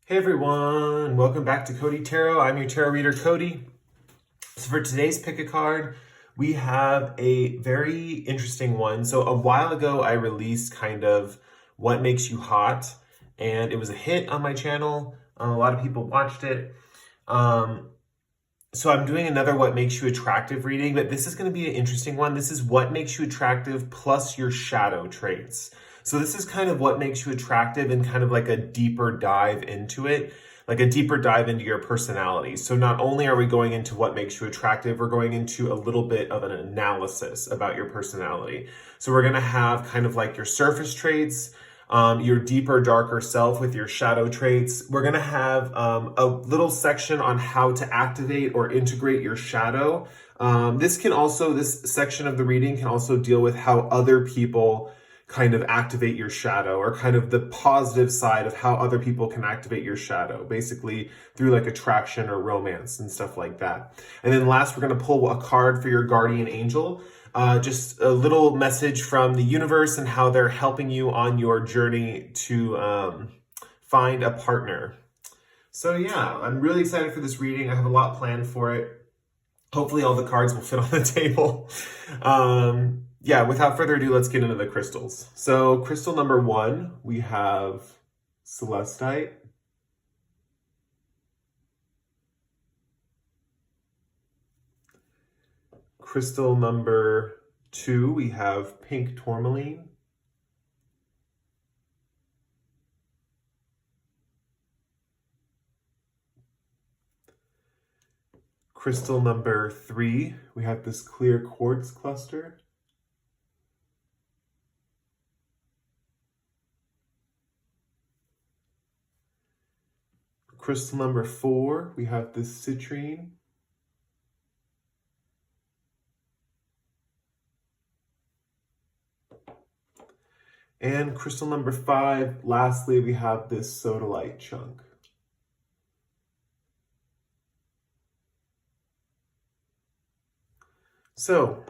Hey everyone, welcome back to Cody Tarot. I'm your tarot reader, Cody. So for today's pick a card, we have a very interesting one. So a while ago, I released kind of what makes you hot, and it was a hit on my channel. A lot of people watched it. So I'm doing another what makes you attractive reading, but this is going to be an interesting one. This is what makes you attractive plus your shadow traits. So this is kind of what makes you attractive and kind of like a deeper dive into it, like a deeper dive into your personality. So not only are we going into what makes you attractive, we're going into a little bit of an analysis about your personality. So we're going to have kind of like your surface traits, your deeper, darker self with your shadow traits. We're going to have a little section on how to activate or integrate your shadow. This section of the reading can also deal with how other people kind of activate your shadow, or kind of the positive side of how other people can activate your shadow, basically through like attraction or romance and stuff like that. And then last, we're going to pull a card for your guardian angel. Just a little message from the universe and how they're helping you on your journey to find a partner. So yeah, I'm really excited for this reading. I have a lot planned for it. Hopefully all the cards will fit on the table. Yeah, without further ado, let's get into the crystals. So crystal number 1, we have Celestite. Crystal number 2, we have pink Tourmaline. Crystal number 3, we have this clear quartz cluster. Crystal number 4, we have this citrine. And crystal number 5, lastly, we have this Sodalite chunk. So,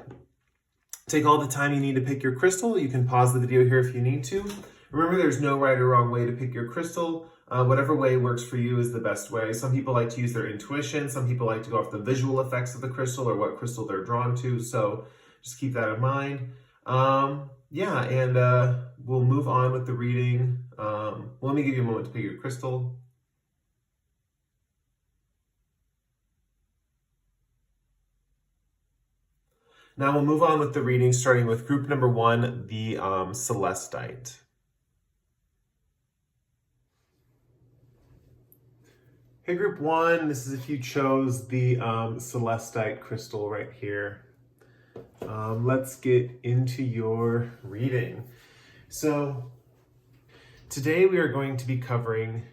take all the time you need to pick your crystal. You can pause the video here if you need to. Remember, there's no right or wrong way to pick your crystal. Whatever way works for you is the best way. Some people like to use their intuition. Some people like to go off the visual effects of the crystal or what crystal they're drawn to. So just keep that in mind. Yeah, and we'll move on with the reading. Let me give you a moment to pick your crystal. Now we'll move on with the reading, starting with group number 1, the Celestite. Hey, group 1, this is if you chose the Celestite crystal right here. Let's get into your reading. So today we are going to be covering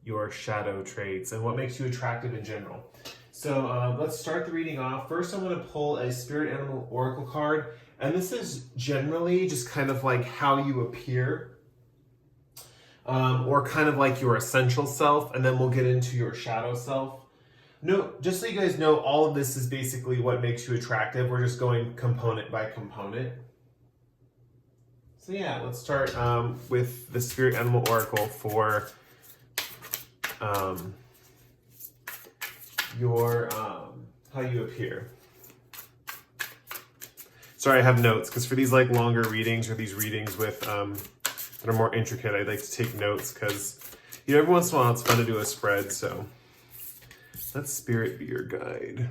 your shadow traits and what makes you attractive in general. So let's start the reading off. First, I'm going to pull a spirit animal oracle card, and this is generally just kind of like how you appear. Or kind of like your essential self, and then we'll get into your shadow self. No, just so you guys know, all of this is basically what makes you attractive. We're just going component by component. So yeah, let's start with the Spirit Animal Oracle for your how you appear. Sorry, I have notes, because for these like longer readings or these readings with that are more intricate, I'd like to take notes because, you know, every once in a while it's fun to do a spread. So let spirit be your guide.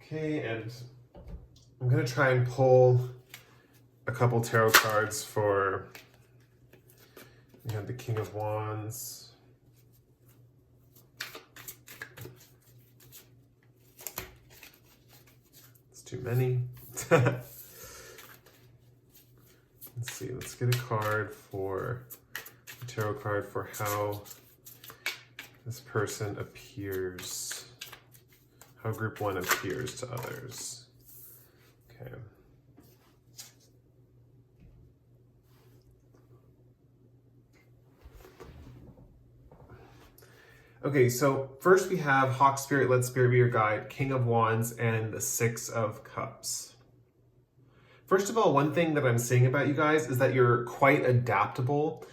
Okay, and I'm going to try and pull a couple tarot cards for, we have the King of Wands. It's too many. Let's see, let's get a card for, a tarot card for how this person appears, how group 1 appears to others. Okay. Okay, so first we have Hawk Spirit, Let Spirit Be Your Guide, King of Wands, and the 6 of Cups. First of all, one thing that I'm seeing about you guys is that you're quite adaptable.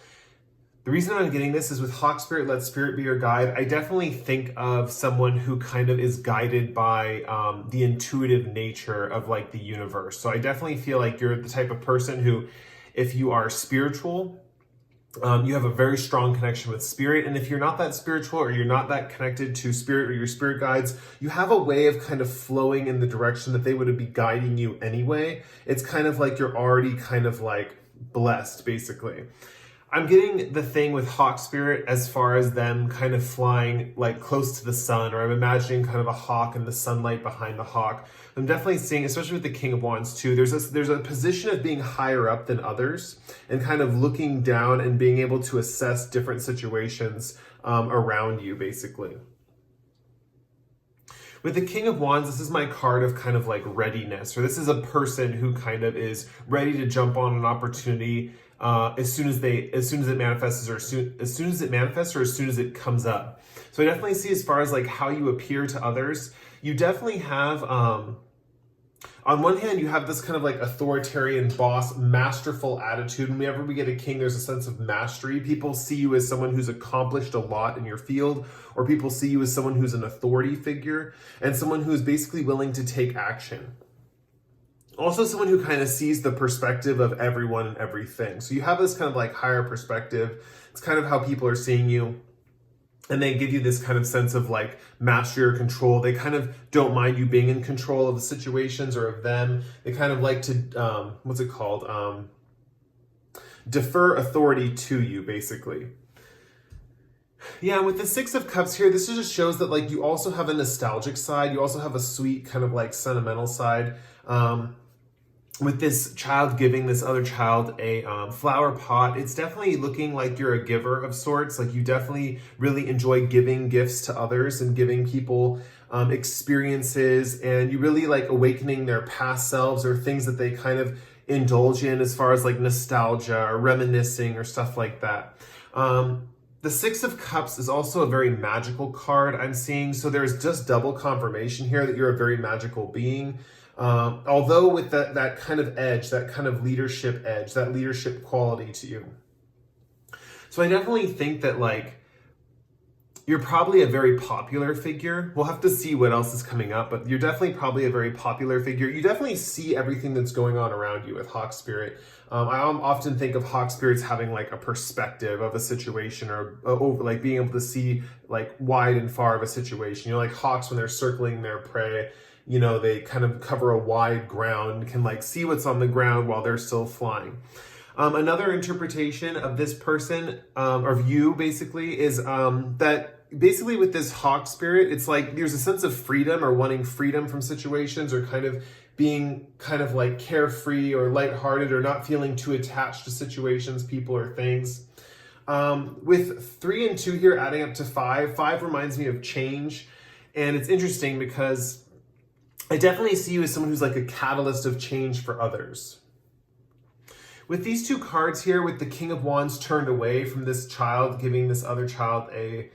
The reason I'm getting this is with Hawk Spirit, let Spirit be your guide. I definitely think of someone who kind of is guided by the intuitive nature of like the universe. So I definitely feel like you're the type of person who, if you are spiritual, you have a very strong connection with spirit. And if you're not that spiritual or you're not that connected to spirit or your spirit guides, you have a way of kind of flowing in the direction that they would be guiding you anyway. It's kind of like you're already kind of like blessed, basically. I'm getting the thing with Hawk Spirit as far as them kind of flying like close to the sun, or I'm imagining kind of a hawk and the sunlight behind the hawk. I'm definitely seeing, especially with the King of Wands too, there's a position of being higher up than others and kind of looking down and being able to assess different situations around you, basically. With the King of Wands, this is my card of kind of like readiness, or this is a person who kind of is ready to jump on an opportunity as soon as it manifests, or as soon as it comes up. So I definitely see, as far as like how you appear to others, you definitely have, on one hand, you have this kind of like authoritarian boss, masterful attitude. Whenever we get a king, there's a sense of mastery. People see you as someone who's accomplished a lot in your field, or people see you as someone who's an authority figure and someone who's basically willing to take action. Also someone who kind of sees the perspective of everyone and everything. So you have this kind of like higher perspective. It's kind of how people are seeing you. And they give you this kind of sense of like mastery or control. They kind of don't mind you being in control of the situations or of them. They kind of like to, defer authority to you, basically. Yeah, with the Six of Cups here, this just shows that like you also have a nostalgic side. You also have a sweet kind of like sentimental side. With this child giving this other child a flower pot, it's definitely looking like you're a giver of sorts. Like you definitely really enjoy giving gifts to others and giving people experiences, and you really like awakening their past selves or things that they kind of indulge in as far as like nostalgia or reminiscing or stuff like that. The Six of Cups is also a very magical card I'm seeing. So there's just double confirmation here that you're a very magical being. Although with that kind of edge, that kind of leadership edge, that leadership quality to you. So I definitely think that like, you're probably a very popular figure. We'll have to see what else is coming up, but you're definitely probably a very popular figure. You definitely see everything that's going on around you with Hawk Spirit. I often think of Hawk Spirits having like a perspective of a situation, or over like being able to see like wide and far of a situation. You know, like hawks when they're circling their prey, you know, they kind of cover a wide ground, can like see what's on the ground while they're still flying. Another interpretation of this person, or you basically, is that basically with this Hawk Spirit, it's like there's a sense of freedom or wanting freedom from situations, or kind of being kind of like carefree or lighthearted, or not feeling too attached to situations, people, or things. With 3 and 2 here adding up to 5, 5 reminds me of change. And it's interesting because I definitely see you as someone who's like a catalyst of change for others. With these two cards here, with the King of Wands turned away from this child giving this other child a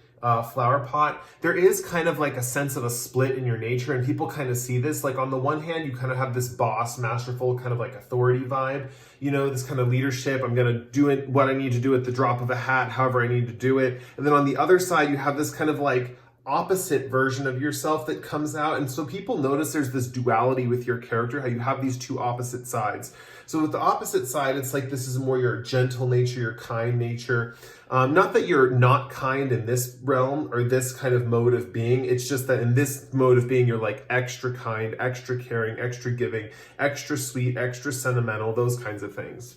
flower pot, there is kind of like a sense of a split in your nature, and people kind of see this. Like on the one hand, you kind of have this boss, masterful, kind of like authority vibe, you know, this kind of leadership. I'm going to do it, what I need to do at the drop of a hat, however I need to do it. And then on the other side, you have this kind of like opposite version of yourself that comes out. And so people notice there's this duality with your character, how you have these two opposite sides. So with the opposite side, it's like this is more your gentle nature, your kind nature. Not that you're not kind in this realm or this kind of mode of being. It's just that in this mode of being, you're like extra kind, extra caring, extra giving, extra sweet, extra sentimental, those kinds of things.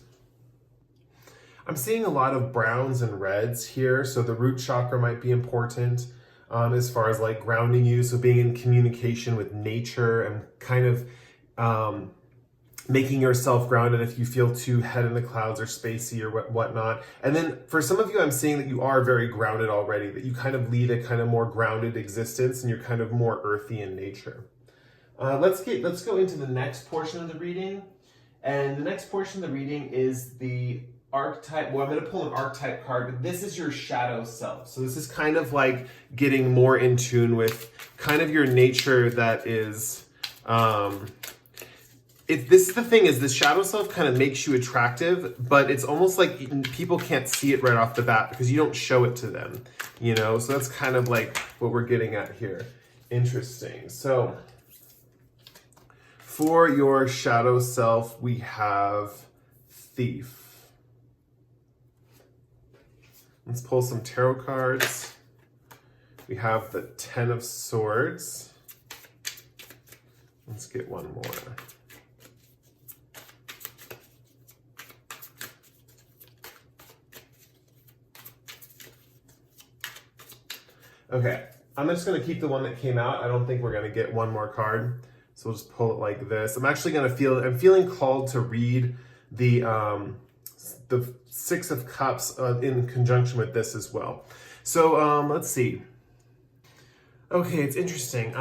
I'm seeing a lot of browns and reds here. So the root chakra might be important. As far as like grounding you, so being in communication with nature and kind of making yourself grounded if you feel too head in the clouds or spacey or whatnot. And then for some of you, I'm seeing that you are very grounded already, that you kind of lead a kind of more grounded existence and you're kind of more earthy in nature. Let's go into the next portion of the reading. And the next portion of the reading is the archetype. Well, I'm going to pull an archetype card, but this is your shadow self. So this is kind of like getting more in tune with kind of your nature that is this is the thing, is the shadow self kind of makes you attractive, but it's almost like people can't see it right off the bat because you don't show it to them, you know? So that's kind of like what we're getting at here. Interesting. So for your shadow self, we have Thief. Let's pull some tarot cards. We have the Ten of Swords. Let's get one more. Okay, I'm just going to keep the one that came out. I don't think we're going to get one more card. So we'll just pull it like this. I'm actually going to I'm feeling called to read the Six of Cups in conjunction with this as well. So let's see. Okay, it's interesting.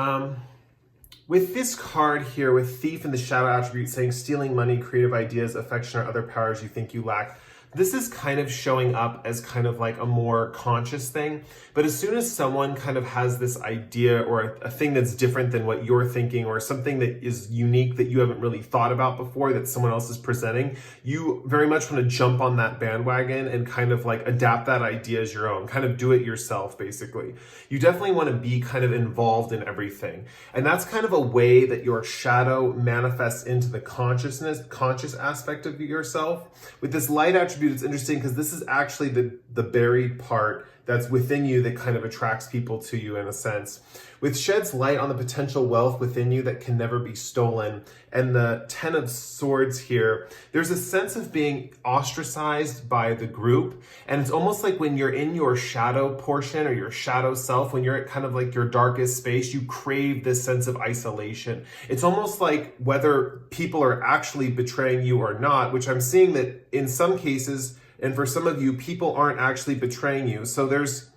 With this card here, with Thief and the Shadow attribute saying stealing money, creative ideas, affection, or other powers you think you lack, this is kind of showing up as kind of like a more conscious thing. But as soon as someone kind of has this idea or a thing that's different than what you're thinking, or something that is unique that you haven't really thought about before that someone else is presenting, you very much want to jump on that bandwagon and kind of like adapt that idea as your own, kind of do it yourself, basically. You definitely want to be kind of involved in everything. And that's kind of a way that your shadow manifests into the conscious aspect of yourself. With this light attribute, it's interesting because this is actually the buried part that's within you that kind of attracts people to you in a sense. With sheds light on the potential wealth within you that can never be stolen, and the Ten of Swords here, there's a sense of being ostracized by the group. And it's almost like when you're in your shadow portion or your shadow self, when you're at kind of like your darkest space, you crave this sense of isolation. It's almost like whether people are actually betraying you or not, which I'm seeing that in some cases, and for some of you, people aren't actually betraying you. So there's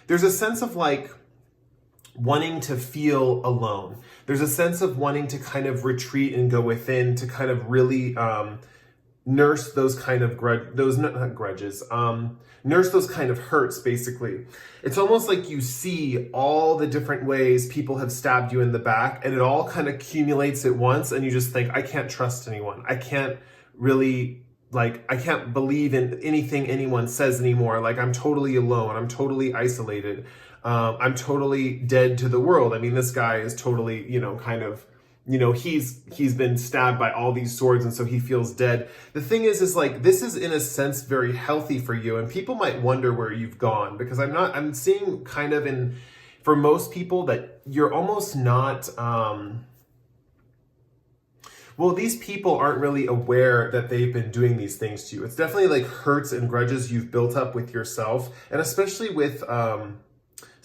a sense of like wanting to feel alone. There's a sense of wanting to kind of retreat and go within to kind of really nurse those kind of nurse those kind of hurts, basically. It's almost like you see all the different ways people have stabbed you in the back, and it all kind of accumulates at once, and you just think, I can't trust anyone. I can't really, like, I can't believe in anything anyone says anymore. Like, I'm totally alone. I'm totally isolated. I'm totally dead to the world. I mean, this guy is totally, kind of, he's been stabbed by all these swords, and so he feels dead. The thing is like, this is in a sense very healthy for you, and people might wonder where you've gone, because I'm seeing kind of for most people that you're almost not, well, these people aren't really aware that they've been doing these things to you. It's definitely like hurts and grudges you've built up with yourself, and especially with,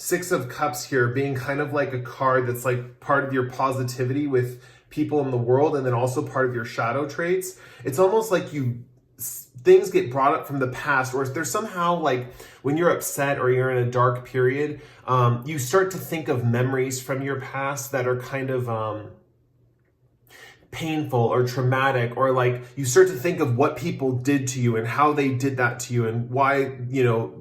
Six of Cups here being kind of like a card that's like part of your positivity with people in the world, and then also part of your shadow traits. It's almost like things get brought up from the past, or there's somehow like when you're upset or you're in a dark period, you start to think of memories from your past that are kind of painful or traumatic, or like you start to think of what people did to you and how they did that to you and why,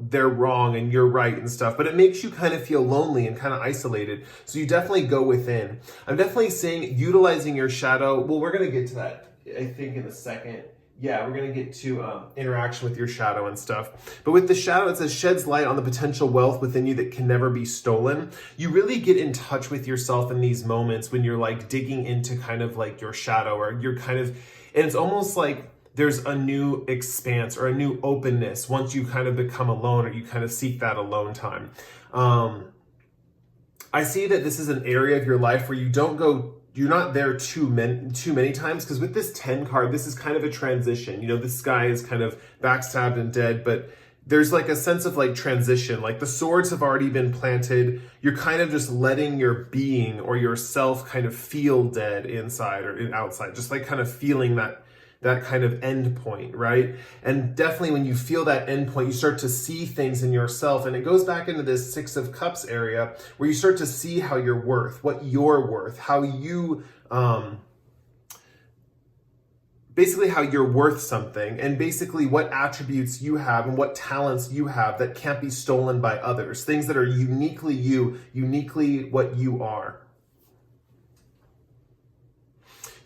they're wrong and you're right and stuff. But it makes you kind of feel lonely and kind of isolated. So you definitely go within. I'm definitely saying utilizing your shadow. Well, we're going to get to that, I think, in a second. Yeah, we're going to get to interaction with your shadow and stuff. But with the shadow, it says sheds light on the potential wealth within you that can never be stolen. You really get in touch with yourself in these moments when you're like digging into kind of like your shadow, or you're kind of, and it's almost like there's a new expanse or a new openness once you kind of become alone, or you kind of seek that alone time. I see that this is an area of your life where you're not there too many times, because with this 10 card, this is kind of a transition. This guy is kind of backstabbed and dead, but there's like a sense of like transition. Like the swords have already been planted. You're kind of just letting your being or yourself kind of feel dead inside or outside, just like kind of feeling that kind of end point, right? And definitely when you feel that end point, you start to see things in yourself. And it goes back into this Six of Cups area where you start to see how you're worth, what you're worth, how you, basically how you're worth something, and basically what attributes you have and what talents you have that can't be stolen by others, things that are uniquely you, uniquely what you are.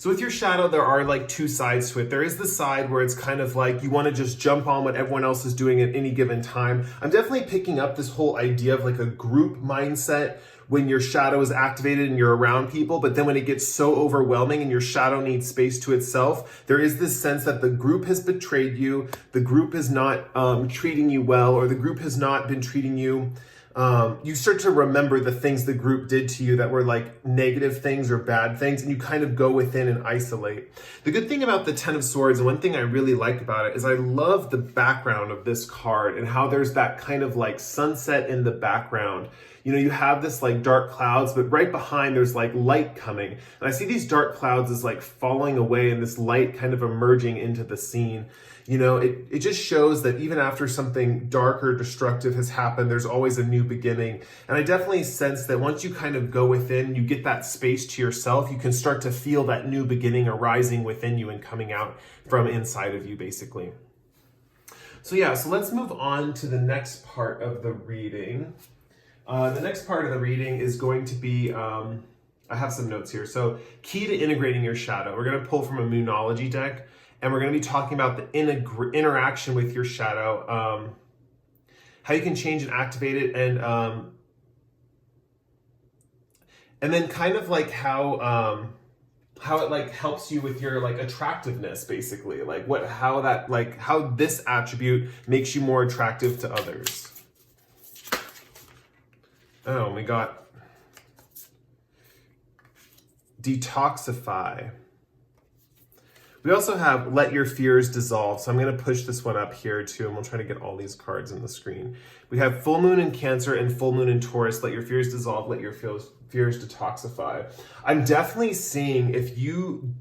So with your shadow, there are like two sides to it. There is the side where it's kind of like you want to just jump on what everyone else is doing at any given time. I'm definitely picking up this whole idea of like a group mindset when your shadow is activated and you're around people, but then when it gets so overwhelming and your shadow needs space to itself, there is this sense that the group has betrayed you, the group is not treating you well, or the group has not been treating you. You start to remember the things the group did to you that were like negative things or bad things, and you kind of go within and isolate. The good thing about the Ten of Swords, and one thing I really like about it, is I love the background of this card and how there's that kind of like sunset in the background. You know, you have this like dark clouds, but right behind there's like light coming. And I see these dark clouds as like falling away and this light kind of emerging into the scene. You know, it just shows that even after something dark or destructive has happened, there's always a new beginning. And I definitely sense that once you kind of go within, you get that space to yourself, you can start to feel that new beginning arising within you and coming out from inside of you, basically. So yeah, so let's move on to the next part of the reading. The next part of the reading is going to be, I have some notes here. So key to integrating your shadow. We're going to pull from a Moonology deck, and we're going to be talking about the interaction with your shadow, how you can change and activate it, and then kind of like how it like helps you with your like attractiveness, basically, like how this attribute makes you more attractive to others. Oh, we got detoxify. We also have let your fears dissolve. So I'm going to push this one up here too, and we'll try to get all these cards in the screen. We have full moon in Cancer and full moon in Taurus. Let your fears dissolve. Let your fears detoxify. I'm definitely seeing if you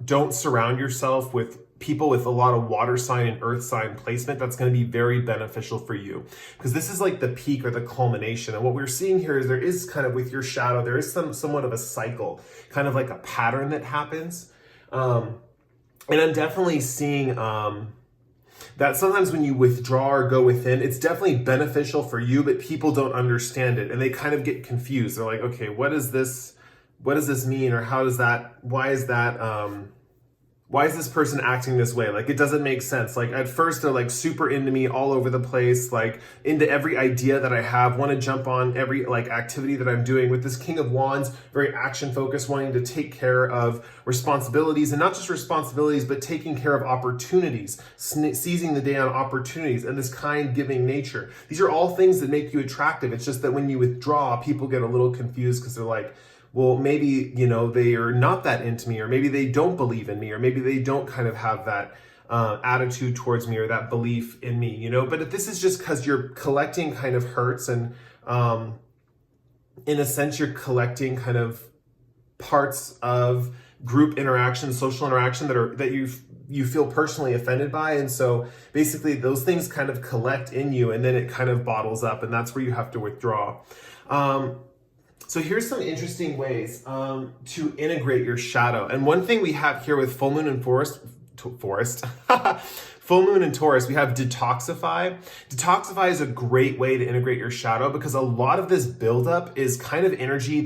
don't surround yourself with people with a lot of water sign and earth sign placement, that's going to be very beneficial for you, because this is like the peak or the culmination. And what we're seeing here is there is kind of with your shadow, there is somewhat of a cycle, kind of like a pattern that happens. And I'm definitely seeing that sometimes when you withdraw or go within, it's definitely beneficial for you, but people don't understand it and they kind of get confused. They're like, okay, what does this mean? Or why is this person acting this way? Like, it doesn't make sense. Like, at first they're like super into me, all over the place, like into every idea that I have, want to jump on every like activity that I'm doing. With this King of Wands, very action focused, wanting to take care of responsibilities, and not just responsibilities, but taking care of opportunities, seizing the day on opportunities, and this kind, giving nature. These are all things that make you attractive. It's just that when you withdraw, people get a little confused because they're like, well, maybe, you know, they are not that into me, or maybe they don't believe in me, or maybe they don't kind of have that attitude towards me or that belief in me, you know. But this is just because you're collecting kind of hurts, and in a sense, you're collecting kind of parts of group interaction, social interaction that you feel personally offended by. And so basically those things kind of collect in you, and then it kind of bottles up, and that's where you have to withdraw. So here's some interesting ways to integrate your shadow. And one thing we have here with full moon and full moon in Taurus, we have detoxify. Detoxify is a great way to integrate your shadow, because a lot of this buildup is kind of energy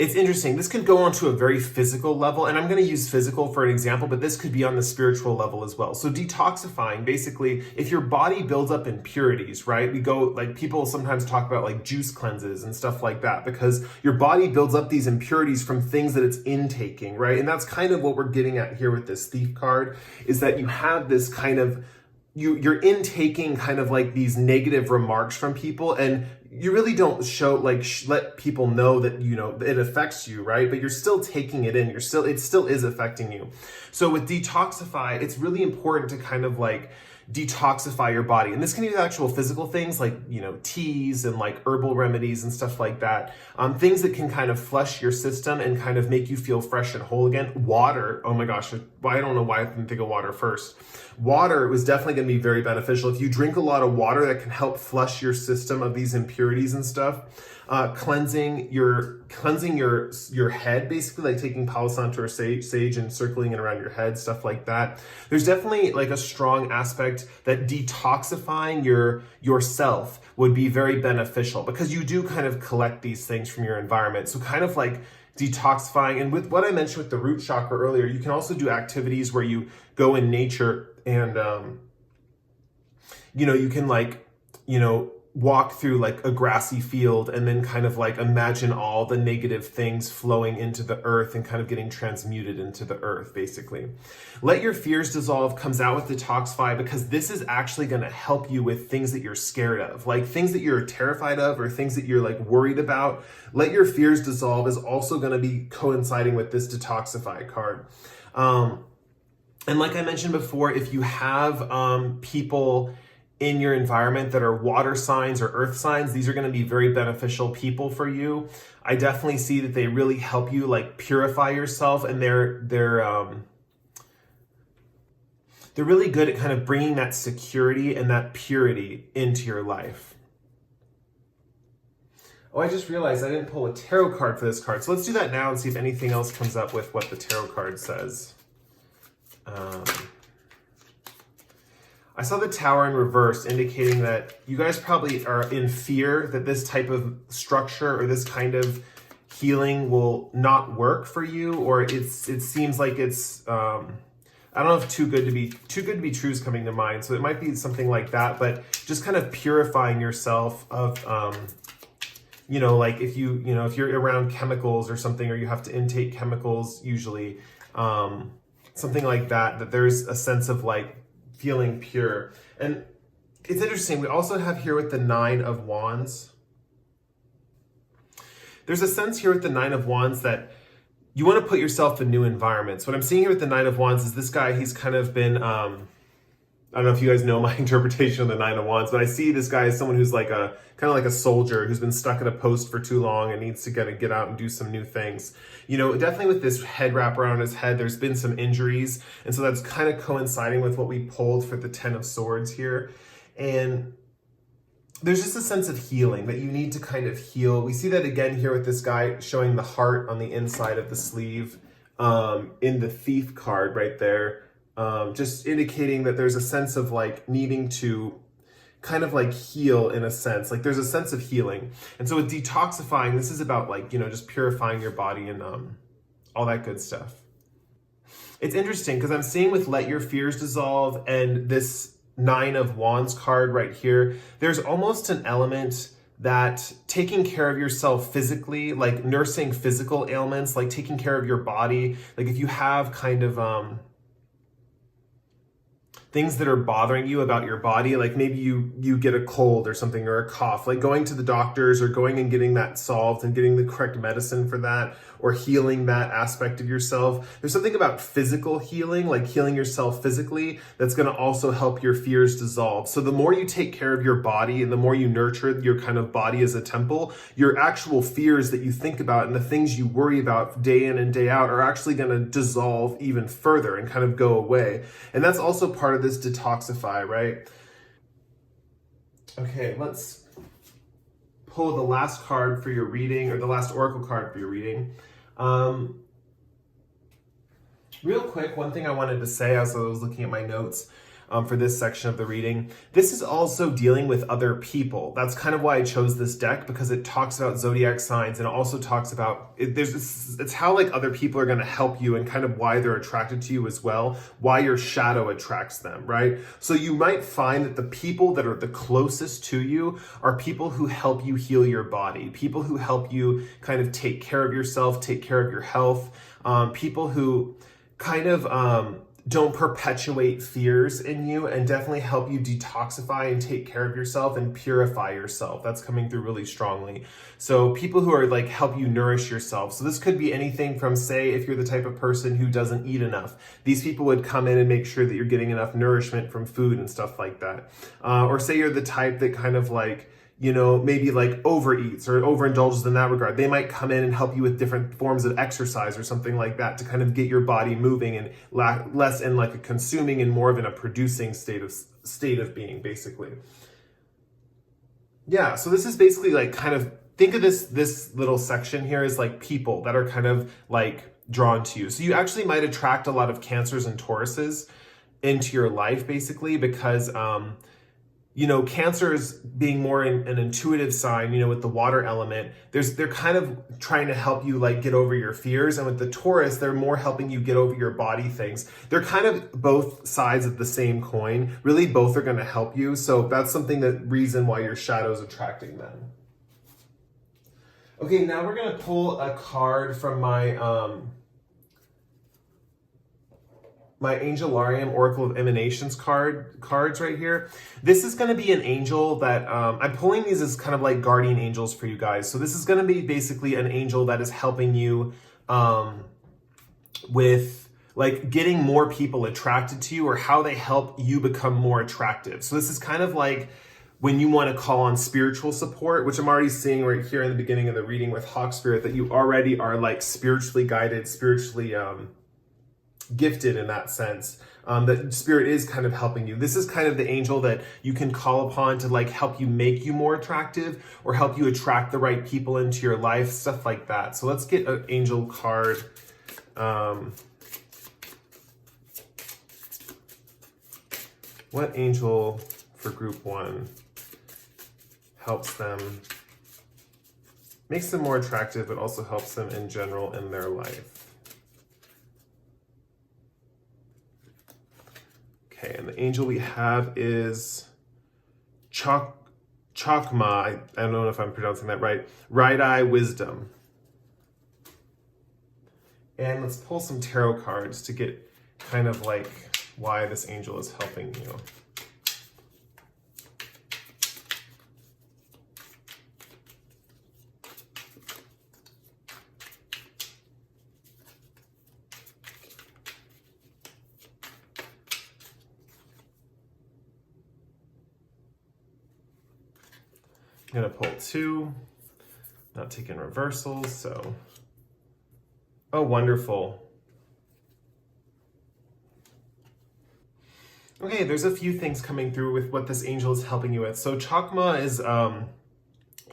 it's interesting. This could go on to a very physical level, and I'm going to use physical for an example, but this could be on the spiritual level as well. So detoxifying, basically, if your body builds up impurities, right? We go, like, people sometimes talk about like juice cleanses and stuff like that, because your body builds up these impurities from things that it's intaking, right? And that's kind of what we're getting at here with this Thief card, is that you have this kind of, you're intaking kind of like these negative remarks from people, and you really don't show, like, let people know that, you know, it affects you, right? But you're still taking it in. It still is affecting you. So with detoxify, it's really important to kind of like detoxify your body. And this can be actual physical things like, you know, teas and like herbal remedies and stuff like that. Things that can kind of flush your system and kind of make you feel fresh and whole again. Water, oh my gosh, I don't know why I didn't think of water first. Water was definitely going to be very beneficial. If you drink a lot of water, that can help flush your system of these impurities and stuff. Cleansing your head, basically, like taking Palo Santo or sage and circling it around your head, stuff like that. There's definitely like a strong aspect that detoxifying yourself would be very beneficial, because you do kind of collect these things from your environment. So kind of like detoxifying. And with what I mentioned with the root chakra earlier, you can also do activities where you go in nature and, you can walk through like a grassy field and then kind of like imagine all the negative things flowing into the earth and kind of getting transmuted into the earth, basically. Let Your Fears Dissolve comes out with Detoxify because this is actually going to help you with things that you're scared of, like things that you're terrified of or things that you're like worried about. Let Your Fears Dissolve is also going to be coinciding with this Detoxify card. And like I mentioned before, if you have people in your environment that are water signs or earth signs, these are going to be very beneficial people for you. I definitely see that they really help you like purify yourself, and they're really good at kind of bringing that security and that purity into your life. Oh, I just realized I didn't pull a tarot card for this card. So let's do that now and see if anything else comes up with what the tarot card says. I saw the Tower in reverse, indicating that you guys probably are in fear that this type of structure or this kind of healing will not work for you, or it seems like it's I don't know if too good to be true is coming to mind. So it might be something like that, but just kind of purifying yourself of like if you're around chemicals or something, or you have to intake chemicals usually, something like that there's a sense of like feeling pure. And it's interesting, we also have here with the 9 of Wands, there's a sense here with the 9 of Wands that you want to put yourself in new environments. What I'm seeing here with the 9 of Wands is this guy, he's kind of been, I don't know if you guys know my interpretation of the 9 of Wands, but I see this guy as someone who's like kind of like a soldier who's been stuck at a post for too long and needs to get out and do some new things. Definitely with this head wrap around his head, there's been some injuries. And so that's kind of coinciding with what we pulled for the 10 of Swords here. And there's just a sense of healing that you need to kind of heal. We see that again here with this guy showing the heart on the inside of the sleeve, in the Thief card right there. Just indicating that there's a sense of like needing to kind of like heal in a sense, like there's a sense of healing. And so with detoxifying, this is about like, just purifying your body and all that good stuff. It's interesting because I'm seeing with Let Your Fears Dissolve and this 9 of Wands card right here, there's almost an element that taking care of yourself physically, like nursing physical ailments, like taking care of your body, like if you have kind of things that are bothering you about your body, like maybe you get a cold or something or a cough, like going to the doctors or going and getting that solved and getting the correct medicine for that, or healing that aspect of yourself. There's something about physical healing, like healing yourself physically, that's going to also help your fears dissolve. So the more you take care of your body and the more you nurture your kind of body as a temple, your actual fears that you think about and the things you worry about day in and day out are actually going to dissolve even further and kind of go away. And that's also part of this detoxify, right? Okay, let's pull the last card for your reading, or the last oracle card for your reading. Real quick, one thing I wanted to say as I was looking at my notes for this section of the reading, this is also dealing with other people. That's kind of why I chose this deck, because it talks about zodiac signs, and it also talks about, it's how like other people are going to help you and kind of why they're attracted to you as well, why your shadow attracts them, right? So you might find that the people that are the closest to you are people who help you heal your body, people who help you kind of take care of yourself, take care of your health, people who kind of don't perpetuate fears in you, and definitely help you detoxify and take care of yourself and purify yourself. That's coming through really strongly. So people who are like help you nourish yourself. So this could be anything from, say, if you're the type of person who doesn't eat enough, these people would come in and make sure that you're getting enough nourishment from food and stuff like that. Or say you're the type that kind of like, maybe like overeats or overindulges in that regard. They might come in and help you with different forms of exercise or something like that to kind of get your body moving and less in like a consuming and more of in a producing state of being, basically. Yeah, so this is basically like kind of, think of this little section here as like people that are kind of like drawn to you. So you actually might attract a lot of Cancers and Tauruses into your life, basically, because Cancer is being more an intuitive sign, with the water element. They're kind of trying to help you like get over your fears. And with the Taurus, they're more helping you get over your body things. They're kind of both sides of the same coin. Really, both are going to help you. So that's reason why your shadow is attracting them. Okay, now we're going to pull a card from my Angelarium Oracle of Emanations cards right here. This is going to be an angel that I'm pulling these as kind of like guardian angels for you guys. So this is going to be basically an angel that is helping you with like getting more people attracted to you, or how they help you become more attractive. So this is kind of like when you want to call on spiritual support, which I'm already seeing right here in the beginning of the reading with Hawk Spirit, that you already are like spiritually guided, spiritually gifted in that sense, that spirit is kind of helping you. This is kind of the angel that you can call upon to like help you make you more attractive, or help you attract the right people into your life, stuff like that. So let's get an angel card. What angel for group 1 helps them, makes them more attractive, but also helps them in general in their life? Okay, and the angel we have is Chokma. I don't know if I'm pronouncing that right. Right Eye Wisdom. And let's pull some tarot cards to get kind of like why this angel is helping you. I'm going to pull 2, not taking reversals, so. Oh, wonderful. Okay, there's a few things coming through with what this angel is helping you with. So Chokma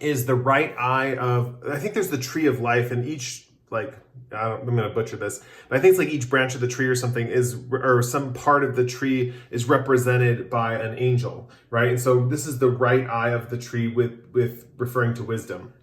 is the right eye of, I think there's the tree of life, and each, like, I'm going to butcher this, but I think it's like each branch of the tree or something or some part of the tree is represented by an angel, right? And so this is the right eye of the tree with referring to wisdom.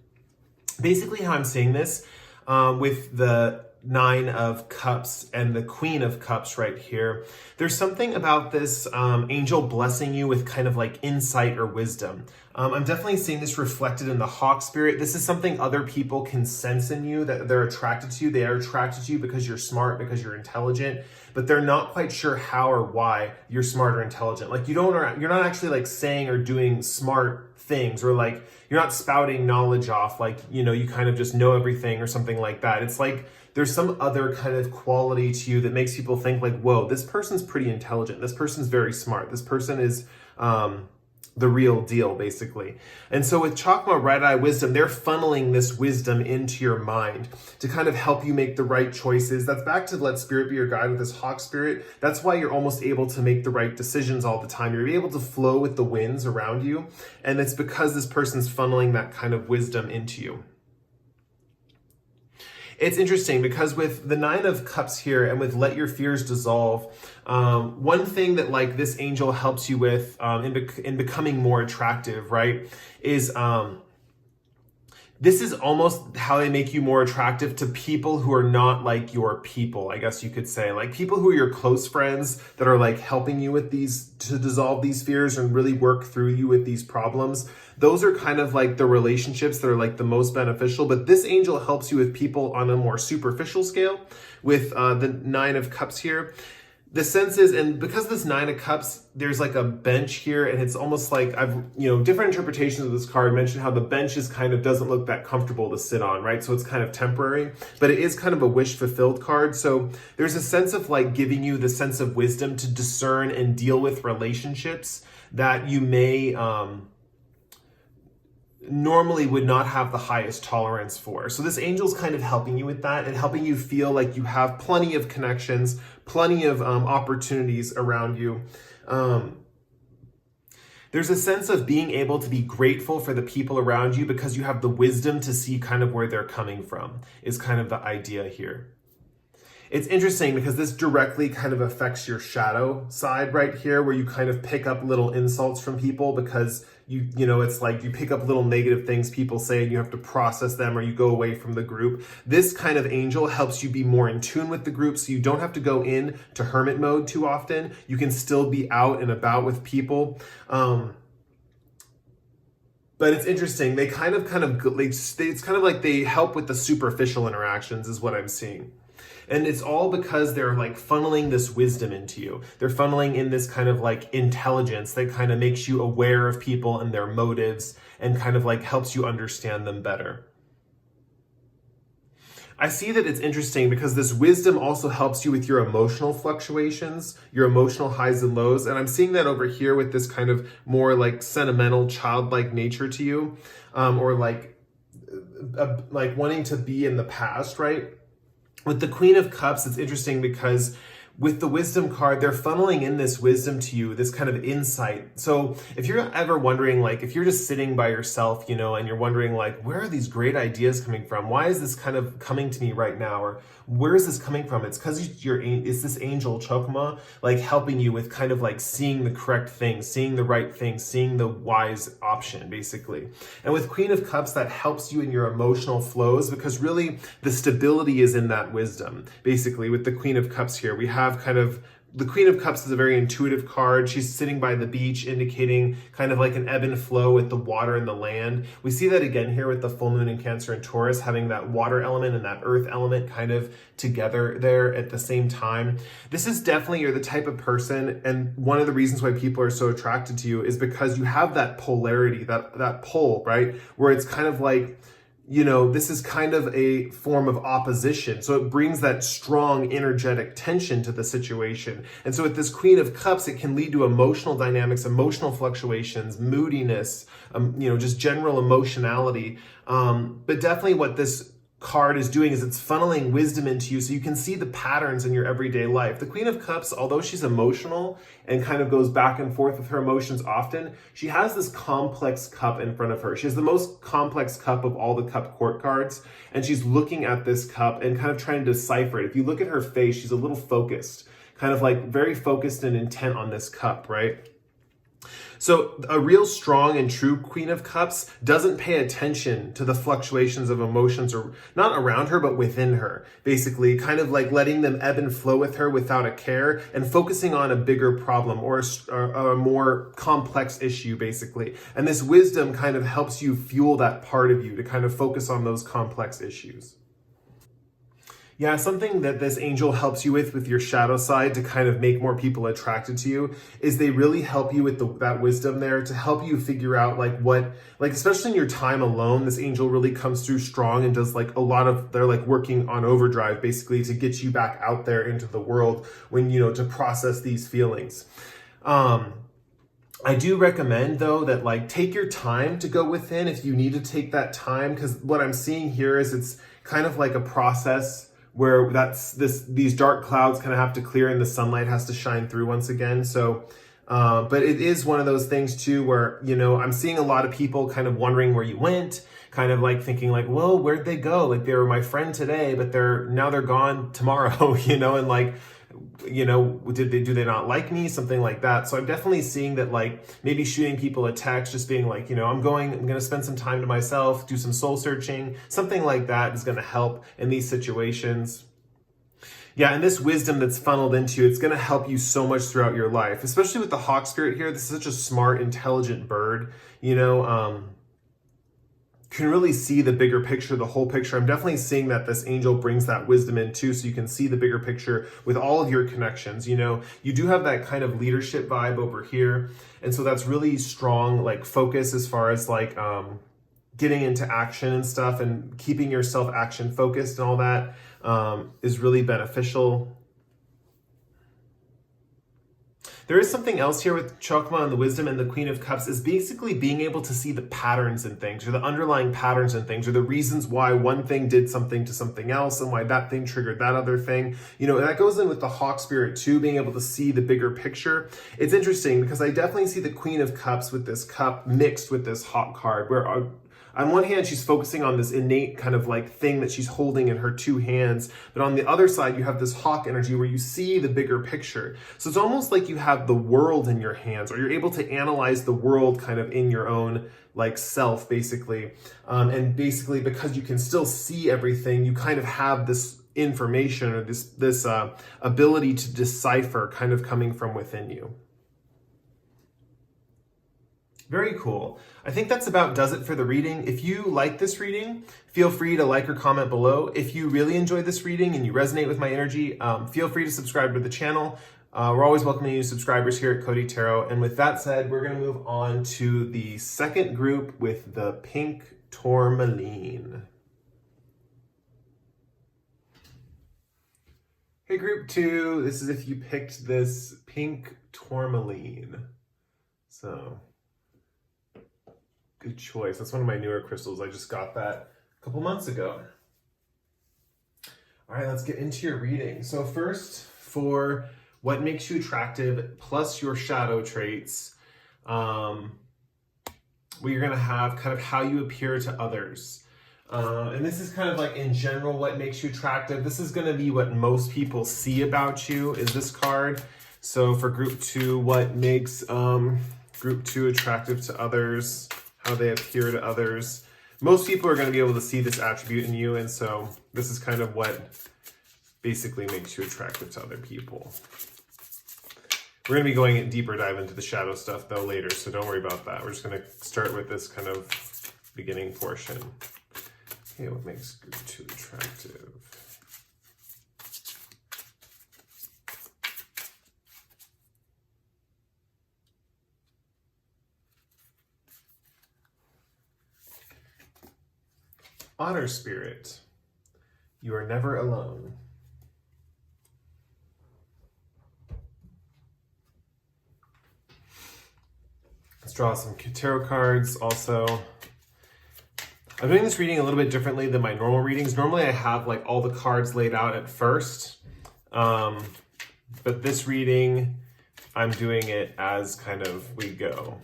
Basically how I'm seeing this with the 9 of Cups and the Queen of Cups right here, there's something about this angel blessing you with kind of like insight or wisdom. I'm definitely seeing this reflected in the Hawk Spirit. This is something other people can sense in you, that they're attracted to you. They are attracted to you because you're smart, because you're intelligent, but they're not quite sure how or why you're smart or intelligent. Like you're not actually like saying or doing smart things, or like you're not spouting knowledge off like, you kind of just know everything or something like that. It's like there's some other kind of quality to you that makes people think like, whoa, this person's pretty intelligent. This person's very smart. This person is the real deal, basically. And so with Chokma Right Eye Wisdom, they're funneling this wisdom into your mind to kind of help you make the right choices. That's back to let spirit be your guide with this Hawk Spirit. That's why you're almost able to make the right decisions all the time. You're able to flow with the winds around you. And it's because this person's funneling that kind of wisdom into you. It's interesting because with the 9 of Cups here and with Let Your Fears Dissolve, one thing that like this angel helps you with in becoming more attractive, right, is this is almost how they make you more attractive to people who are not like your people, I guess you could say. Like people who are your close friends that are like helping you with these, to dissolve these fears and really work through you with these problems. Those are kind of like the relationships that are like the most beneficial. But this angel helps you with people on a more superficial scale with the 9 of Cups here. The sense is, and because this 9 of Cups, there's like a bench here, and it's almost like different interpretations of this card mention how the bench is kind of doesn't look that comfortable to sit on, right? So it's kind of temporary, but it is kind of a wish fulfilled card. So there's a sense of like giving you the sense of wisdom to discern and deal with relationships that you may normally would not have the highest tolerance for. So this angel's kind of helping you with that and helping you feel like you have plenty of connections, plenty of opportunities around you. There's a sense of being able to be grateful for the people around you because you have the wisdom to see kind of where they're coming from, is kind of the idea here. It's interesting because this directly kind of affects your shadow side right here, where you kind of pick up little insults from people because you know, it's like you pick up little negative things people say and you have to process them, or you go away from the group. This kind of angel helps you be more in tune with the group, so you don't have to go in to hermit mode too often. You can still be out and about with people. But it's interesting. They it's kind of like they help with the superficial interactions is what I'm seeing. And it's all because they're like funneling this wisdom into you. They're funneling in this kind of like intelligence that kind of makes you aware of people and their motives and kind of like helps you understand them better. I see that it's interesting because this wisdom also helps you with your emotional fluctuations, your emotional highs and lows. And I'm seeing that over here with this kind of more like sentimental, childlike nature to you, or like wanting to be in the past, right? With the Queen of Cups, it's interesting because with the wisdom card, they're funneling in this wisdom to you, this kind of insight. So if you're ever wondering, like, if you're just sitting by yourself, you know, and you're wondering, like, where are these great ideas coming from? Why is this kind of coming to me right now? Or where is this coming from? It's because it's this angel Chokma, like, helping you with kind of like seeing the correct thing, seeing the right thing, seeing the wise option, basically. And with Queen of Cups, that helps you in your emotional flows because really the stability is in that wisdom. Basically, with the Queen of Cups here, we have kind of the Queen of Cups is a very intuitive card. She's sitting by the beach, indicating kind of like an ebb and flow with the water and the land. We see that again here with the full moon in Cancer and Taurus, having that water element and that earth element kind of together there at the same time. This is definitely, you're the type of person, and one of the reasons why people are so attracted to you is because you have that polarity, that pole, right? Where it's kind of like, you know, this is kind of a form of opposition. So it brings that strong energetic tension to the situation. And so with this Queen of Cups, it can lead to emotional dynamics, emotional fluctuations, moodiness, you know, just general emotionality. But definitely what this card is doing is it's funneling wisdom into you so you can see the patterns in your everyday life. The Queen of Cups, although she's emotional and kind of goes back and forth with her emotions often, she has this complex cup in front of her. She has the most complex cup of all the cup court cards, and she's looking at this cup and kind of trying to decipher it. If you look at her face, she's a little focused, kind of like very focused and intent on this cup, right? So a real strong and true Queen of Cups doesn't pay attention to the fluctuations of emotions, or not around her, but within her. Basically, kind of like letting them ebb and flow with her without a care and focusing on a bigger problem or a more complex issue, basically. And this wisdom kind of helps you fuel that part of you to kind of focus on those complex issues. Yeah, something that this angel helps you with your shadow side to kind of make more people attracted to you is they really help you with that wisdom there to help you figure out especially in your time alone, this angel really comes through strong and does like a lot of, they're like working on overdrive basically to get you back out there into the world when, you know, to process these feelings. I do recommend though that like take your time to go within if you need to take that time, because what I'm seeing here is it's kind of like a process where these dark clouds kind of have to clear and the sunlight has to shine through once again. So, but it is one of those things too, where, you know, I'm seeing a lot of people kind of wondering where you went, kind of like thinking like, well, where'd they go? Like they were my friend today, but they're gone tomorrow, you know, and like, you know, do they not like me? Something like that. So I'm definitely seeing that, like maybe shooting people a text, just being like, you know, I'm going to spend some time to myself, do some soul searching, something like that is going to help in these situations. Yeah, and this wisdom that's funneled into you, it's going to help you so much throughout your life, especially with the hawk spirit here. This is such a smart, intelligent bird, you know, can really see the bigger picture, the whole picture. I'm definitely seeing that this angel brings that wisdom in too, so you can see the bigger picture with all of your connections. You know, you do have that kind of leadership vibe over here. And so that's really strong, like focus as far as like getting into action and stuff, and keeping yourself action focused and all that is really beneficial. There is something else here with Chokma and the wisdom and the Queen of Cups is basically being able to see the patterns in things, or the underlying patterns in things, or the reasons why one thing did something to something else and why that thing triggered that other thing. You know, and that goes in with the hawk spirit too, being able to see the bigger picture. It's interesting because I definitely see the Queen of Cups with this cup mixed with this hawk card, where on one hand, she's focusing on this innate kind of like thing that she's holding in her two hands. But on the other side, you have this hawk energy where you see the bigger picture. So it's almost like you have the world in your hands, or you're able to analyze the world kind of in your own like self, basically. And basically, because you can still see everything, you kind of have this information, or this ability to decipher kind of coming from within you. Very cool. I think that's about does it for the reading. If you like this reading, feel free to like or comment below. If you really enjoyed this reading and you resonate with my energy, feel free to subscribe to the channel. We're always welcoming new subscribers here at Cody Tarot. And with that said, we're going to move on to the second group with the pink Tourmaline. Hey, group 2, this is if you picked this pink Tourmaline. So, good choice. That's one of my newer crystals. I just got that a couple months ago. All right, let's get into your reading. So first, for what makes you attractive plus your shadow traits, we're going to have kind of how you appear to others. And this is kind of like in general what makes you attractive. This is going to be what most people see about you is this card. So for group 2, what makes group 2 attractive to others, how they appear to others. Most people are going to be able to see this attribute in you, and so this is kind of what basically makes you attractive to other people. We're going to be going in deeper dive into the shadow stuff though later, so don't worry about that. We're just going to start with this kind of beginning portion. Okay, what makes group 2 attractive? Honor spirit, you are never alone. Let's draw some tarot cards also. I'm doing this reading a little bit differently than my normal readings. Normally I have like all the cards laid out at first, but this reading, I'm doing it as kind of we go.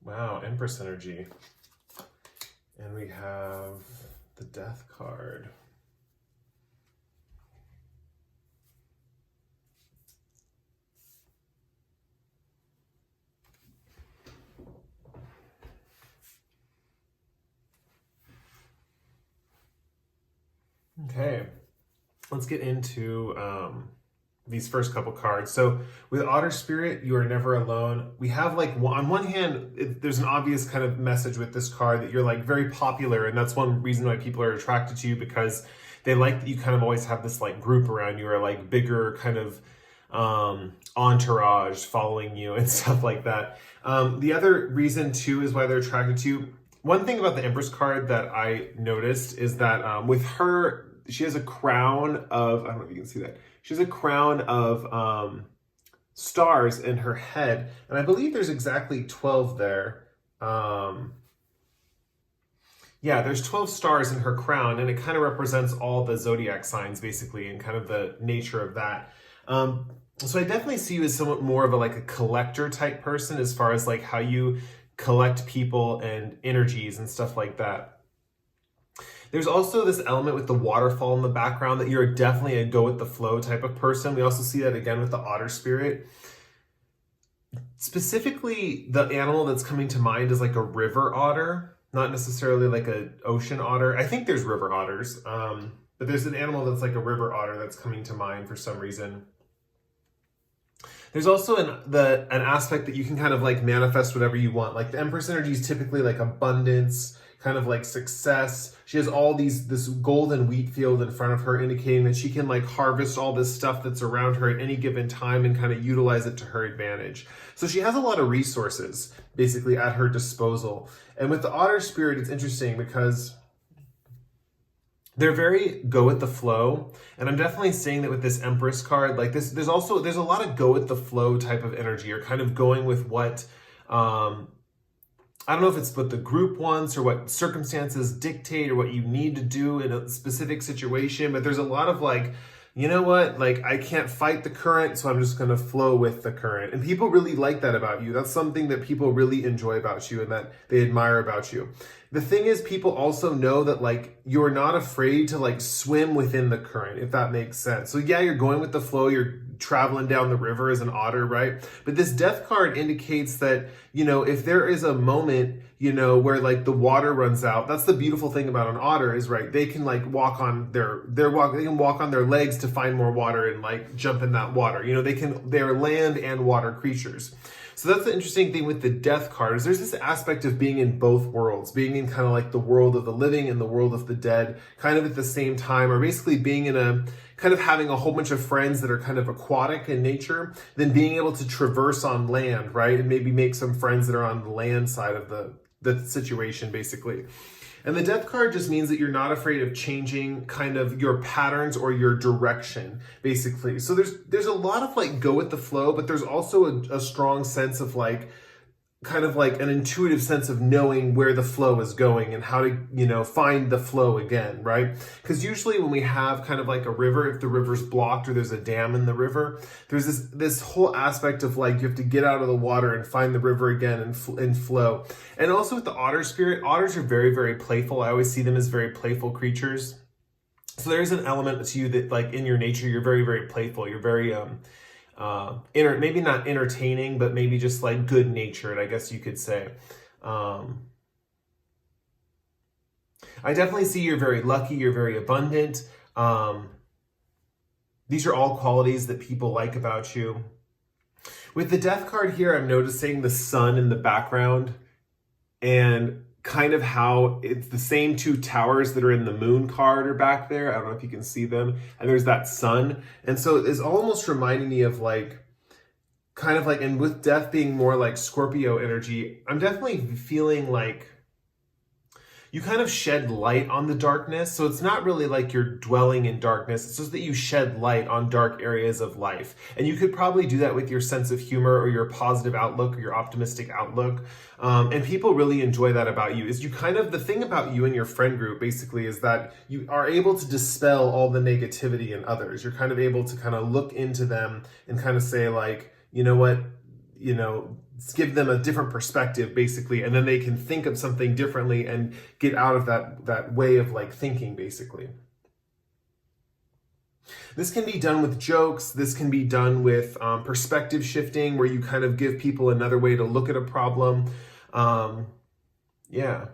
Wow, Empress energy. And we have the Death card. Okay, let's get into these first couple cards. So with Otter Spirit, you are never alone. We have like, on one hand, there's an obvious kind of message with this card that you're like very popular. And that's one reason why people are attracted to you, because they like that you kind of always have this like group around you, or like bigger kind of entourage following you and stuff like that. The other reason too is why they're attracted to you. One thing about the Empress card that I noticed is that with her, she has a crown of, I don't know if you can see that. She has a crown of stars in her head. And I believe there's exactly 12 there. Yeah, there's 12 stars in her crown, and it kind of represents all the zodiac signs basically, and kind of the nature of that. So I definitely see you as somewhat more of a collector type person, as far as like how you collect people and energies and stuff like that. There's also this element with the waterfall in the background that you're definitely a go with the flow type of person. We also see that again with the Otter Spirit. Specifically, the animal that's coming to mind is like a river otter, not necessarily like an ocean otter. I think there's river otters, but there's an animal that's like a river otter that's coming to mind for some reason. There's also an aspect that you can kind of like manifest whatever you want. Like the Empress energy is typically like abundance, kind of like success. She has all this golden wheat field in front of her, indicating that she can like harvest all this stuff that's around her at any given time and kind of utilize it to her advantage. So she has a lot of resources basically at her disposal. And with the Otter Spirit, it's interesting because they're very go with the flow. And I'm definitely seeing that with this Empress card, like this, there's a lot of go with the flow type of energy, or kind of going with what I don't know if it's what the group wants or what circumstances dictate or what you need to do in a specific situation, but there's a lot of like, you know what, like I can't fight the current, so I'm just going to flow with the current. And people really like that about you. That's something that people really enjoy about you and that they admire about you. The thing is, people also know that like you're not afraid to like swim within the current, if that makes sense. So yeah, you're going with the flow, you're traveling down the river as an otter, right? But this death card indicates that, you know, if there is a moment, you know, where like the water runs out, that's the beautiful thing about an otter is, right, they can like walk on they can walk on their legs to find more water and like jump in that water. You know, they're land and water creatures. So that's the interesting thing with the death card is there's this aspect of being in both worlds, being in kind of like the world of the living and the world of the dead, kind of at the same time, or basically being in a kind of having a whole bunch of friends that are kind of aquatic in nature, then being able to traverse on land, right? And maybe make some friends that are on the land side of the situation, basically. And the death card just means that you're not afraid of changing kind of your patterns or your direction, basically. So there's a lot of like go with the flow, but there's also a strong sense of like, kind of like an intuitive sense of knowing where the flow is going and how to, you know, find the flow again, right? Because usually when we have kind of like a river, if the river's blocked or there's a dam in the river, there's this whole aspect of like you have to get out of the water and find the river again and flow. And also with the otter spirit, otters are very, very playful. I always see them as very playful creatures. So there's an element to you that like in your nature, you're very, very playful. You're very, maybe not entertaining, but maybe just like good natured, I guess you could say. I definitely see you're very lucky, you're very abundant. These are all qualities that people like about you. With the death card here, I'm noticing the sun in the background and kind of how it's the same two towers that are in the moon card are back there. I don't know if you can see them. And there's that sun. And so it's almost reminding me of like, kind of like, and with death being more like Scorpio energy, I'm definitely feeling like you kind of shed light on the darkness. So it's not really like you're dwelling in darkness. It's just that you shed light on dark areas of life. And you could probably do that with your sense of humor or your positive outlook or your optimistic outlook. And people really enjoy that about you. Is you kind of, the thing about you and your friend group basically is that you are able to dispel all the negativity in others. You're kind of able to kind of look into them and kind of say like, you know what, you know, give them a different perspective basically, and then they can think of something differently and get out of that way of like thinking basically. This can be done with jokes. This can be done with perspective shifting, where you kind of give people another way to look at a problem. Yeah.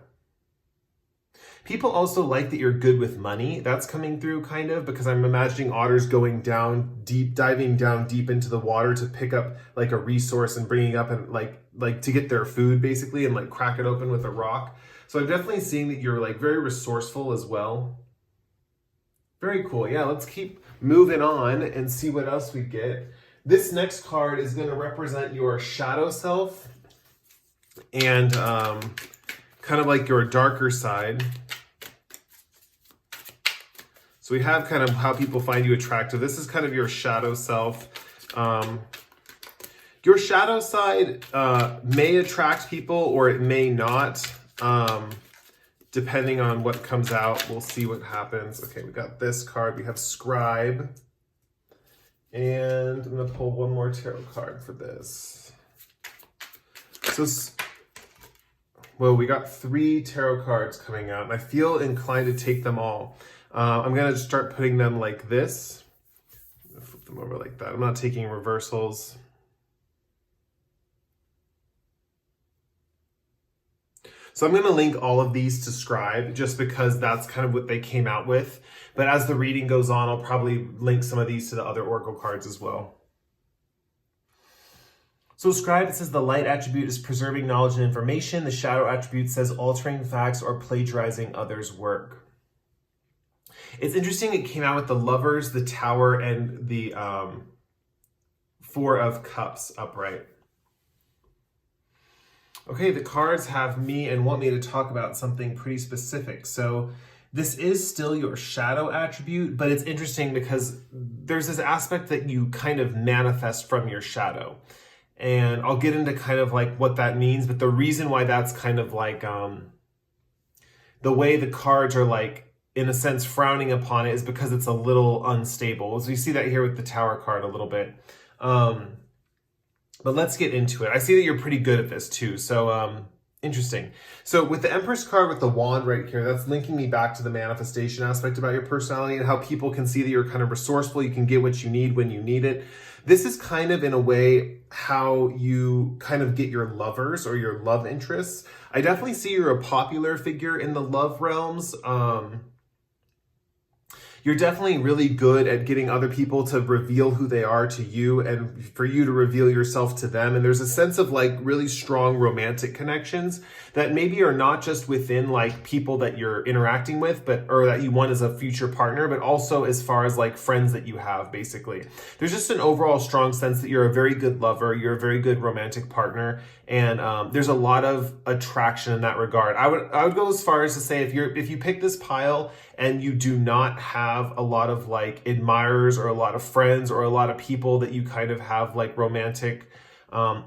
People also like that you're good with money. That's coming through kind of, because I'm imagining otters going down deep, diving down deep into the water to pick up like a resource and bringing up and like to get their food basically and like crack it open with a rock. So I'm definitely seeing that you're like very resourceful as well. Very cool. Yeah, let's keep moving on and see what else we get. This next card is going to represent your shadow self and kind of like your darker side. So we have kind of how people find you attractive. This is kind of your shadow self. Your shadow side may attract people or it may not, depending on what comes out. We'll see what happens. Okay, we got this card. We have Scribe. And I'm going to pull one more tarot card for this. So, well, we got 3 tarot cards coming out, and I feel inclined to take them all. I'm going to start putting them like this. I'm gonna flip them over like that. I'm not taking reversals. So I'm going to link all of these to Scribe just because that's kind of what they came out with. But as the reading goes on, I'll probably link some of these to the other Oracle cards as well. So Scribe, it says the light attribute is preserving knowledge and information. The shadow attribute says altering facts or plagiarizing others' work. It's interesting it came out with the Lovers, the Tower, and the 4 of Cups upright. Okay, the cards have me and want me to talk about something pretty specific. So this is still your shadow attribute, but it's interesting because there's this aspect that you kind of manifest from your shadow. And I'll get into kind of like what that means, but the reason why that's kind of like the way the cards are like, in a sense, frowning upon it is because it's a little unstable. So you see that here with the Tower card a little bit. But let's get into it. I see that you're pretty good at this too. So interesting. So with the Empress card with the wand right here, that's linking me back to the manifestation aspect about your personality and how people can see that you're kind of resourceful. You can get what you need when you need it. This is kind of, in a way, how you kind of get your lovers or your love interests. I definitely see you're a popular figure in the love realms. You're definitely really good at getting other people to reveal who they are to you and for you to reveal yourself to them. And there's a sense of like really strong romantic connections that maybe are not just within like people that you're interacting with, but or that you want as a future partner, but also as far as like friends that you have, basically. There's just an overall strong sense that you're a very good lover, you're a very good romantic partner, and there's a lot of attraction in that regard. I would go as far as to say if you pick this pile and you do not have a lot of like admirers or a lot of friends or a lot of people that you kind of have like romantic,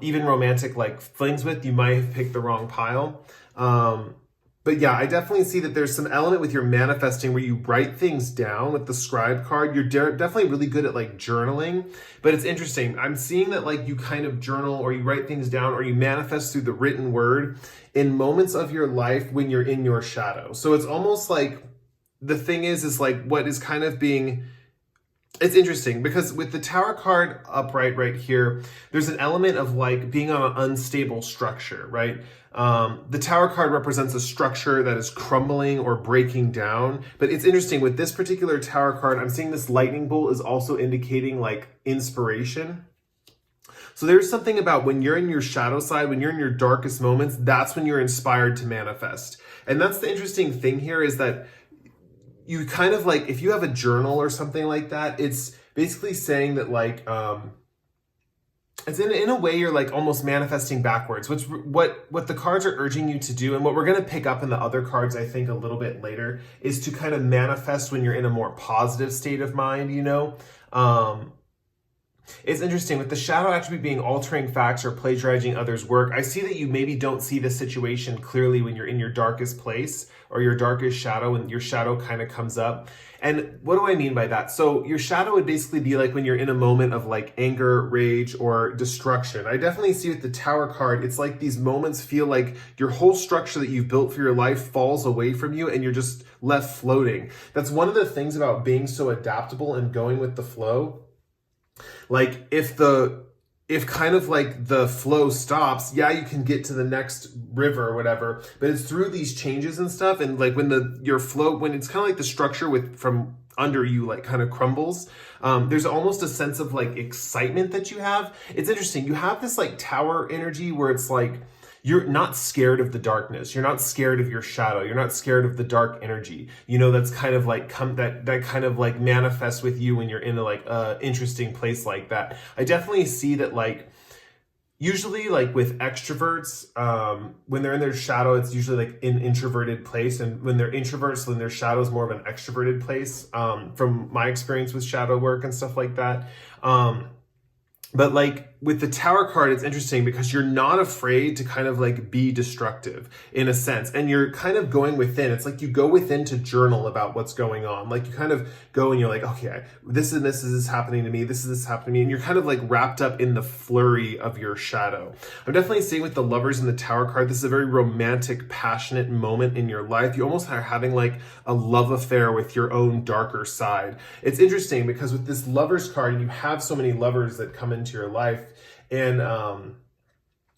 even romantic like flings with, you might have picked the wrong pile. But yeah, I definitely see that there's some element with your manifesting where you write things down with the scribe card. You're definitely really good at like journaling, but it's interesting. I'm seeing that like you kind of journal or you write things down or you manifest through the written word in moments of your life when you're in your shadow. So it's almost like the thing is like what is kind of being, it's interesting because with the Tower card upright right here, there's an element of like being on an unstable structure, right? The Tower card represents a structure that is crumbling or breaking down. But it's interesting with this particular Tower card, I'm seeing this lightning bolt is also indicating like inspiration. So there's something about when you're in your shadow side, when you're in your darkest moments, that's when you're inspired to manifest. And that's the interesting thing here is that you kind of like, if you have a journal or something like that, it's basically saying that like, it's in a way you're like almost manifesting backwards, which what the cards are urging you to do. And what we're going to pick up in the other cards, I think a little bit later, is to kind of manifest when you're in a more positive state of mind, you know? It's interesting with the shadow attribute being altering facts or plagiarizing others' work. I see that you maybe don't see the situation clearly when you're in your darkest place or your darkest shadow, and your shadow kind of comes up. And what do I mean by that? So your shadow would basically be like when you're in a moment of like anger, rage, or destruction. I definitely see with the Tower card, it's like these moments feel like your whole structure that you've built for your life falls away from you and you're just left floating. That's one of the things about being so adaptable and going with the flow. Like if kind of like the flow stops, yeah, you can get to the next river or whatever, but it's through these changes and stuff. And like when your flow, when it's kind of like the structure from under you, like kind of crumbles, there's almost a sense of like excitement that you have. It's interesting. You have this like tower energy where it's like, you're not scared of the darkness. You're not scared of your shadow. You're not scared of the dark energy. You know, that's kind of like that kind of like manifests with you when you're in a like interesting place like that. I definitely see that like usually like with extroverts, when they're in their shadow, it's usually like an introverted place. And when they're introverts, then their shadow is more of an extroverted place, from my experience with shadow work and stuff like that. But like with the Tower card, it's interesting because you're not afraid to kind of like be destructive in a sense. And you're kind of going within. It's like you go within to journal about what's going on. Like you kind of go and you're like, okay, this and this is happening to me. This is happening to me. And you're kind of like wrapped up in the flurry of your shadow. I'm definitely seeing with the Lovers in the Tower card, this is a very romantic, passionate moment in your life. You almost are having like a love affair with your own darker side. It's interesting because with this Lovers card, you have so many lovers that come into your life. And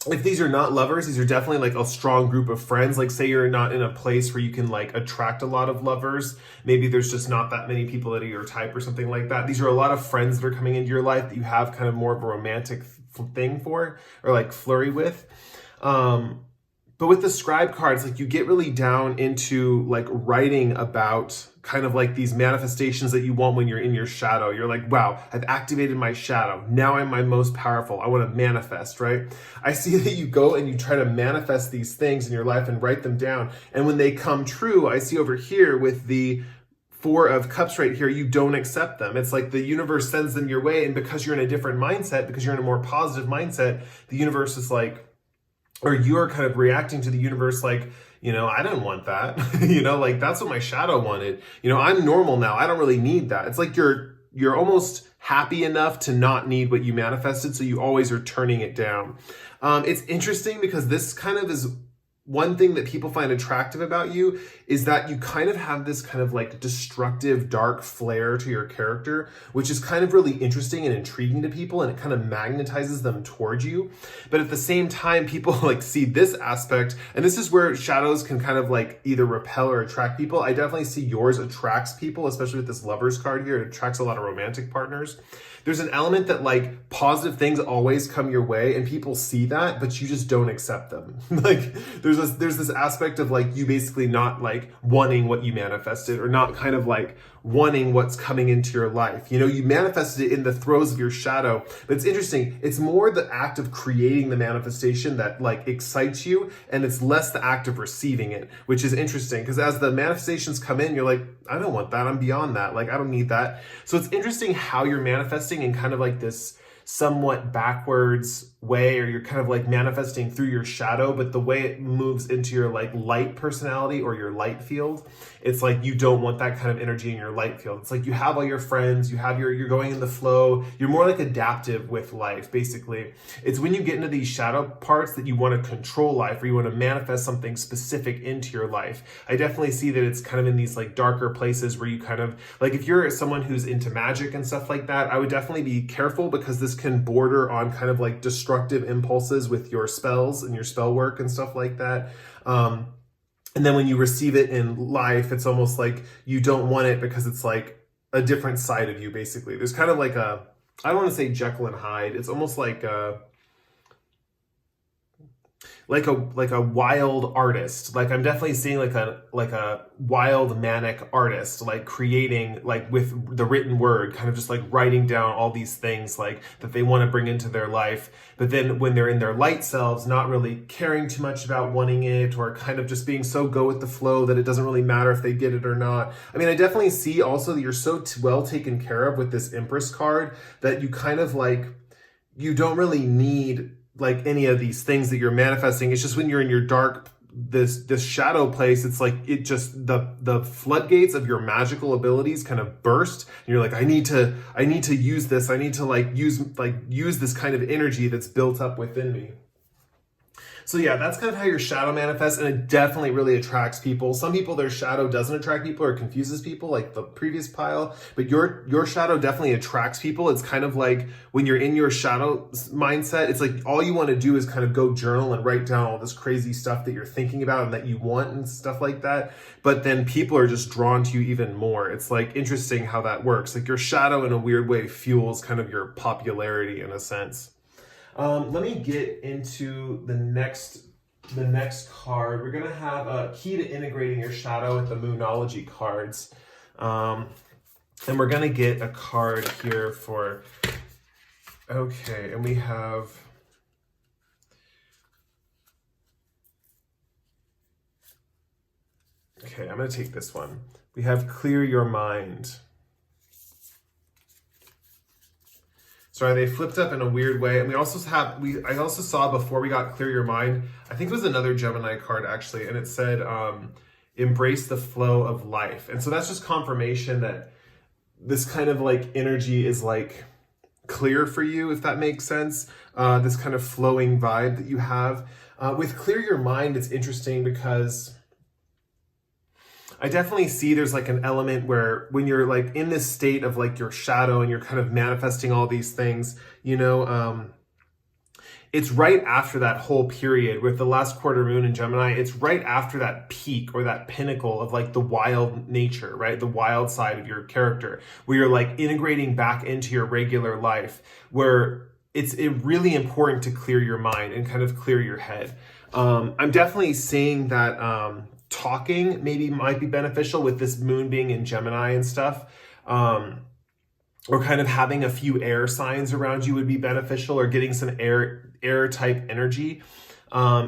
if these are not lovers, these are definitely like a strong group of friends. Like say you're not in a place where you can like attract a lot of lovers. Maybe there's just not that many people that are your type or something like that. These are a lot of friends that are coming into your life that you have kind of more of a romantic thing for or like flurry with. But with the scribe cards, like you get really down into like writing about kind of like these manifestations that you want when you're in your shadow. You're like, wow, I've activated my shadow. Now I'm my most powerful. I want to manifest, right? I see that you go and you try to manifest these things in your life and write them down. And when they come true, I see over here with the Four of Cups right here, you don't accept them. It's like the universe sends them your way, and because you're in a different mindset, because you're in a more positive mindset, the universe is like, or you're kind of reacting to the universe like, I didn't want that. Like that's what my shadow wanted. I'm normal now. I don't really need that. It's like you're almost happy enough to not need what you manifested, so you always are turning it down. It's interesting because this kind of is one thing that people find attractive about you, is that you kind of have this kind of like destructive, dark flair to your character, which is kind of really interesting and intriguing to people, and it kind of magnetizes them towards you. But at the same time, people like see this aspect, and this is where shadows can kind of like either repel or attract people. I definitely see yours attracts people, especially with this Lovers card here. It attracts a lot of romantic partners. There's an element that like positive things always come your way, and people see that, but you just don't accept them. Like there's this aspect of like you basically not like wanting what you manifested, or not kind of like wanting what's coming into your life. You manifested it in the throes of your shadow, but it's interesting. It's more the act of creating the manifestation that like excites you, and it's less the act of receiving it, which is interesting because as the manifestations come in, you're like, I don't want that. I'm beyond that. Like, I don't need that. So it's interesting how you're manifesting in kind of like this somewhat backwards way, or you're kind of like manifesting through your shadow, but the way it moves into your like light personality or your light field, it's like you don't want that kind of energy in your light field. It's like you have all your friends, you're going in the flow, you're more like adaptive with life, basically. It's when you get into these shadow parts that you want to control life, or you want to manifest something specific into your life. I definitely see that it's kind of in these like darker places where you kind of like, if you're someone who's into magic and stuff like that, I would definitely be careful, because this can border on kind of like destructive impulses with your spells and your spell work and stuff like that. And then when you receive it in life, it's almost like you don't want it because it's like a different side of you, basically. There's kind of like I don't want to say Jekyll and Hyde. It's almost like a wild artist. Like I'm definitely seeing like a wild manic artist, like creating like with the written word, kind of just like writing down all these things like that they want to bring into their life. But then when they're in their light selves, not really caring too much about wanting it, or kind of just being so go with the flow that it doesn't really matter if they get it or not. I mean, I definitely see also that you're so well taken care of with this Empress card that you kind of like, you don't really need like any of these things that you're manifesting. It's just when you're in your dark, this shadow place, it's like it just the floodgates of your magical abilities kind of burst, and you're like, I need to use this. I need to use this kind of energy that's built up within me. So yeah, that's kind of how your shadow manifests, and it definitely really attracts people. Some people, their shadow doesn't attract people or confuses people, like the previous pile, but your shadow definitely attracts people. It's kind of like when you're in your shadow mindset, it's like all you want to do is kind of go journal and write down all this crazy stuff that you're thinking about and that you want and stuff like that. But then people are just drawn to you even more. It's like interesting how that works. Like your shadow in a weird way fuels kind of your popularity in a sense. Let me get into the next card. We're gonna have a key to integrating your shadow with the Moonology cards, and we're gonna get a card here for. Okay, and we have. Okay, I'm gonna take this one. We have Clear Your Mind. Sorry, they flipped up in a weird way. And I also saw before we got Clear Your Mind, I think it was another Gemini card actually, and it said, embrace the flow of life. And so that's just confirmation that this kind of like energy is like clear for you, if that makes sense. This kind of flowing vibe that you have. With Clear Your Mind, it's interesting because I definitely see there's like an element where when you're like in this state of like your shadow and you're kind of manifesting all these things, it's right after that whole period with the last quarter moon in Gemini. It's right after that peak or that pinnacle of like the wild nature, right? The wild side of your character, where you're like integrating back into your regular life, where it's really important to clear your mind and kind of clear your head. I'm definitely seeing that talking maybe might be beneficial with this moon being in Gemini and stuff. or kind of having a few air signs around you would be beneficial, or getting some air type energy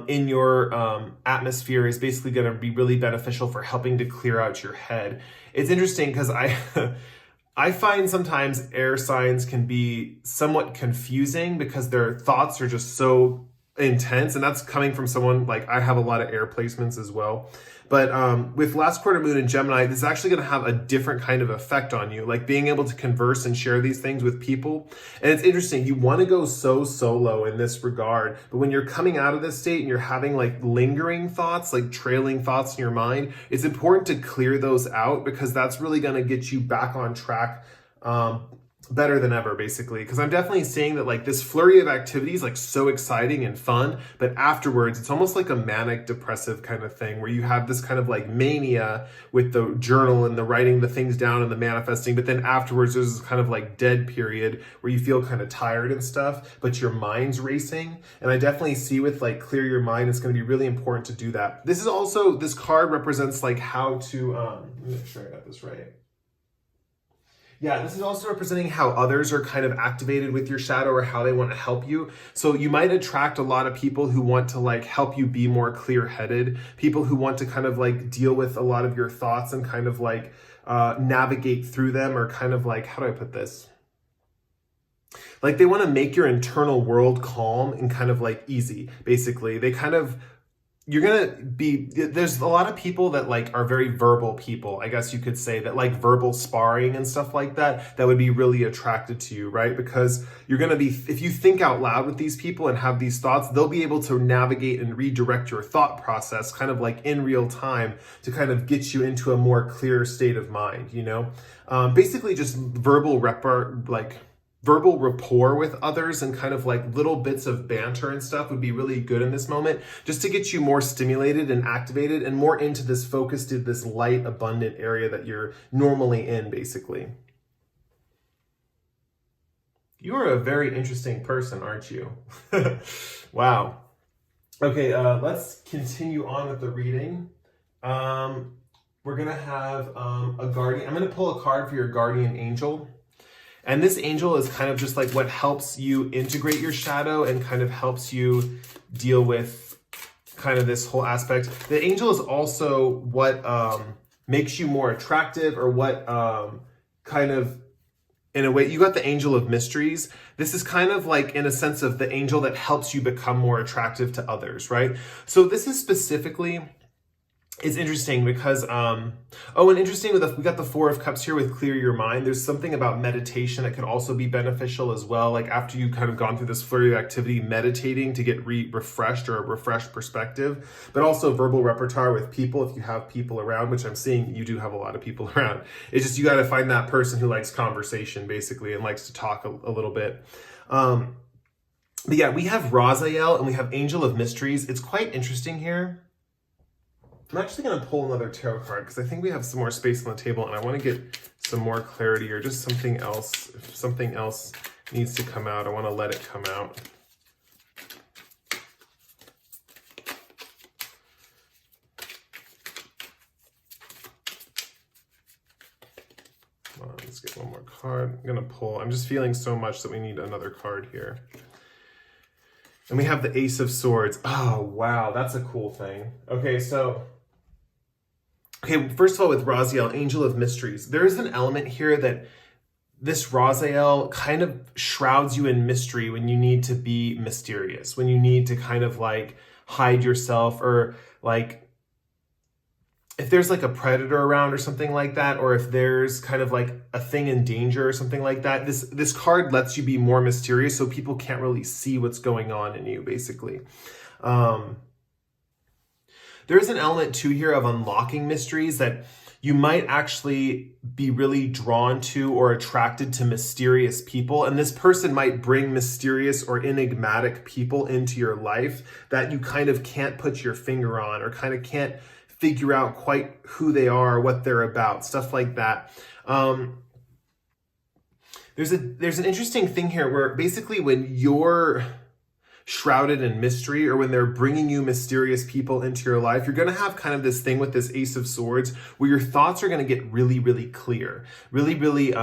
in your atmosphere is basically going to be really beneficial for helping to clear out your head. It's interesting because I find sometimes air signs can be somewhat confusing because their thoughts are just so intense, and that's coming from someone like I have a lot of air placements as well. But with last quarter moon in Gemini, this is actually going to have a different kind of effect on you, like being able to converse and share these things with people. And it's interesting, you want to go so solo in this regard, but when you're coming out of this state and you're having like lingering thoughts, like trailing thoughts in your mind, it's important to clear those out, because that's really going to get you back on track better than ever, basically. Because I'm definitely seeing that like this flurry of activities, like so exciting and fun, but afterwards it's almost like a manic depressive kind of thing, where you have this kind of like mania with the journal and the writing the things down and the manifesting, but then afterwards there's this kind of like dead period where you feel kind of tired and stuff, but your mind's racing. And I definitely see with like clear your mind, it's going to be really important to do that. This is also, this card represents like how to let me make sure I got this right. Yeah, this is also representing how others are kind of activated with your shadow, or how they want to help you. So you might attract a lot of people who want to like help you be more clear-headed, people who want to kind of like deal with a lot of your thoughts and kind of like navigate through them, or kind of like, how do I put this? Like they want to make your internal world calm and kind of like easy, basically. They kind of, you're going to be, there's a lot of people that like are very verbal people, I guess you could say, that like verbal sparring and stuff like that, that would be really attracted to you, right? Because you're going to be, if you think out loud with these people and have these thoughts, they'll be able to navigate and redirect your thought process kind of like in real time to kind of get you into a more clear state of mind, you know? Basically just verbal rapport with others and kind of like little bits of banter and stuff would be really good in this moment, just to get you more stimulated and activated and more into this focused, this light, abundant area that you're normally in, basically. You are a very interesting person, aren't you? Wow. Okay, let's continue on with the reading. We're gonna have a guardian. I'm gonna pull a card for your guardian angel. And this angel is kind of just like what helps you integrate your shadow and kind of helps you deal with kind of this whole aspect. The angel is also what makes you more attractive, or what kind of, in a way, you got the angel of mysteries. This is kind of like, in a sense, of the angel that helps you become more attractive to others, right? So this is specifically, it's interesting because, and interesting, we got the Four of Cups here with clear your mind. There's something about meditation that could also be beneficial as well. Like after you kind of gone through this flurry of activity, meditating to get refreshed, or a refreshed perspective, but also verbal repertoire with people. If you have people around, which I'm seeing you do have a lot of people around, it's just, you got to find that person who likes conversation basically and likes to talk a little bit. But yeah, we have Raziel and we have Angel of Mysteries. It's quite interesting here. I'm actually going to pull another tarot card because I think we have some more space on the table and I want to get some more clarity, or just something else. If something else needs to come out, I want to let it come out. Come on, let's get one more card. I'm going to pull. I'm just feeling so much that we need another card here. And we have the Ace of Swords. Oh, wow. That's a cool thing. Okay, so... Okay, first of all, with Raziel, Angel of Mysteries, there is an element here that this Raziel kind of shrouds you in mystery when you need to be mysterious, when you need to kind of like hide yourself, or like if there's like a predator around or something like that, or if there's kind of like a thing in danger or something like that. This card lets you be more mysterious so people can't really see what's going on in you, basically. There's an element too here of unlocking mysteries, that you might actually be really drawn to or attracted to mysterious people. And this person might bring mysterious or enigmatic people into your life that you kind of can't put your finger on, or kind of can't figure out quite who they are, what they're about, stuff like that. There's an interesting thing here where basically when you're shrouded in mystery, or when they're bringing you mysterious people into your life, you're going to have kind of this thing with this Ace of Swords where your thoughts are going to get really, really clear, really, really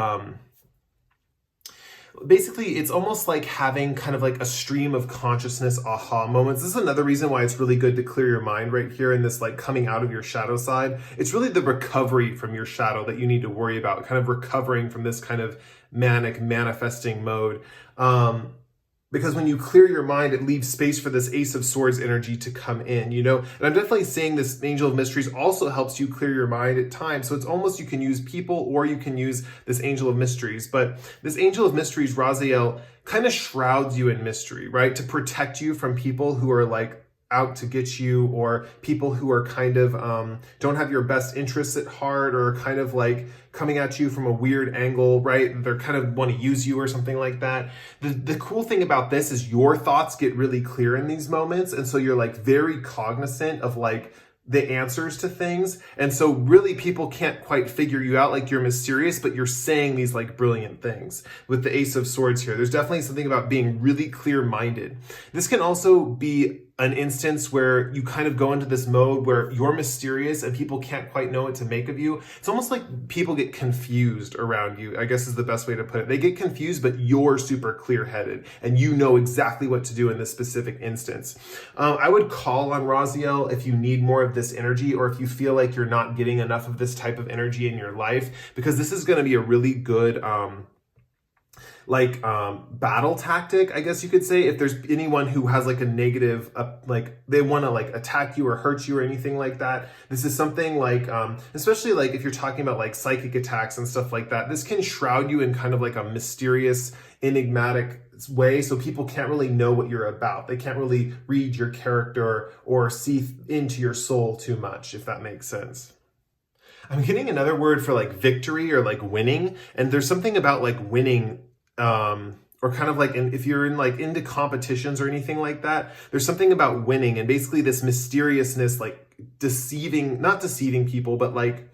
basically it's almost like having kind of like a stream of consciousness aha moments. This is another reason why it's really good to clear your mind right here in this like coming out of your shadow side. It's really the recovery from your shadow that you need to worry about, kind of recovering from this kind of manic manifesting mode. Because when you clear your mind, it leaves space for this Ace of Swords energy to come in, you know? And I'm definitely saying this Angel of Mysteries also helps you clear your mind at times. So it's almost, you can use people or you can use this Angel of Mysteries. But this Angel of Mysteries, Raziel, kind of shrouds you in mystery, right? To protect you from people who are like out to get you, or people who are kind of don't have your best interests at heart, or kind of like coming at you from a weird angle, right? They're kind of want to use you or something like that. The cool thing about this is your thoughts get really clear in these moments, and so you're like very cognizant of like the answers to things. And so really people can't quite figure you out, like you're mysterious, but you're saying these like brilliant things with the Ace of Swords here. There's definitely something about being really clear-minded. This can also be an instance where you kind of go into this mode where you're mysterious and people can't quite know what to make of you. It's almost like people get confused around you, I guess is the best way to put it. They get confused, but you're super clear-headed and you know exactly what to do in this specific instance. I would call on Raziel if you need more of this energy, or if you feel like you're not getting enough of this type of energy in your life, because this is going to be a really good battle tactic, I guess you could say. If there's anyone who has like a negative, like they want to like attack you or hurt you or anything like that, this is something like, especially like if you're talking about like psychic attacks and stuff like that, this can shroud you in kind of like a mysterious, enigmatic way, so people can't really know what you're about. They can't really read your character or see into your soul too much, if that makes sense. I'm getting another word for like victory or like winning, and there's something about like winning, or kind of like if you're in like into competitions or anything like that, there's something about winning and basically this mysteriousness, like not deceiving people, but like,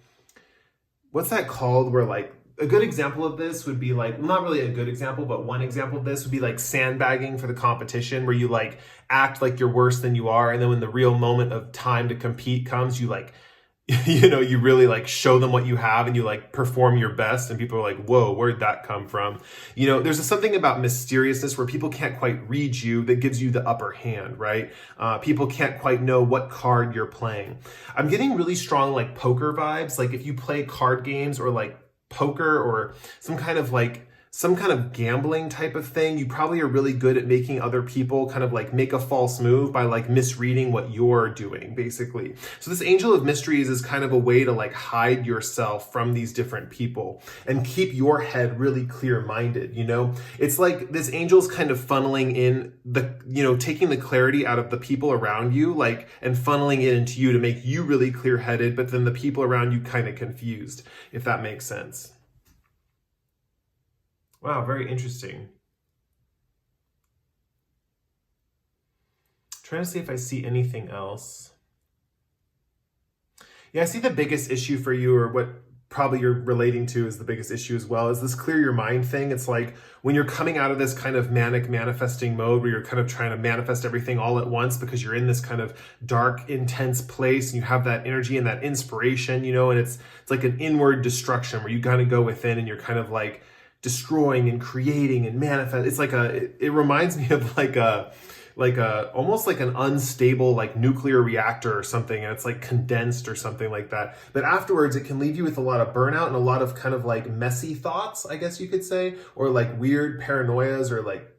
what's that called? Where like a good example of this would be like, not really a good example, but one example of this would be like sandbagging for the competition, where you like act like you're worse than you are. And then when the real moment of time to compete comes, you like, you know, you really like show them what you have and you like perform your best, and people are like, whoa, where'd that come from? You know, there's something about mysteriousness where people can't quite read you that gives you the upper hand, right? People can't quite know what card you're playing. I'm getting really strong like poker vibes. Like if you play card games or like poker or some kind of gambling type of thing, you probably are really good at making other people kind of like make a false move by like misreading what you're doing, basically. So this Angel of Mysteries is kind of a way to like hide yourself from these different people and keep your head really clear-minded, you know? It's like this angel's kind of funneling in the, you know, taking the clarity out of the people around you, like, and funneling it into you to make you really clear-headed, but then the people around you kind of confused, if that makes sense. Wow, very interesting. Trying to see if I see anything else. Yeah, I see the biggest issue for you, or what probably you're relating to is the biggest issue as well, is this clear your mind thing. It's like when you're coming out of this kind of manic manifesting mode where you're kind of trying to manifest everything all at once because you're in this kind of dark, intense place, and you have that energy and that inspiration, you know, and it's like an inward destruction where you kind of go within and you're kind of like destroying and creating and manifest. It's like it reminds me of like a almost like an unstable like nuclear reactor or something, and it's like condensed or something like that. But afterwards it can leave you with a lot of burnout and a lot of kind of like messy thoughts, I guess you could say, or like weird paranoias or like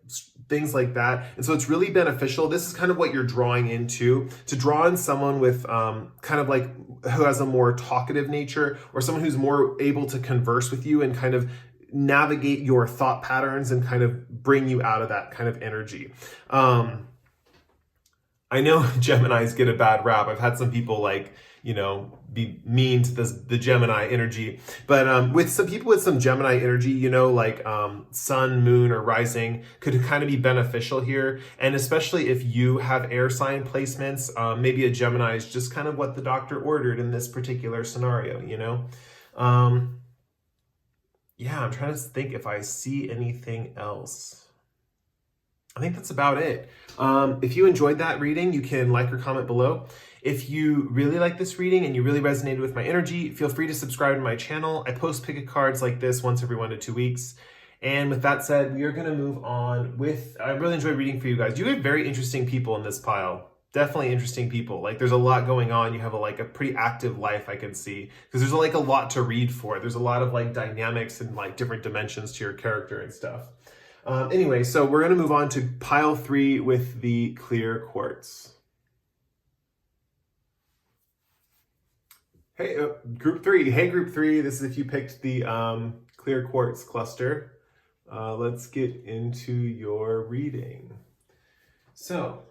things like that. And so it's really beneficial. This is kind of what you're drawing into, to draw in someone with kind of like who has a more talkative nature, or someone who's more able to converse with you and kind of navigate your thought patterns and kind of bring you out of that kind of energy. I know Geminis get a bad rap. I've had some people like, you know, be mean to the Gemini energy, but with some people with some Gemini energy, you know, like sun, moon, or rising could kind of be beneficial here. And especially if you have air sign placements, maybe a Gemini is just kind of what the doctor ordered in this particular scenario, you know? Yeah, I'm trying to think if I see anything else. I think that's about it. If you enjoyed that reading, you can like or comment below. If you really like this reading and you really resonated with my energy, feel free to subscribe to my channel. I post pick-a cards like this once every 1 to 2 weeks. And with that said, we are going to move on with, I really enjoyed reading for you guys. You have very interesting people in this pile. Definitely interesting people. Like there's a lot going on. You have a pretty active life, I can see, because there's like a lot to read for. There's a lot of like dynamics and like different dimensions to your character and stuff. Anyway, so we're going to move on to pile 3 with the clear quartz. Hey, group 3. Hey, group 3. This is if you picked the clear quartz cluster. Let's get into your reading. So,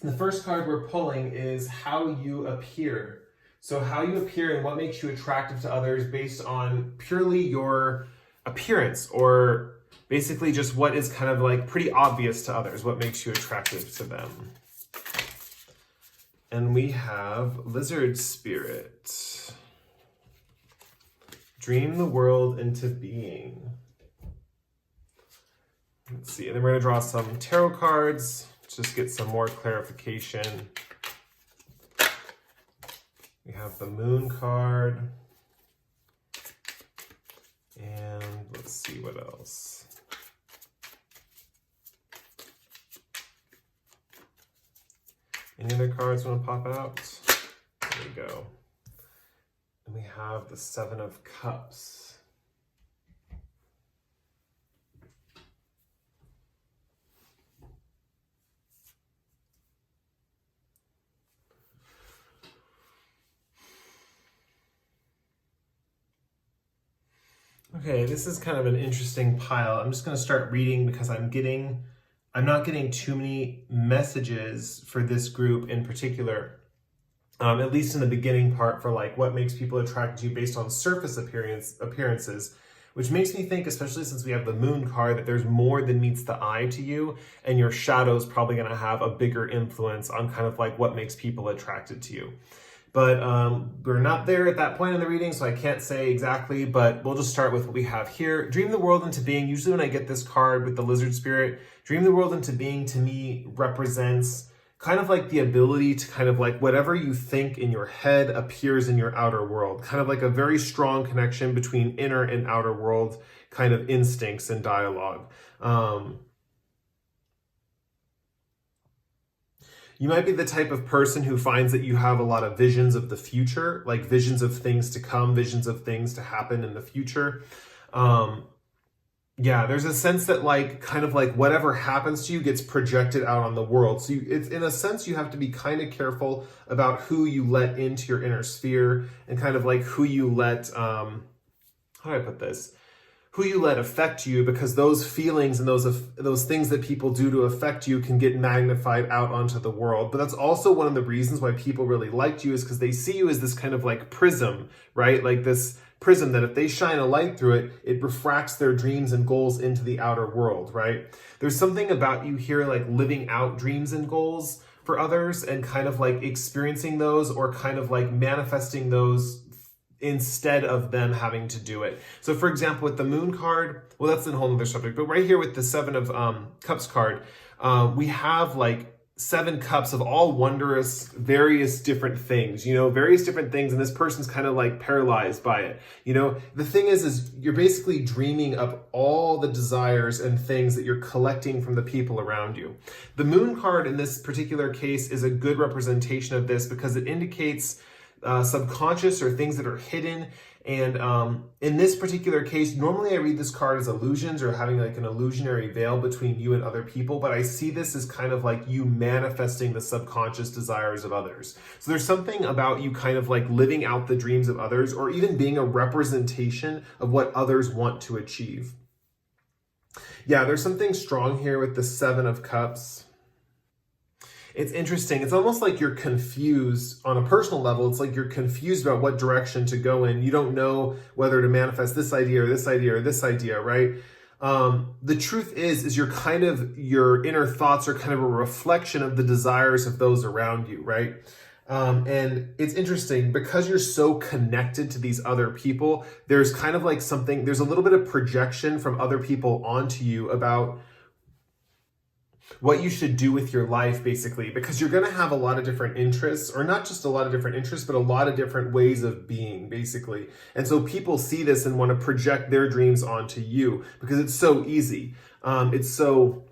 the first card we're pulling is how you appear. So how you appear and what makes you attractive to others based on purely your appearance, or basically just what is kind of like pretty obvious to others, what makes you attractive to them. And we have Lizard Spirit. Dream the world into being. Let's see, and then we're going to draw some tarot cards, just get some more clarification. We have the Moon card. And let's see what else. Any other cards want to pop out? There we go. And we have the 7 of Cups. Okay, this is kind of an interesting pile. I'm just going to start reading because I'm not getting too many messages for this group in particular, at least in the beginning part, for like what makes people attracted to you based on surface appearances, which makes me think, especially since we have the Moon card, that there's more than meets the eye to you, and your shadow's probably going to have a bigger influence on kind of like what makes people attracted to you. But we're not there at that point in the reading, so I can't say exactly, but we'll just start with what we have here. Dream the world into being. Usually when I get this card with the Lizard Spirit, dream the world into being to me represents kind of like the ability to kind of like whatever you think in your head appears in your outer world. Kind of like a very strong connection between inner and outer world kind of instincts and dialogue. You might be the type of person who finds that you have a lot of visions of the future, like visions of things to come, visions of things to happen in the future. Yeah, there's a sense that like kind of like whatever happens to you gets projected out on the world. So it's in a sense you have to be kind of careful about who you let into your inner sphere, and kind of like who you let, how do I put this? Who you let affect you, because those feelings and those things that people do to affect you can get magnified out onto the world. But that's also one of the reasons why people really liked you, is because they see you as this kind of like prism, right? Like this prism that if they shine a light through it, it refracts their dreams and goals into the outer world, right? There's something about you here like living out dreams and goals for others, and kind of like experiencing those, or kind of like manifesting those instead of them having to do it. So for example, with the Moon card, well, that's a whole other subject, but right here with the 7 of Cups card, we have like 7 cups of all wondrous, various different things, various different things. And this person's kind of like paralyzed by it. The thing is you're basically dreaming up all the desires and things that you're collecting from the people around you. The Moon card in this particular case is a good representation of this, because it indicates subconscious or things that are hidden. And in this particular case, normally I read this card as illusions, or having like an illusionary veil between you and other people, but I see this as kind of like you manifesting the subconscious desires of others. So there's something about you kind of like living out the dreams of others, or even being a representation of what others want to achieve. Yeah, there's something strong here with the 7 of Cups. It's interesting. It's almost like you're confused on a personal level. It's like you're confused about what direction to go in. You don't know whether to manifest this idea or this idea or this idea, right? The truth is your inner thoughts are kind of a reflection of the desires of those around you, right? And it's interesting because you're so connected to these other people. There's kind of like there's a little bit of projection from other people onto you about what you should do with your life, basically, because you're going to have a lot of different interests, or not just a lot of different interests, but a lot of different ways of being, basically. And so people see this and want to project their dreams onto you because it's so easy. It's so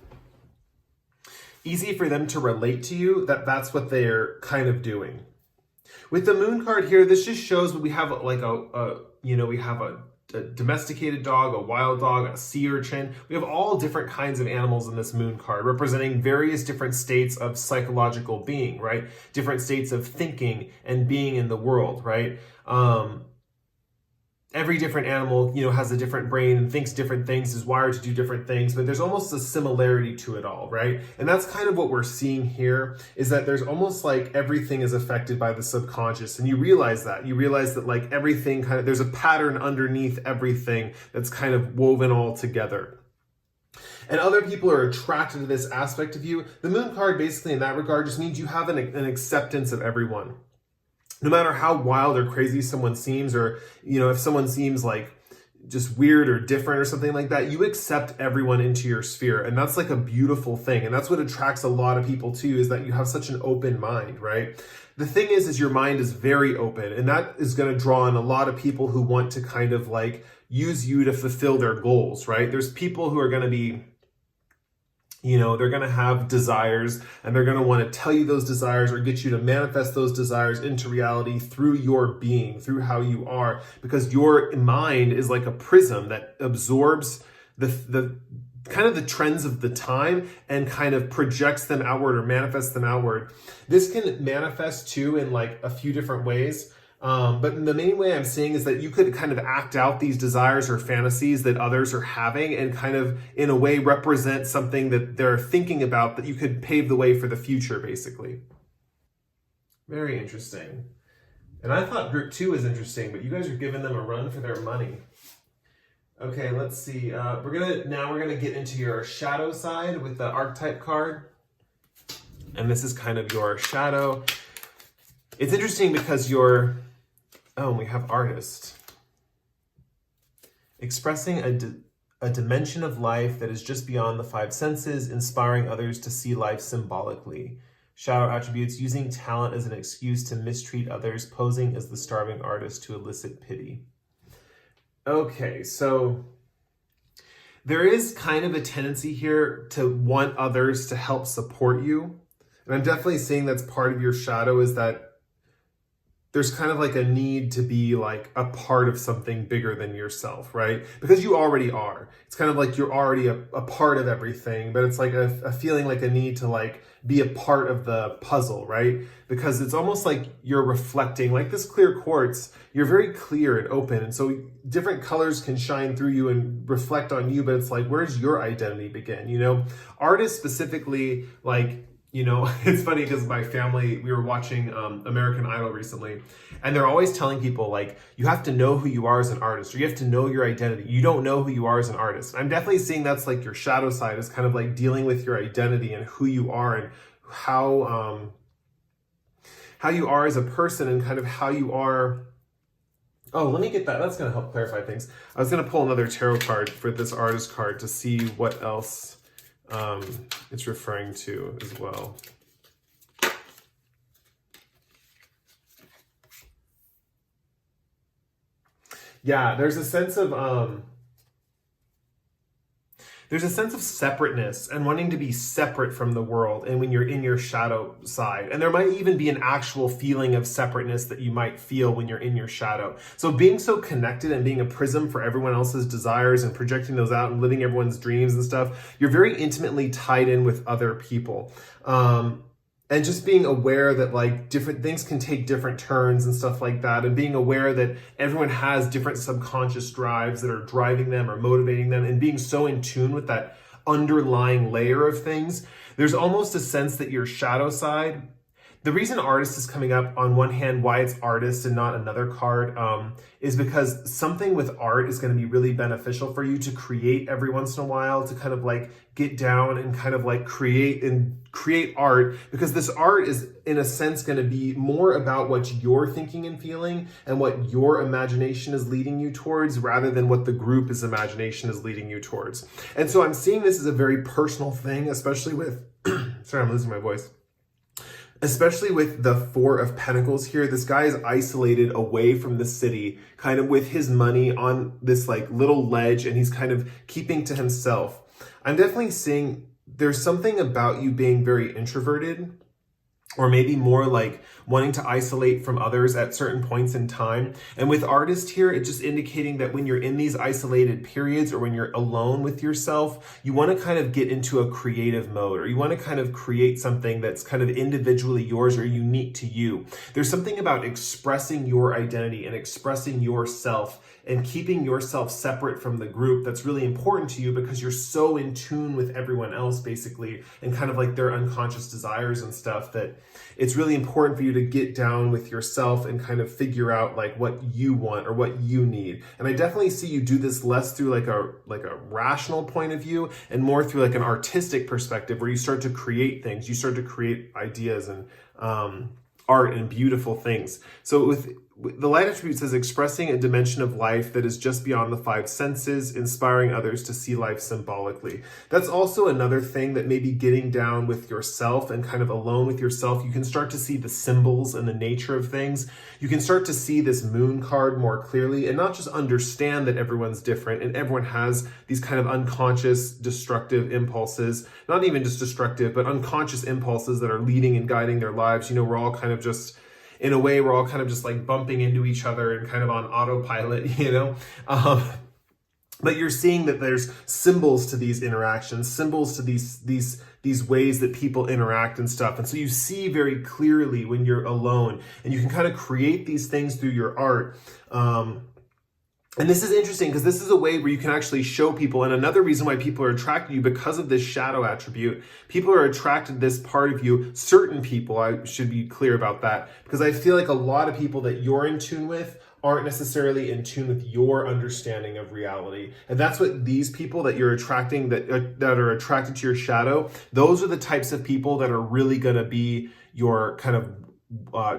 easy for them to relate to you that that's what they're kind of doing. With the moon card here, this just shows that we have like we have a domesticated dog, a wild dog, a sea urchin. We have all different kinds of animals in this moon card, representing various different states of psychological being, right? Different states of thinking and being in the world, right? Every different animal, has a different brain and thinks different things, is wired to do different things, but there's almost a similarity to it all, right? And that's kind of what we're seeing here, is that there's almost like everything is affected by the subconscious. And you realize that like everything there's a pattern underneath everything that's kind of woven all together. And other people are attracted to this aspect of you. The moon card basically in that regard just means you have an acceptance of everyone. No matter how wild or crazy someone seems, or, if someone seems like just weird or different or something like that, you accept everyone into your sphere. And that's like a beautiful thing. And that's what attracts a lot of people too, is that you have such an open mind, right? The thing is your mind is very open, and that is going to draw in a lot of people who want to kind of like use you to fulfill their goals, right? There's people who are going to be, they're going to have desires, and they're going to want to tell you those desires or get you to manifest those desires into reality through your being, through how you are, because your mind is like a prism that absorbs the kind of the trends of the time and kind of projects them outward or manifests them outward. This can manifest too in like a few different ways. But the main way I'm seeing is that you could kind of act out these desires or fantasies that others are having and kind of, in a way, represent something that they're thinking about that you could pave the way for the future, basically. Very interesting. And I thought group 2 was interesting, but you guys are giving them a run for their money. Okay, let's see. We're gonna get into your shadow side with the archetype card. And this is kind of your shadow. It's interesting because we have artist. Expressing a dimension of life that is just beyond the 5 senses, inspiring others to see life symbolically. Shadow attributes: using talent as an excuse to mistreat others, posing as the starving artist to elicit pity. Okay, so there is kind of a tendency here to want others to help support you. And I'm definitely seeing that's part of your shadow, is that there's kind of like a need to be like a part of something bigger than yourself, right? Because you already are. It's kind of like you're already a part of everything, but it's like a feeling like a need to like be a part of the puzzle, right? Because it's almost like you're reflecting, like this clear quartz, you're very clear and open. And so different colors can shine through you and reflect on you, but it's like, where's your identity begin? Artists specifically, like, it's funny because my family, we were watching American Idol recently, and they're always telling people, like, you have to know who you are as an artist, or you have to know your identity. You don't know who you are as an artist. I'm definitely seeing that's like your shadow side, is kind of like dealing with your identity and who you are and how you are as a person and kind of how you are. Oh, let me get that. That's going to help clarify things. I was going to pull another tarot card for this artist card to see what else it's referring to as well. Yeah, there's a sense of separateness and wanting to be separate from the world, and when you're in your shadow side. And there might even be an actual feeling of separateness that you might feel when you're in your shadow. So being so connected and being a prism for everyone else's desires and projecting those out and living everyone's dreams and stuff, you're very intimately tied in with other people. And just being aware that like different things can take different turns and stuff like that, and being aware that everyone has different subconscious drives that are driving them or motivating them, and being so in tune with that underlying layer of things. There's almost a sense that your shadow side, The reason artist is coming up, on one hand, why it's artist and not another card, is because something with art is going to be really beneficial for you to create every once in a while, to kind of like get down and kind of like create art, because this art is in a sense going to be more about what you're thinking and feeling and what your imagination is leading you towards, rather than what the group's imagination is leading you towards. And so I'm seeing this as a very personal thing, especially with sorry, I'm losing my voice. Especially with the Four of Pentacles here. This guy is isolated away from the city, kind of with his money on this like little ledge, and he's kind of keeping to himself. I'm definitely seeing there's something about you being very introverted, or maybe more like wanting to isolate from others at certain points in time. And with artist here, it's just indicating that when you're in these isolated periods, or when you're alone with yourself, you want to kind of get into a creative mode, or you want to kind of create something that's kind of individually yours or unique to you. There's something about expressing your identity and expressing yourself and keeping yourself separate from the group that's really important to you, because you're so in tune with everyone else basically, and kind of like their unconscious desires and stuff, that it's really important for you to get down with yourself and kind of figure out like what you want or what you need. And I definitely see you do this less through like a rational point of view, and more through like an artistic perspective, where you start to create things, you start to create ideas and art and beautiful things. So with the light attribute says expressing a dimension of life that is just beyond the five senses, inspiring others to see life symbolically. That's also another thing, that maybe getting down with yourself and kind of alone with yourself, you can start to see the symbols and the nature of things. You can start to see this moon card more clearly, and not just understand that everyone's different and everyone has these kind of unconscious destructive impulses, not even just destructive, but unconscious impulses that are leading and guiding their lives. You know, we're all kind of just, in a way, we're all kind of just like bumping into each other and kind of on autopilot, you know? But you're seeing that there's symbols to these interactions, symbols to these ways that people interact and stuff. And so you see very clearly when you're alone, and you can kind of create these things through your art. And this is interesting, because this is a way where you can actually show people. And another reason why people are attracted to you, because of this shadow attribute, people are attracted to this part of you. Certain people, I should be clear about that, because I feel like a lot of people that you're in tune with aren't necessarily in tune with your understanding of reality. And that's what these people that you're attracting, that are attracted to your shadow, those are the types of people that are really going to be your kind of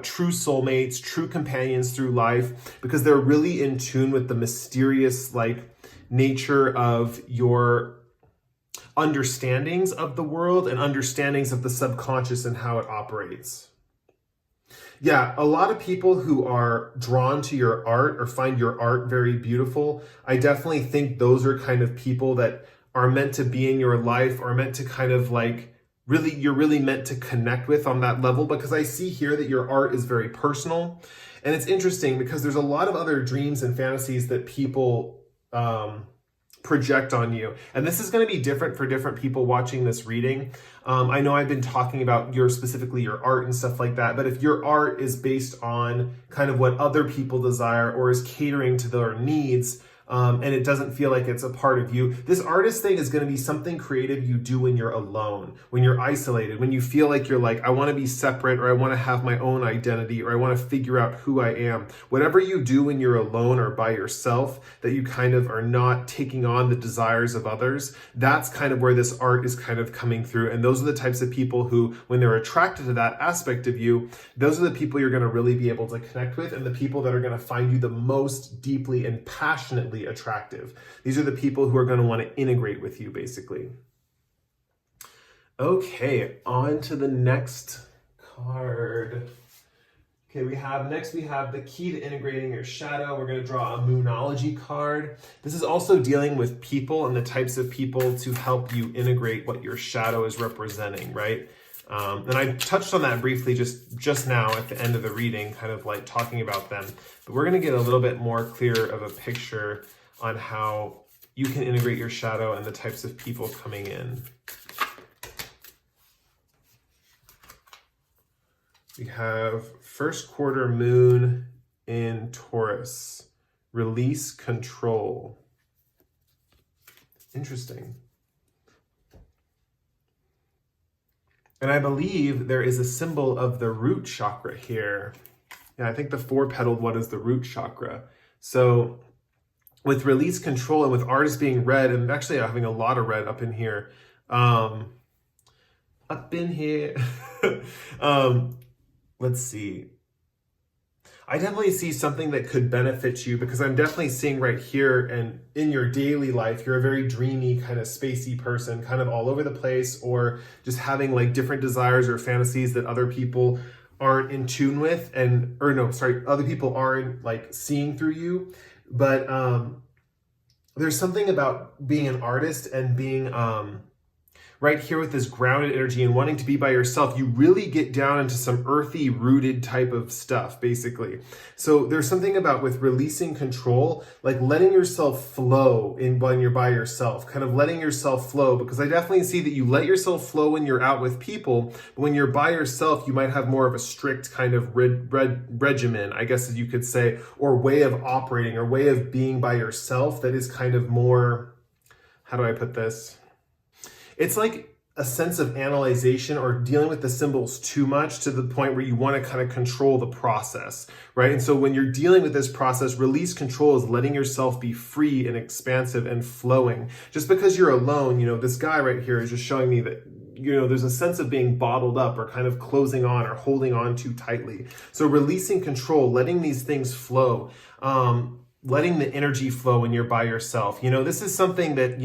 true soulmates, true companions through life, because they're really in tune with the mysterious like nature of your understandings of the world and understandings of the subconscious and how it operates. Yeah, a lot of people who are drawn to your art or find your art very beautiful, I definitely think those are kind of people that are meant to be in your life, or meant to kind of like you're really meant to connect with on that level, because I see here that your art is very personal. And it's interesting because there's a lot of other dreams and fantasies that people project on you. And this is going to be different for different people watching this reading. I know I've been talking about specifically your art and stuff like that, but if your art is based on kind of what other people desire, or is catering to their needs, and it doesn't feel like it's a part of you, this artist thing is going to be something creative you do when you're alone, when you're isolated, when you feel like you're like, I want to be separate, or I want to have my own identity, or I want to figure out who I am. Whatever you do when you're alone or by yourself, that you kind of are not taking on the desires of others, that's kind of where this art is kind of coming through. And those are the types of people who, when they're attracted to that aspect of you, those are the people you're going to really be able to connect with, and the people that are going to find you the most deeply and passionately attractive. These are the people who are going to want to integrate with you, basically. Okay, on to the next card. Okay, we have the key to integrating your shadow. We're going to draw a Moonology card. This is also dealing with people and the types of people to help you integrate what your shadow is representing, right? And I touched on that briefly just now at the end of the reading, kind of like talking about them. But we're going to get a little bit more clear of a picture on how you can integrate your shadow and the types of people coming in. We have first quarter moon in Taurus. Release control. Interesting. And I believe there is a symbol of the root chakra here. Yeah, I think the 4-petaled one is the root chakra. So with release control and with artist being red, and actually having a lot of red up in here, let's see. I definitely see something that could benefit you, because I'm definitely seeing right here, and in your daily life, you're a very dreamy, kind of spacey person, kind of all over the place, or just having like different desires or fantasies that other people aren't in tune with, other people aren't like seeing through you. But there's something about being an artist and being right here with this grounded energy and wanting to be by yourself. You really get down into some earthy, rooted type of stuff, basically. So there's something about with releasing control, like letting yourself flow when you're by yourself, kind of letting yourself flow, because I definitely see that you let yourself flow when you're out with people, but when you're by yourself, you might have more of a strict kind of regimen, I guess you could say, or way of operating or way of being by yourself that is kind of more, how do I put this? It's like a sense of analyzation or dealing with the symbols too much to the point where you want to kind of control the process, right? And so when you're dealing with this process, release control is letting yourself be free and expansive and flowing. Just because you're alone, this guy right here is just showing me that, there's a sense of being bottled up or kind of closing on or holding on too tightly. So releasing control, letting these things flow, letting the energy flow when you're by yourself. This is something that,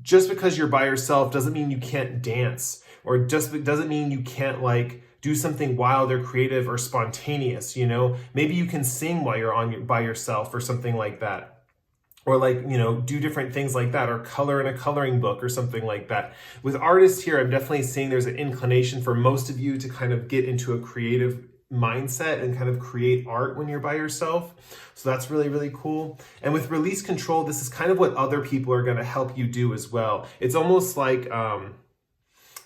just because you're by yourself doesn't mean you can't dance, or just doesn't mean you can't like do something wild or creative or spontaneous. Maybe you can sing while you're by yourself or something like that, or like, do different things like that, or color in a coloring book or something like that. With artists here, I'm definitely seeing there's an inclination for most of you to kind of get into a creative mindset and kind of create art when you're by yourself. So that's really, really cool. And with release control, this is kind of what other people are going to help you do as well. It's almost like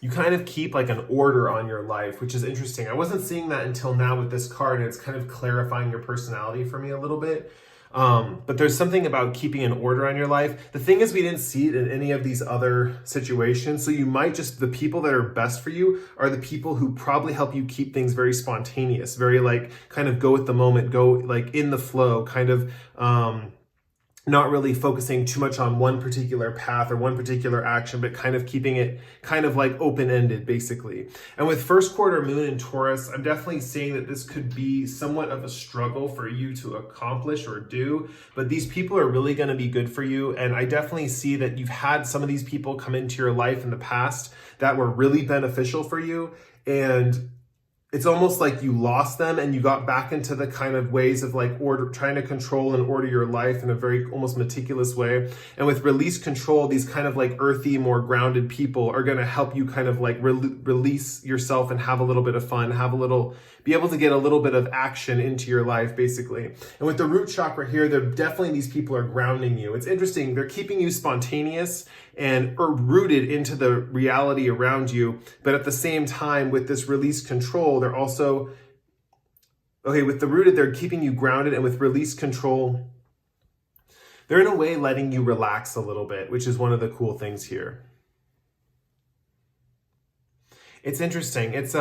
you kind of keep like an order on your life, which is interesting. I wasn't seeing that until now with this card, and it's kind of clarifying your personality for me a little bit. But there's something about keeping an order on your life. The thing is, we didn't see it in any of these other situations. So you might the people that are best for you are the people who probably help you keep things very spontaneous, very like kind of go with the moment, go like in the flow, kind of, not really focusing too much on one particular path or one particular action, but kind of keeping it kind of like open-ended, basically. And with first quarter moon in Taurus, I'm definitely seeing that this could be somewhat of a struggle for you to accomplish or do, but these people are really going to be good for you. And I definitely see that you've had some of these people come into your life in the past that were really beneficial for you, and it's almost like you lost them and you got back into the kind of ways of like trying to control and order your life in a very almost meticulous way. And with release control, these kind of like earthy, more grounded people are going to help you kind of like release yourself and have a little bit of fun, be able to get a little bit of action into your life, basically. And with the root chakra here, these people are grounding you. It's interesting. They're keeping you spontaneous and rooted into the reality around you. But at the same time, with this release control, they're also, with the rooted, they're keeping you grounded. And with release control, they're in a way letting you relax a little bit, which is one of the cool things here. It's interesting. It's,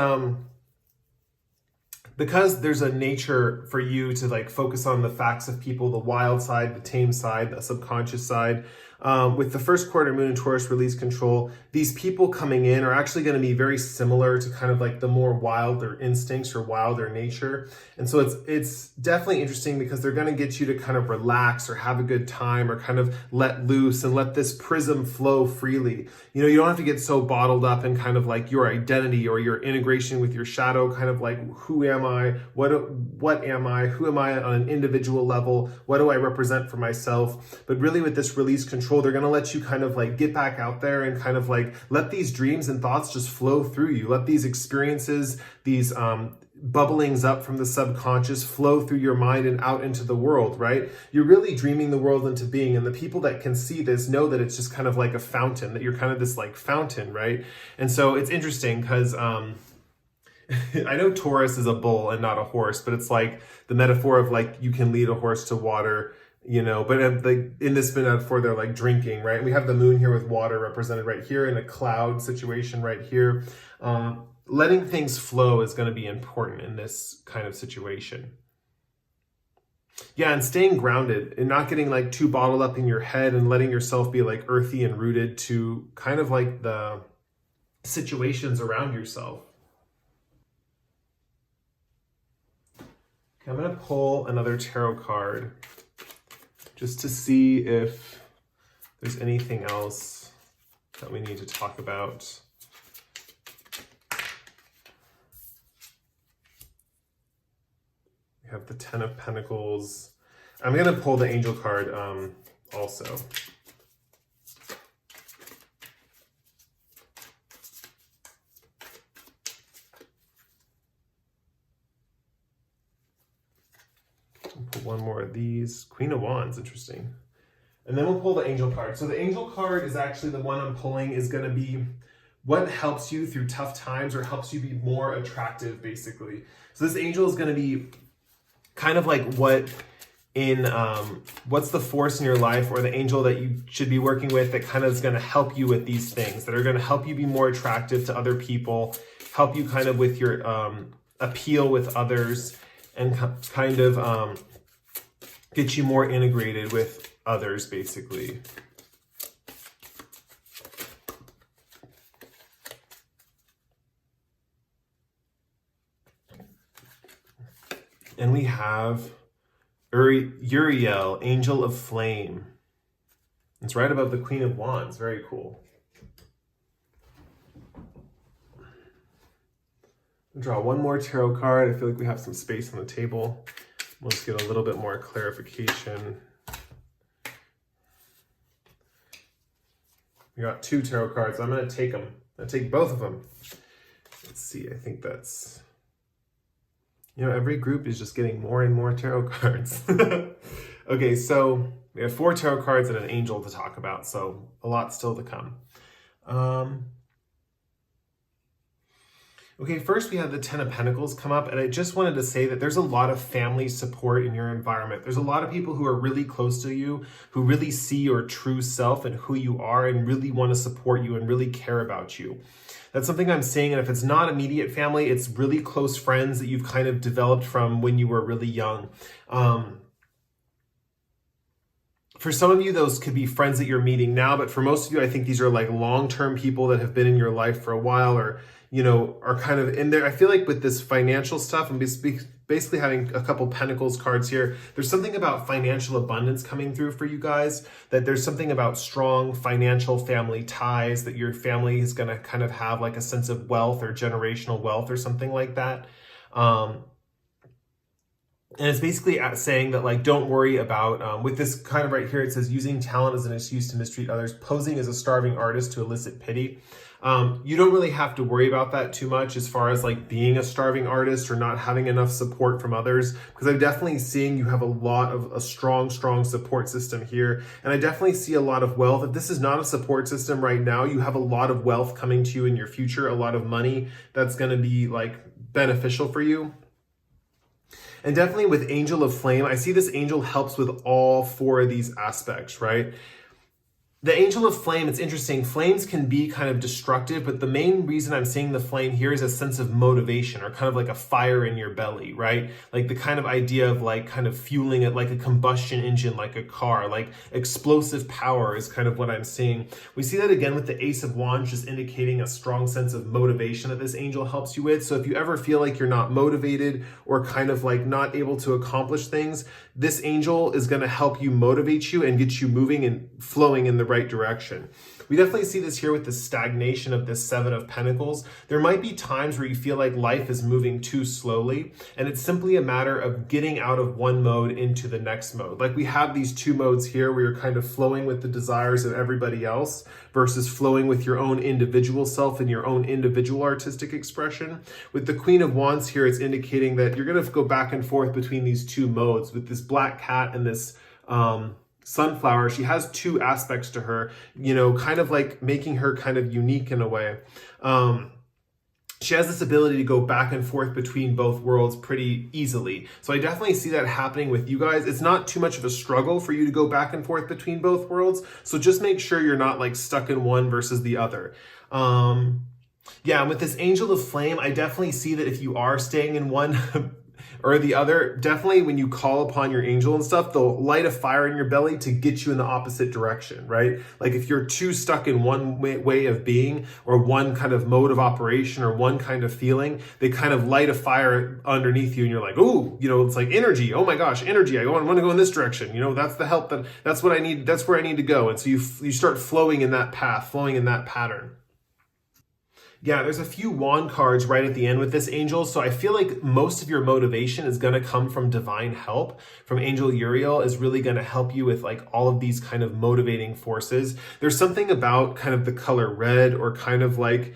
because there's a nature for you to like focus on the facts of people, the wild side, the tame side, the subconscious side. With the first quarter moon in Taurus release control, these people coming in are actually going to be very similar to kind of like the more wilder instincts or wilder nature. And so it's definitely interesting because they're going to get you to kind of relax or have a good time or kind of let loose and let this prism flow freely. You don't have to get so bottled up in kind of like your identity or your integration with your shadow, kind of like, who am I? What am I? Who am I on an individual level? What do I represent for myself? But really with this release control, they're going to let you kind of like get back out there and kind of like let these dreams and thoughts just flow through you. Let these experiences, these bubblings up from the subconscious flow through your mind and out into the world, right? You're really dreaming the world into being. And the people that can see this know that it's just kind of like a fountain, that you're kind of this like fountain, right? And so it's interesting because I know Taurus is a bull and not a horse, but it's like the metaphor of like you can lead a horse to water. you know, but in this metaphor, they're like drinking, right? And we have the moon here with water represented right here, in a cloud situation right here. Letting things flow is going to be important in this kind of situation. Yeah, and staying grounded and not getting like too bottled up in your head, and letting yourself be like earthy and rooted to kind of like the situations around yourself. Okay, I'm going to pull another tarot card just to see if there's anything else that we need to talk about. We have the Ten of Pentacles. I'm going to pull the Angel card also. Put one more of these. Queen of Wands, interesting. And then we'll pull the Angel card. So the Angel card is actually the one I'm pulling, is going to be what helps you through tough times, or helps you be more attractive, basically. So this angel is going to be kind of like what's the force in your life, or the angel that you should be working with, that kind of is going to help you with these things, that are going to help you be more attractive to other people, help you kind of with your appeal with others, and kind of get you more integrated with others, basically. And we have Uriel, Angel of Flame. It's right above the Queen of Wands. Very cool. I'll draw one more tarot card. I feel like we have some space on the table. Let's get a little bit more clarification. We got two tarot cards. I'm going to take them. I'm going to take both of them. Let's see. I think that's... You know, every group is just getting more and more tarot cards. Okay, so we have 4 tarot cards and an angel to talk about, so a lot still to come. Okay, first we have the Ten of Pentacles come up, and I just wanted to say that there's a lot of family support in your environment. There's a lot of people who are really close to you, who really see your true self and who you are, and really want to support you and really care about you. That's something I'm seeing, and if it's not immediate family, it's really close friends that you've kind of developed from when you were really young. For some of you, those could be friends that you're meeting now, but for most of you, I think these are like long-term people that have been in your life for a while, or, you know, are kind of in there. I feel like with this financial stuff, and basically having a couple Pentacles cards here, there's something about financial abundance coming through for you guys, that there's something about strong financial family ties, that your family is going to kind of have like a sense of wealth or generational wealth or something like that. And it's basically saying that, like, don't worry about, with this kind of right here, it says using talent as an excuse to mistreat others, posing as a starving artist to elicit pity. You don't really have to worry about that too much as far as like being a starving artist or not having enough support from others, because I'm definitely seeing you have a strong support system here. And I definitely see a lot of wealth. If this is not a support system right now, you have a lot of wealth coming to you in your future, a lot of money that's going to be like beneficial for you. And definitely with Angel of Flame, I see this angel helps with all 4 of these aspects, right? The Angel of Flame, it's interesting. Flames can be kind of destructive, but the main reason I'm seeing the flame here is a sense of motivation, or kind of like a fire in your belly, right? Like the kind of idea of like kind of fueling it like a combustion engine, like a car, like explosive power is kind of what I'm seeing. We see that again with the Ace of Wands, just indicating a strong sense of motivation that this angel helps you with. So if you ever feel like you're not motivated or kind of like not able to accomplish things, this angel is going to help you motivate you and get you moving and flowing in the right direction. We definitely see this here with the stagnation of this Seven of Pentacles. There might be times where you feel like life is moving too slowly, and it's simply a matter of getting out of one mode into the next mode. Like we have these 2 modes here where you're kind of flowing with the desires of everybody else versus flowing with your own individual self and your own individual artistic expression. With the Queen of Wands here, it's indicating that you're going to go back and forth between these 2 modes. With this black cat and this sunflower, she has 2 aspects to her, you know, kind of like making her kind of unique in a way. she has this ability to go back and forth between both worlds pretty easily. So I definitely see that happening with you guys. It's not too much of a struggle for you to go back and forth between both worlds. So just make sure you're not like stuck in one versus the other. Yeah, and with this Angel of Flame, I definitely see that if you are staying in one or the other, definitely when you call upon your angel and stuff, they'll light a fire in your belly to get you in the opposite direction, right? Like if you're too stuck in one way of being or one kind of mode of operation or one kind of feeling, they kind of light a fire underneath you and you're like, ooh, you know, it's like energy. Oh my gosh, energy. I want to go in this direction. You know, that's the help, that's what I need. That's where I need to go. And so you start flowing in that path, flowing in that pattern. Yeah, there's a few wand cards right at the end with this angel, so I feel like most of your motivation is going to come from divine help. From Angel Uriel is really going to help you with like all of these kind of motivating forces. There's something about kind of the color red or kind of like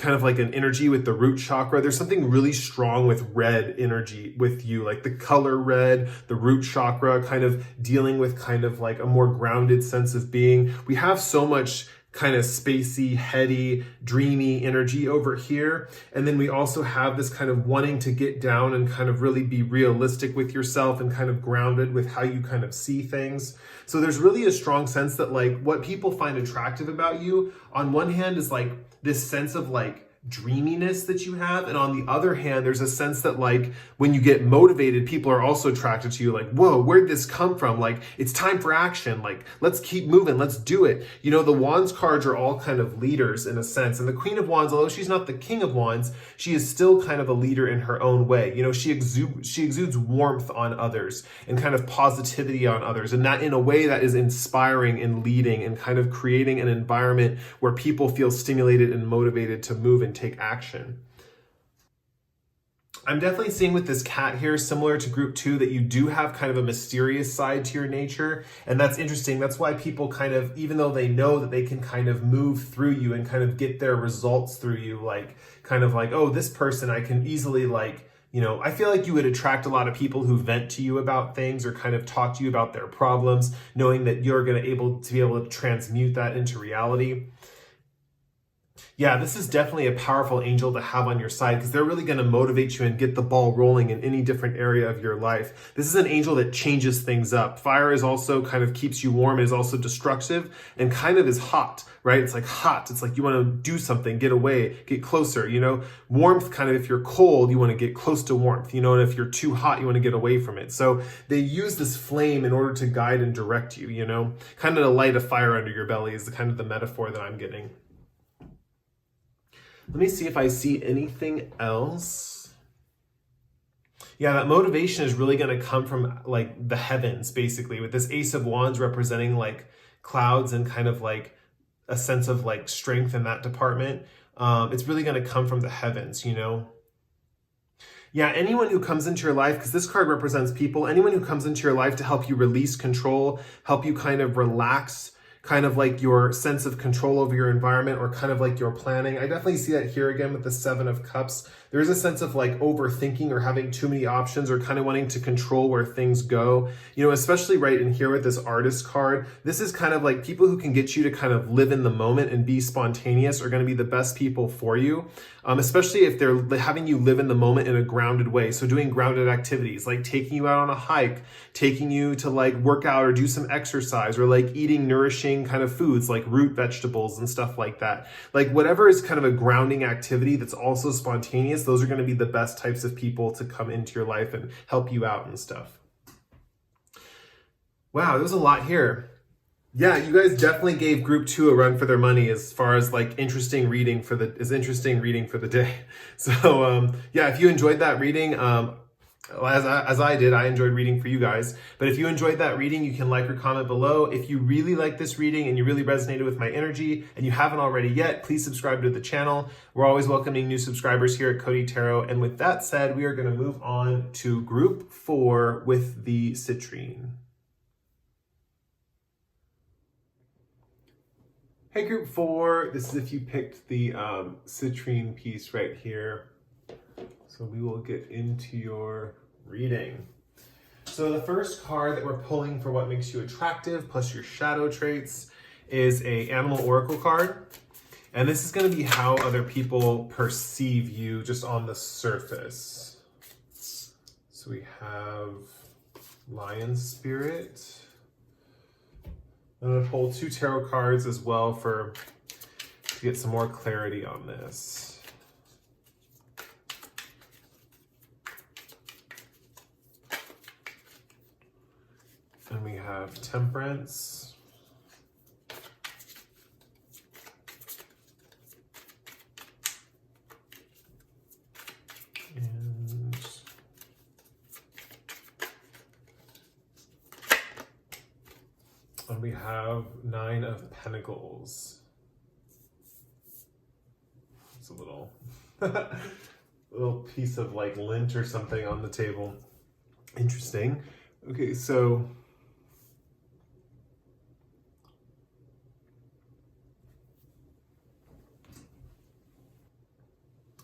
an energy with the root chakra. There's something really strong with red energy with you, like the color red, the root chakra, kind of dealing with kind of like a more grounded sense of being. We have so much kind of spacey, heady, dreamy energy over here. And then we also have this kind of wanting to get down and kind of really be realistic with yourself and kind of grounded with how you kind of see things. So there's really a strong sense that like what people find attractive about you on one hand is like this sense of like dreaminess that you have, and on the other hand there's a sense that like when you get motivated, people are also attracted to you, like, whoa, where'd this come from? Like, it's time for action, like, let's keep moving, let's do it. You know, the Wands cards are all kind of leaders in a sense, and the Queen of Wands, although she's not the King of Wands, she is still kind of a leader in her own way. You know, she exudes warmth on others and kind of positivity on others, and that in a way that is inspiring and leading and kind of creating an environment where people feel stimulated and motivated to move and take action. I'm definitely seeing with this cat here, similar to group 2, that you do have kind of a mysterious side to your nature. And that's interesting. That's why people kind of, even though they know that they can kind of move through you and kind of get their results through you, like kind of like, oh, this person I can easily like, you know, I feel like you would attract a lot of people who vent to you about things or kind of talk to you about their problems, knowing that you're going to be able to transmute that into reality. Yeah, this is definitely a powerful angel to have on your side because they're really going to motivate you and get the ball rolling in any different area of your life. This is an angel that changes things up. Fire is also kind of keeps you warm. It is also destructive and kind of is hot, right? It's like hot. It's like you want to do something, get away, get closer, you know? Warmth, kind of if you're cold, you want to get close to warmth, you know? And if you're too hot, you want to get away from it. So they use this flame in order to guide and direct you, you know? Kind of to light a fire under your belly is the kind of the metaphor that I'm getting. Let me see if I see anything else. Yeah, that motivation is really going to come from like the heavens, basically, with this Ace of Wands representing like clouds and kind of like a sense of like strength in that department. It's really going to come from the heavens, you know? Yeah, anyone who comes into your life, because this card represents people, anyone who comes into your life to help you release control, help you kind of relax, kind of like your sense of control over your environment or kind of like your planning. I definitely see that here again with the 7 of Cups. There is a sense of like overthinking or having too many options or kind of wanting to control where things go. You know, especially right in here with this Artist card, this is kind of like people who can get you to kind of live in the moment and be spontaneous are going to be the best people for you. Especially if they're having you live in the moment in a grounded way. So doing grounded activities like taking you out on a hike, taking you to like work out or do some exercise, or like eating nourishing kind of foods like root vegetables and stuff like that. Like whatever is kind of a grounding activity that's also spontaneous, those are going to be the best types of people to come into your life and help you out and stuff. Wow, there's a lot here. Yeah, you guys definitely gave group 2 a run for their money as far as like interesting reading for the day. So yeah, if you enjoyed that reading, as I did, I enjoyed reading for you guys. But if you enjoyed that reading, you can like or comment below. If you really like this reading and you really resonated with my energy and you haven't already yet, please subscribe to the channel. We're always welcoming new subscribers here at Cody Tarot. And with that said, we are going to move on to group 4 with the Citrine. Hey, group 4, this is if you picked the Citrine piece right here. So we will get into your reading. So the first card that we're pulling for what makes you attractive plus your shadow traits is a animal oracle card. And this is going to be how other people perceive you just on the surface. So we have Lion Spirit. I'm going to pull 2 tarot cards as well to get some more clarity on this. And we have Temperance. And we have 9 of Pentacles. It's a little, little piece of like lint or something on the table. Interesting. Okay, so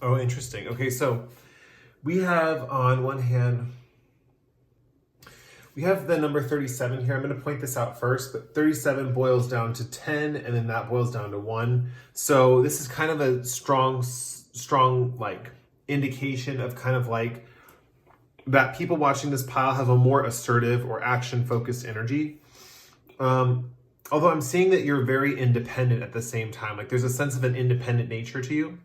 oh, interesting. Okay, so we have on one hand, we have the number 37 here. I'm going to point this out first, but 37 boils down to 10, and then that boils down to 1. So this is kind of a strong like indication of kind of like that people watching this pile have a more assertive or action-focused energy. Although I'm seeing that you're very independent at the same time. Like there's a sense of an independent nature to you.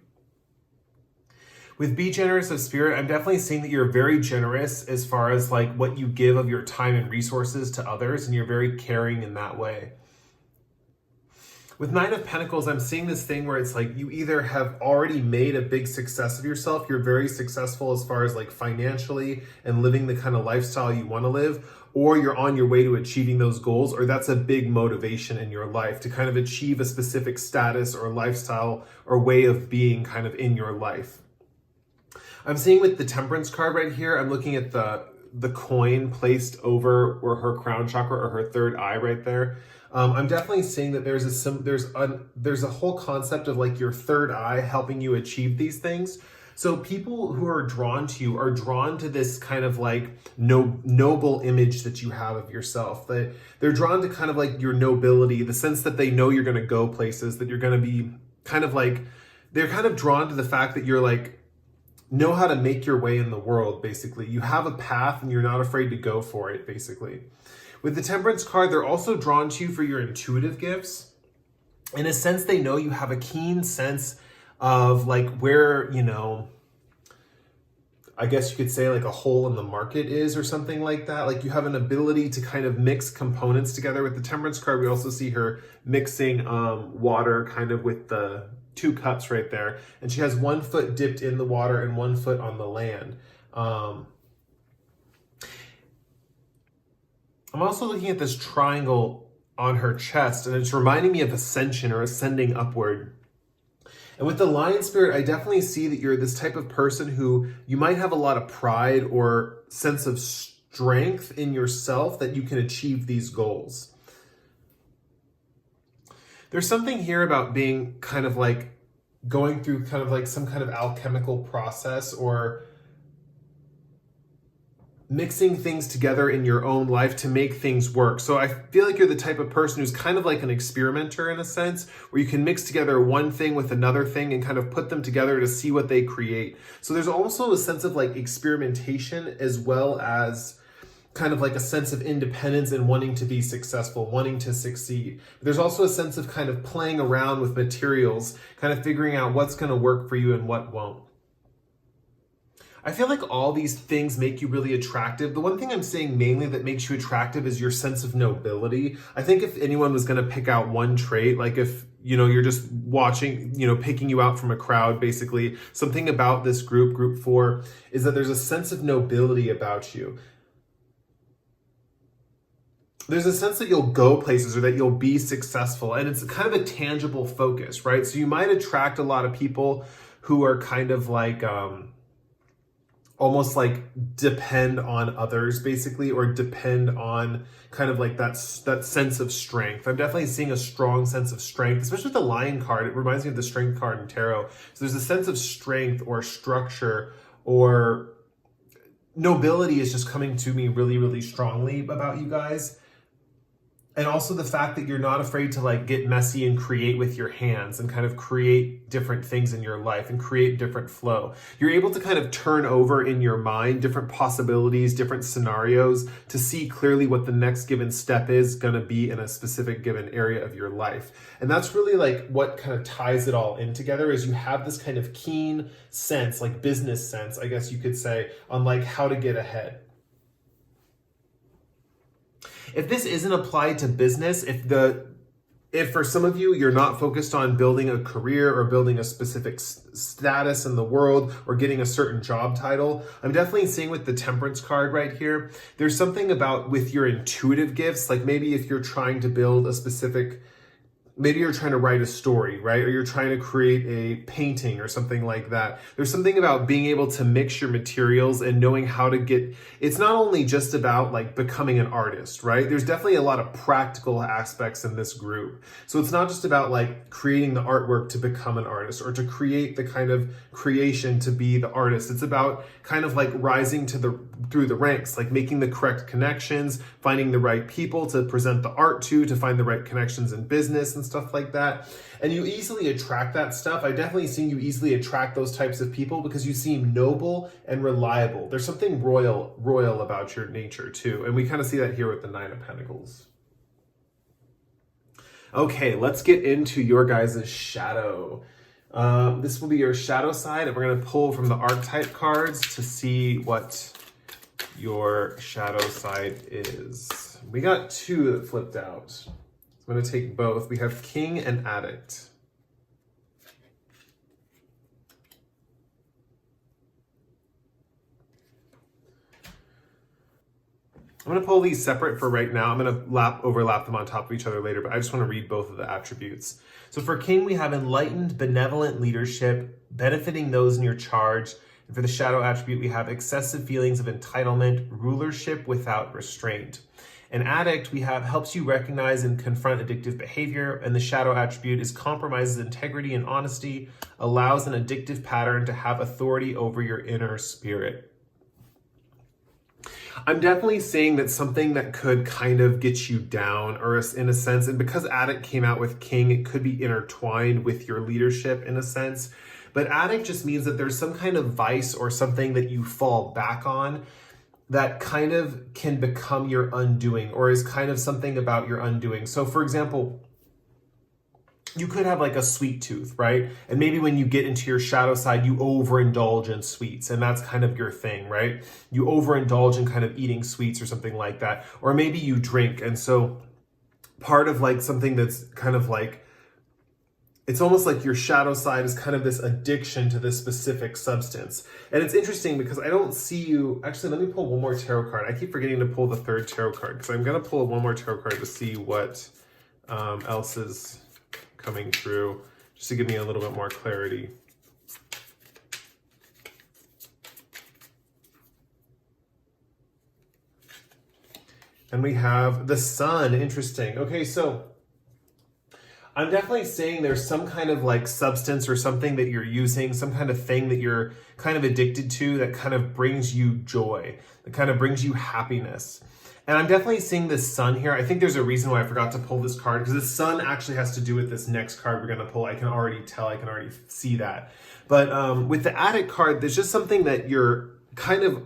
With Be Generous of Spirit, I'm definitely seeing that you're very generous as far as like what you give of your time and resources to others, and you're very caring in that way. With 9 of Pentacles, I'm seeing this thing where it's like you either have already made a big success of yourself, you're very successful as far as like financially and living the kind of lifestyle you want to live, or you're on your way to achieving those goals, or that's a big motivation in your life to kind of achieve a specific status or lifestyle or way of being kind of in your life. I'm seeing with the Temperance card right here, I'm looking at the coin placed over or her crown chakra or her third eye right there. I'm definitely seeing that there's a whole concept of like your third eye helping you achieve these things. So people who are drawn to you are drawn to this kind of like noble image that you have of yourself. They're drawn to kind of like your nobility, the sense that they know you're going to go places, that you're going to be kind of like, they're kind of drawn to the fact that you're like, know how to make your way in the world, basically. You have a path and you're not afraid to go for it, basically. With the Temperance card, they're also drawn to you for your intuitive gifts. In a sense, they know you have a keen sense of like where, you know, I guess you could say like a hole in the market is or something like that. Like you have an ability to kind of mix components together. With the Temperance card, we also see her mixing water kind of with the 2 cups right there, and she has 1 foot dipped in the water and 1 foot on the land. I'm also looking at this triangle on her chest, and it's reminding me of ascension or ascending upward. And with the Lion Spirit, I definitely see that you're this type of person who you might have a lot of pride or sense of strength in yourself that you can achieve these goals. There's something here about being kind of like going through kind of like some kind of alchemical process or mixing things together in your own life to make things work. So I feel like you're the type of person who's kind of like an experimenter in a sense, where you can mix together one thing with another thing and kind of put them together to see what they create. So there's also a sense of like experimentation as well as kind of like a sense of independence and wanting to be successful, wanting to succeed. There's also a sense of kind of playing around with materials, kind of figuring out what's going to work for you and what won't. I feel like all these things make you really attractive. The one thing I'm saying mainly that makes you attractive is your sense of nobility. I think if anyone was going to pick out one trait, like if, you know, you're just watching, you know, picking you out from a crowd, basically, something about this group 4, is that there's a sense of nobility about you. There's a sense that you'll go places or that you'll be successful, and it's kind of a tangible focus, right? So you might attract a lot of people who are kind of like, almost like depend on others basically, or depend on kind of like that sense of strength. I'm definitely seeing a strong sense of strength, especially with the Lion card. It reminds me of the Strength card in tarot. So there's a sense of strength or structure or nobility is just coming to me really, really strongly about you guys. And also the fact that you're not afraid to like get messy and create with your hands and kind of create different things in your life and create different flow. You're able to kind of turn over in your mind different possibilities, different scenarios to see clearly what the next given step is going to be in a specific given area of your life. And that's really like what kind of ties it all in together, is you have this kind of keen sense, like business sense, I guess you could say, on like how to get ahead. If this isn't applied to business, if for some of you, you're not focused on building a career or building a specific status in the world or getting a certain job title, I'm definitely seeing with the Temperance card right here, there's something about with your intuitive gifts, like maybe if you're trying to build a specific, maybe you're trying to write a story, right? Or you're trying to create a painting or something like that. There's something about being able to mix your materials and knowing how to get, it's not only just about like becoming an artist, right? There's definitely a lot of practical aspects in this group. So it's not just about like creating the artwork to become an artist or to create the kind of creation to be the artist. It's about kind of like rising to through the ranks, like making the correct connections, finding the right people to present the art to find the right connections in business and stuff like that. And you easily attract that stuff. I definitely seen you easily attract those types of people because you seem noble and reliable. There's something royal about your nature too. And we kind of see that here with the Nine of Pentacles. Okay, let's get into your guys' shadow. This will be your shadow side, and we're going to pull from the archetype cards to see what your shadow side is. We got two that flipped out. I'm going to take both. We have King and Addict. I'm going to pull these separate for right now. I'm going to overlap them on top of each other later, but I just want to read both of the attributes. So for King, we have enlightened, benevolent leadership, benefiting those in your charge. And for the shadow attribute, we have excessive feelings of entitlement, rulership without restraint. An Addict, we have helps you recognize and confront addictive behavior, and the shadow attribute is compromises integrity and honesty, allows an addictive pattern to have authority over your inner spirit. I'm definitely saying that something that could kind of get you down, or in a sense, and because Addict came out with King, it could be intertwined with your leadership in a sense. But Addict just means that there's some kind of vice or something that you fall back on that kind of can become your undoing, or is kind of something about your undoing. So for example, you could have like a sweet tooth, right? And maybe when you get into your shadow side, you overindulge in sweets, and that's kind of your thing, right? You overindulge in kind of eating sweets or something like that. Or maybe you drink, and so part of like something that's kind of like, it's almost like your shadow side is kind of this addiction to this specific substance. And it's interesting because I don't see you, actually, let me pull one more tarot card. I keep forgetting to pull the third tarot card because I'm going to pull one more tarot card to see what else is coming through, just to give me a little bit more clarity. And we have the Sun. Interesting. Okay, so I'm definitely saying there's some kind of like substance or something that you're using, some kind of thing that you're kind of addicted to that kind of brings you joy, that kind of brings you happiness. And I'm definitely seeing this Sun here. I think there's a reason why I forgot to pull this card, because the Sun actually has to do with this next card we're going to pull. I can already tell, I can already see that. But with the Addict card, there's just something that you're kind of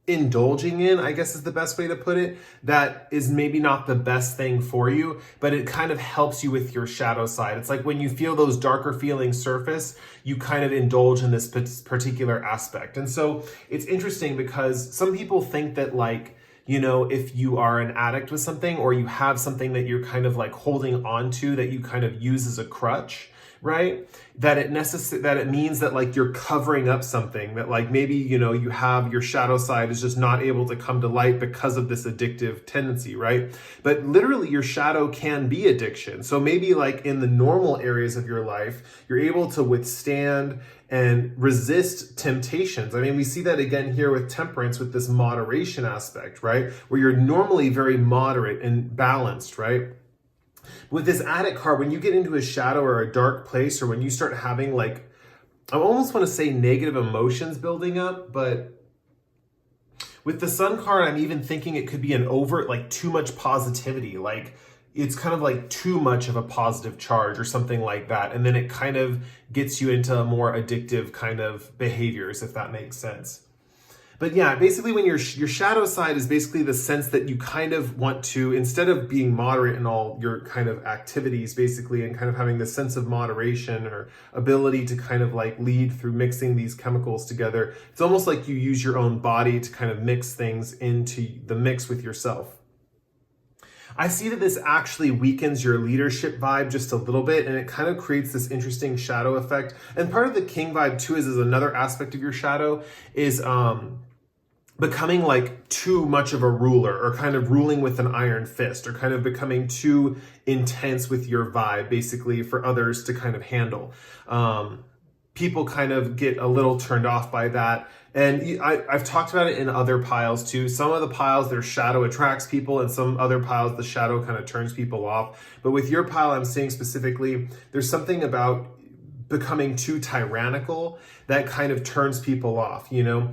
indulging in, I guess is the best way to put it, that is maybe not the best thing for you, but it kind of helps you with your shadow side. It's like when you feel those darker feelings surface, you kind of indulge in this particular aspect. And so it's interesting because some people think that, like, you know, if you are an addict with something, or you have something that you're kind of like holding on to that you kind of use as a crutch, right? That it means that like you're covering up something, that like maybe, you know, you have your shadow side is just not able to come to light because of this addictive tendency, right? But literally your shadow can be addiction. So maybe like in the normal areas of your life, you're able to withstand and resist temptations. I mean, we see that again here with Temperance, with this moderation aspect, right? Where you're normally very moderate and balanced, right? With this Addict card, when you get into a shadow or a dark place, or when you start having like, I almost want to say negative emotions building up, but With the Sun card, I'm even thinking it could be an overt, like too much positivity, like it's kind of like too much of a positive charge or something like that. And then it kind of gets you into more addictive kind of behaviors, if that makes sense. But yeah, basically when your shadow side is basically the sense that you kind of want to, instead of being moderate in all your kind of activities, basically, and kind of having this sense of moderation or ability to kind of like lead through mixing these chemicals together, it's almost like you use your own body to kind of mix things into the mix with yourself. I see that this actually weakens your leadership vibe just a little bit, and it kind of creates this interesting shadow effect. And part of the king vibe too is another aspect of your shadow is becoming like too much of a ruler, or kind of ruling with an iron fist, or kind of becoming too intense with your vibe, basically, for others to kind of handle. People kind of get a little turned off by that. And I've talked about it in other piles too. Some of the piles, their shadow attracts people, and some other piles, the shadow kind of turns people off. But with your pile, I'm saying specifically, there's something about becoming too tyrannical that kind of turns people off, you know?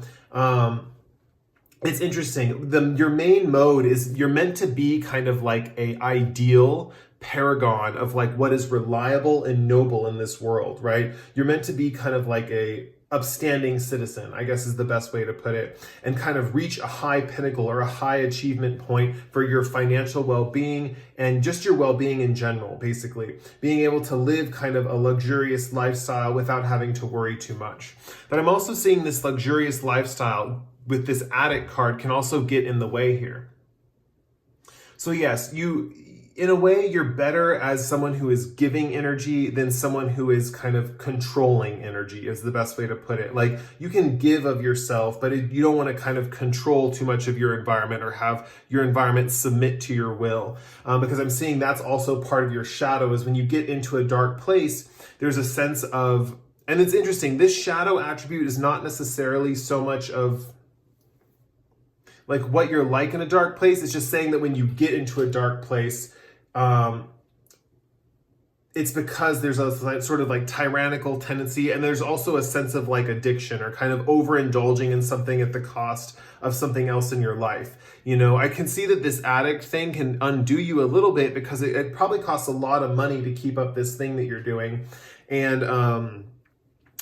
It's interesting. Your main mode is you're meant to be kind of like a ideal paragon of like what is reliable and noble in this world, right? You're meant to be kind of like a upstanding citizen, I guess is the best way to put it, and kind of reach a high pinnacle or a high achievement point for your financial well-being and just your well-being in general, basically. Being able to live kind of a luxurious lifestyle without having to worry too much. But I'm also seeing this luxurious lifestyle with this addict card can also get in the way here. So yes, in a way, you're better as someone who is giving energy than someone who is kind of controlling energy, is the best way to put it. Like, you can give of yourself, but you don't want to kind of control too much of your environment or have your environment submit to your will. Because I'm seeing that's also part of your shadow, is when you get into a dark place, there's a sense of, and it's interesting, this shadow attribute is not necessarily so much of like what you're like in a dark place. It's just saying that when you get into a dark place, it's because there's a sort of like tyrannical tendency, and there's also a sense of like addiction or kind of overindulging in something at the cost of something else in your life. You know, I can see that this addict thing can undo you a little bit because it probably costs a lot of money to keep up this thing that you're doing. And,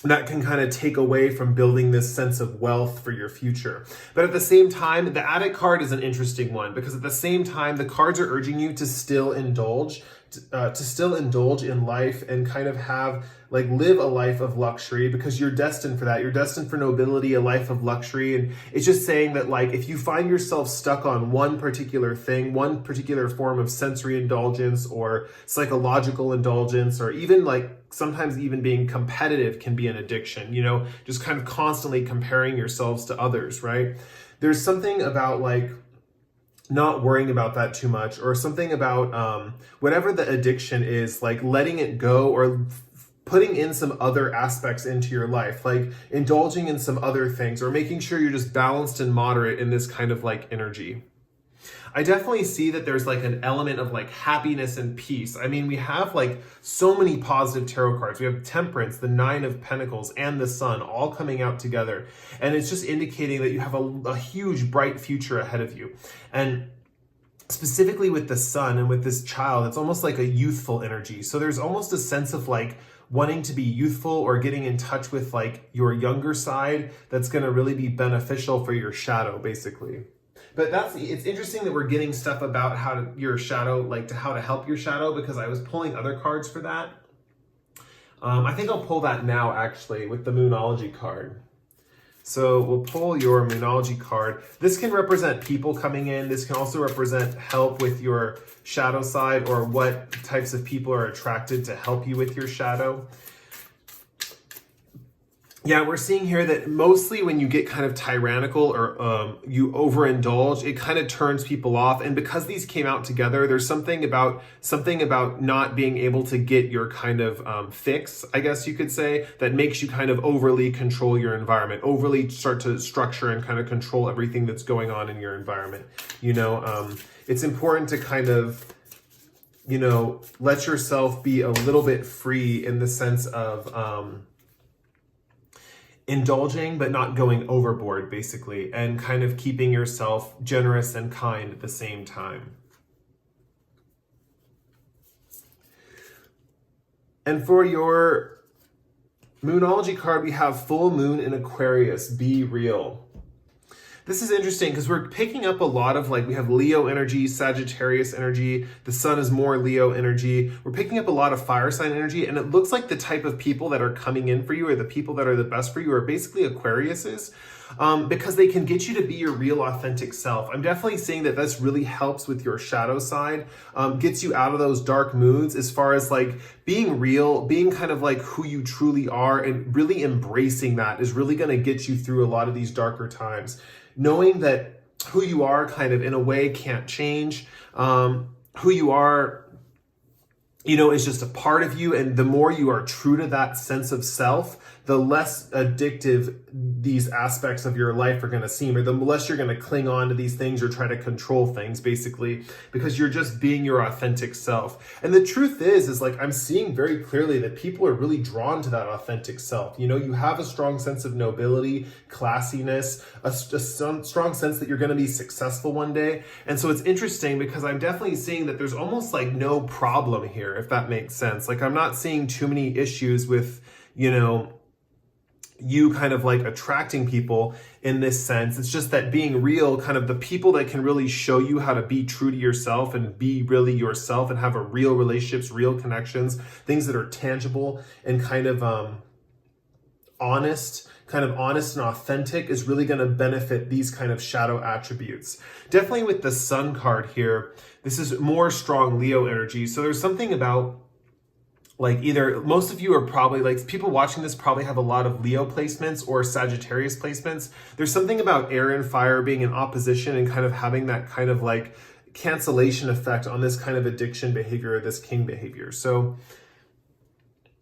that can kind of take away from building this sense of wealth for your future. But at the same time, the addict card is an interesting one, because at the same time, the cards are urging you to still indulge, in life and kind of have, like, live a life of luxury, because you're destined for that. You're destined for nobility, a life of luxury. And it's just saying that, like, if you find yourself stuck on one particular thing, one particular form of sensory indulgence or psychological indulgence, or even like sometimes even being competitive can be an addiction, you know, just kind of constantly comparing yourselves to others, right? There's something about like not worrying about that too much, or something about whatever the addiction is, like letting it go, or putting in some other aspects into your life, like indulging in some other things, or making sure you're just balanced and moderate in this kind of like energy. I definitely see that there's like an element of like happiness and peace. I mean, we have like so many positive tarot cards. We have Temperance, the Nine of Pentacles, and the Sun all coming out together. And it's just indicating that you have a huge, bright future ahead of you. And specifically with the Sun and with this child, it's almost like a youthful energy. So there's almost a sense of like wanting to be youthful or getting in touch with like your younger side that's going to really be beneficial for your shadow, basically. But it's interesting that we're getting stuff about how to help your shadow, because I was pulling other cards for that. I think I'll pull that now, actually, with the Moonology card. So we'll pull your Moonology card. This can represent people coming in. This can also represent help with your shadow side, or what types of people are attracted to help you with your shadow. Yeah, we're seeing here that mostly when you get kind of tyrannical or you overindulge, it kind of turns people off. And because these came out together, there's something about not being able to get your kind of fix, I guess you could say, that makes you kind of overly control your environment, overly start to structure and kind of control everything that's going on in your environment. You know, it's important to kind of, you know, let yourself be a little bit free in the sense of, indulging but not going overboard, basically, and kind of keeping yourself generous and kind at the same time. And for your Moonology card, we have full moon in Aquarius, be real. This is interesting because we're picking up a lot of, like, we have Leo energy, Sagittarius energy, the sun is more Leo energy. We're picking up a lot of fire sign energy, and it looks like the type of people that are coming in for you, or the people that are the best for you, are basically Aquariuses, because they can get you to be your real authentic self. I'm definitely seeing that this really helps with your shadow side, gets you out of those dark moods as far as like being real, being kind of like who you truly are, and really embracing that is really going to get you through a lot of these darker times. Knowing that who you are kind of in a way can't change, who you are, you know, is just a part of you. And the more you are true to that sense of self, the less addictive these aspects of your life are going to seem, or the less you're going to cling on to these things or try to control things, basically, because you're just being your authentic self. And the truth is like, I'm seeing very clearly that people are really drawn to that authentic self. You know, you have a strong sense of nobility, classiness, a strong sense that you're going to be successful one day. And so it's interesting because I'm definitely seeing that there's almost like no problem here, if that makes sense. Like, I'm not seeing too many issues with, you know, you kind of like attracting people in this sense. It's just that being real, kind of the people that can really show you how to be true to yourself and be really yourself and have a real relationships, real connections, things that are tangible and kind of honest and authentic, is really going to benefit these kind of shadow attributes. Definitely with the Sun card here, this is more strong Leo energy. So there's something about, like, either most of you are probably, like, people watching this probably have a lot of Leo placements or Sagittarius placements. There's something about air and fire being in opposition and kind of having that kind of like cancellation effect on this kind of addiction behavior, or this king behavior. So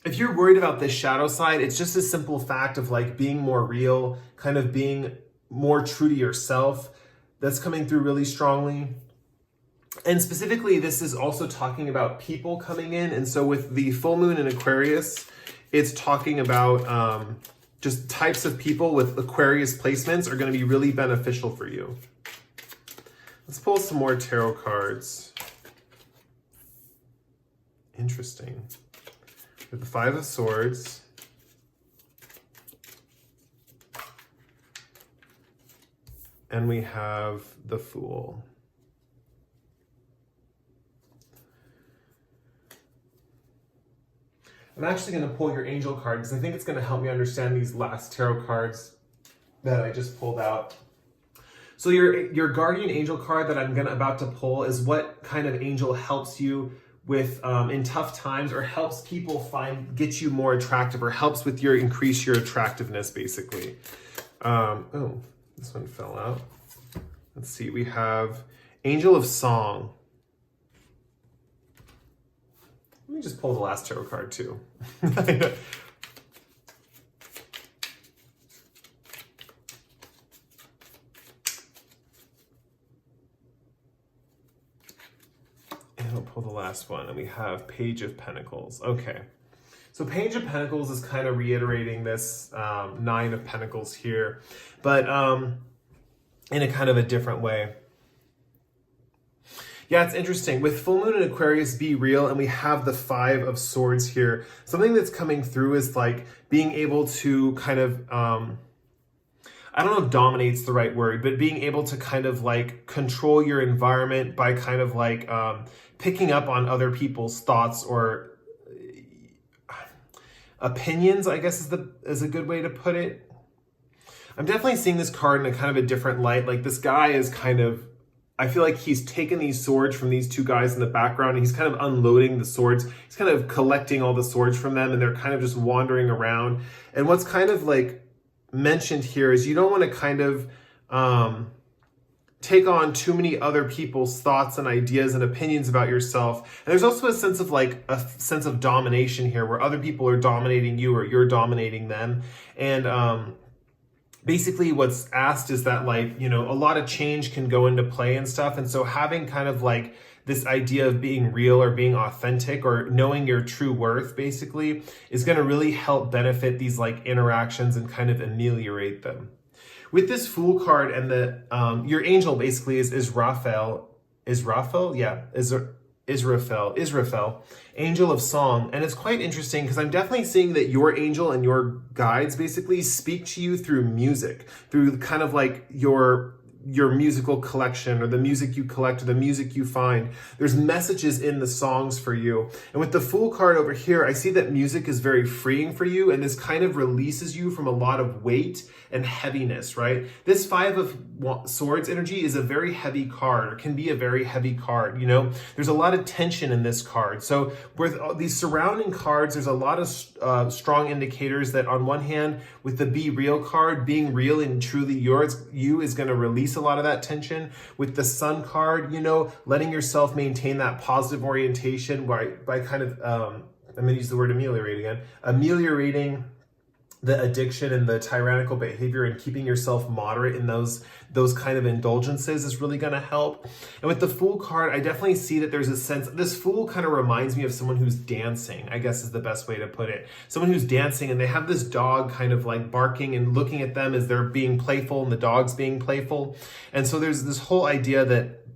if you're worried about this shadow side, it's just a simple fact of like being more real, kind of being more true to yourself. That's coming through really strongly. And specifically, this is also talking about people coming in. And so with the full moon in Aquarius, it's talking about just types of people with Aquarius placements are going to be really beneficial for you. Let's pull some more tarot cards. Interesting. With the Five of Swords. And we have the Fool. I'm actually going to pull your angel card because I think it's going to help me understand these last tarot cards that I just pulled out. So your guardian angel card that I'm about to pull is what kind of angel helps you with in tough times, or helps people get you more attractive, or helps with increase your attractiveness, basically. Oh, this one fell out. Let's see. We have Angel of Song. Let me just pull the last tarot card too. And I'll pull the last one, and we have Page of Pentacles. Okay. So Page of Pentacles is kind of reiterating this Nine of Pentacles here, but in a kind of a different way. Yeah, it's interesting. With full moon in Aquarius, be real, and we have the Five of Swords here. Something that's coming through is like being able to kind of, I don't know if dominate's the right word, but being able to kind of like control your environment by kind of like picking up on other people's thoughts or opinions, I guess is a good way to put it. I'm definitely seeing this card in a kind of a different light. Like, this guy is kind of, I feel like he's taken these swords from these two guys in the background, and he's kind of unloading the swords. He's kind of collecting all the swords from them, and they're kind of just wandering around. And what's kind of like mentioned here is you don't want to kind of take on too many other people's thoughts and ideas and opinions about yourself. And there's also a sense of domination here, where other people are dominating you or you're dominating them. And basically what's asked is that, like, you know, a lot of change can go into play and stuff. And so having kind of like this idea of being real or being authentic or knowing your true worth basically is going to really help benefit these like interactions and kind of ameliorate them. With this Fool card and the your angel basically is Raphael. Israfel, angel of song. And it's quite interesting because I'm definitely seeing that your angel and your guides basically speak to you through music, through kind of like your musical collection or the music you collect or the music you find. There's messages in the songs for you. And with the Fool card over here, I see that music is very freeing for you, and this kind of releases you from a lot of weight and heaviness, right? This Five of Swords energy is a very heavy card, or can be a very heavy card, you know? There's a lot of tension in this card. So with these surrounding cards, there's a lot of strong indicators that on one hand, with the Be Real card, being real and truly you is going to release a lot of that tension. With the Sun card, you know, letting yourself maintain that positive orientation by kind of, I'm going to use the word ameliorate again, ameliorating the addiction and the tyrannical behavior and keeping yourself moderate in those kind of indulgences is really going to help. And with the Fool card, I definitely see that there's a sense, this Fool kind of reminds me of someone who's dancing, I guess is the best way to put it. Someone who's dancing and they have this dog kind of like barking and looking at them as they're being playful and the dog's being playful. And so there's this whole idea that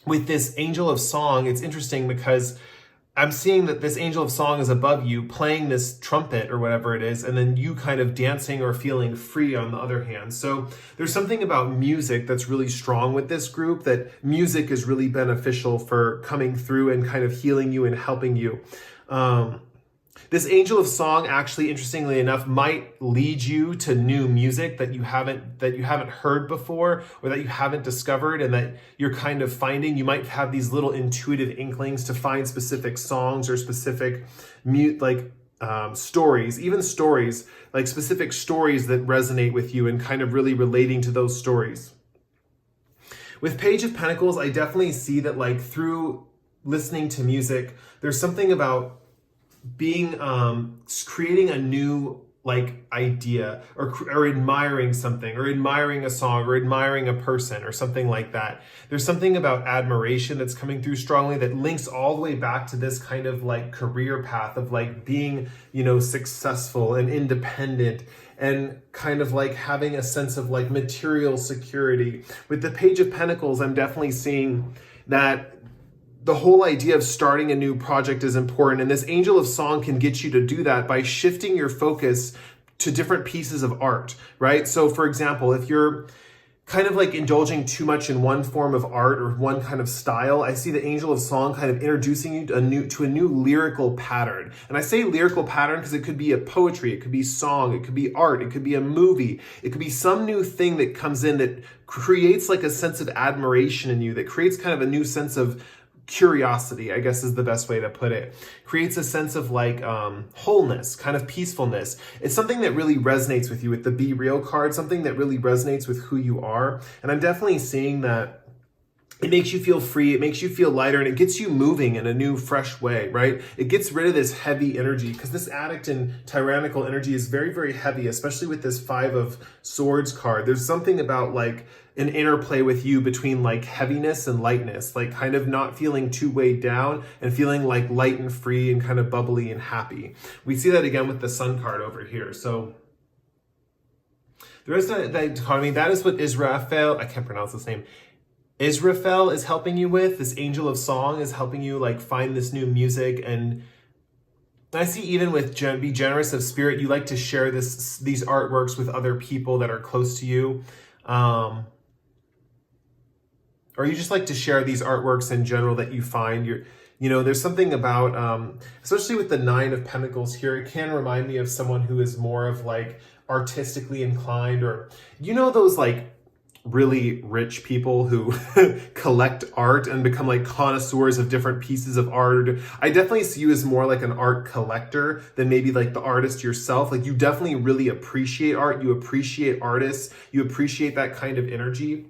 with this angel of song, it's interesting because I'm seeing that this angel of song is above you playing this trumpet or whatever it is, and then you kind of dancing or feeling free on the other hand. So there's something about music that's really strong with this group, that music is really beneficial for coming through and kind of healing you and helping you. This angel of song, actually, interestingly enough, might lead you to new music that you haven't heard before, or that you haven't discovered, and that you're kind of finding. You might have these little intuitive inklings to find specific songs or specific stories, even stories, like specific stories that resonate with you and kind of really relating to those stories. With Page of Pentacles, I definitely see that like through listening to music, there's something about being creating a new like idea or admiring something or admiring a song or admiring a person or something like that. There's something about admiration that's coming through strongly that links all the way back to this kind of like career path of like being, you know, successful and independent and kind of like having a sense of like material security. With the Page of Pentacles, I'm definitely seeing that the whole idea of starting a new project is important. And this angel of song can get you to do that by shifting your focus to different pieces of art, right? So for example, if you're kind of like indulging too much in one form of art or one kind of style, I see the angel of song kind of introducing you to a new lyrical pattern. And I say lyrical pattern because it could be a poetry, it could be song, it could be art, it could be a movie, it could be some new thing that comes in that creates like a sense of admiration in you, that creates kind of a new sense of curiosity, I guess is the best way to put it. Creates a sense of like wholeness, kind of peacefulness. It's something that really resonates with you with the Be Real card, something that really resonates with who you are. And I'm definitely seeing that it makes you feel free, it makes you feel lighter, and it gets you moving in a new, fresh way, right? It gets rid of this heavy energy, because this addict and tyrannical energy is very, very heavy, especially with this Five of Swords card. There's something about like an interplay with you between like heaviness and lightness, like kind of not feeling too weighed down and feeling like light and free and kind of bubbly and happy. We see that again with the Sun card over here. So there is that dichotomy. That is what Israfel, I can't pronounce his name, Israfel is helping you with. This angel of song is helping you like find this new music. And I see even with be generous of spirit, you like to share these artworks with other people that are close to you. Or you just like to share these artworks in general that you find. You know, there's something about, especially with the Nine of Pentacles here, it can remind me of someone who is more of like artistically inclined, or, you know, those like really rich people who collect art and become like connoisseurs of different pieces of art. I definitely see you as more like an art collector than maybe like the artist yourself. Like you definitely really appreciate art. You appreciate artists. You appreciate that kind of energy.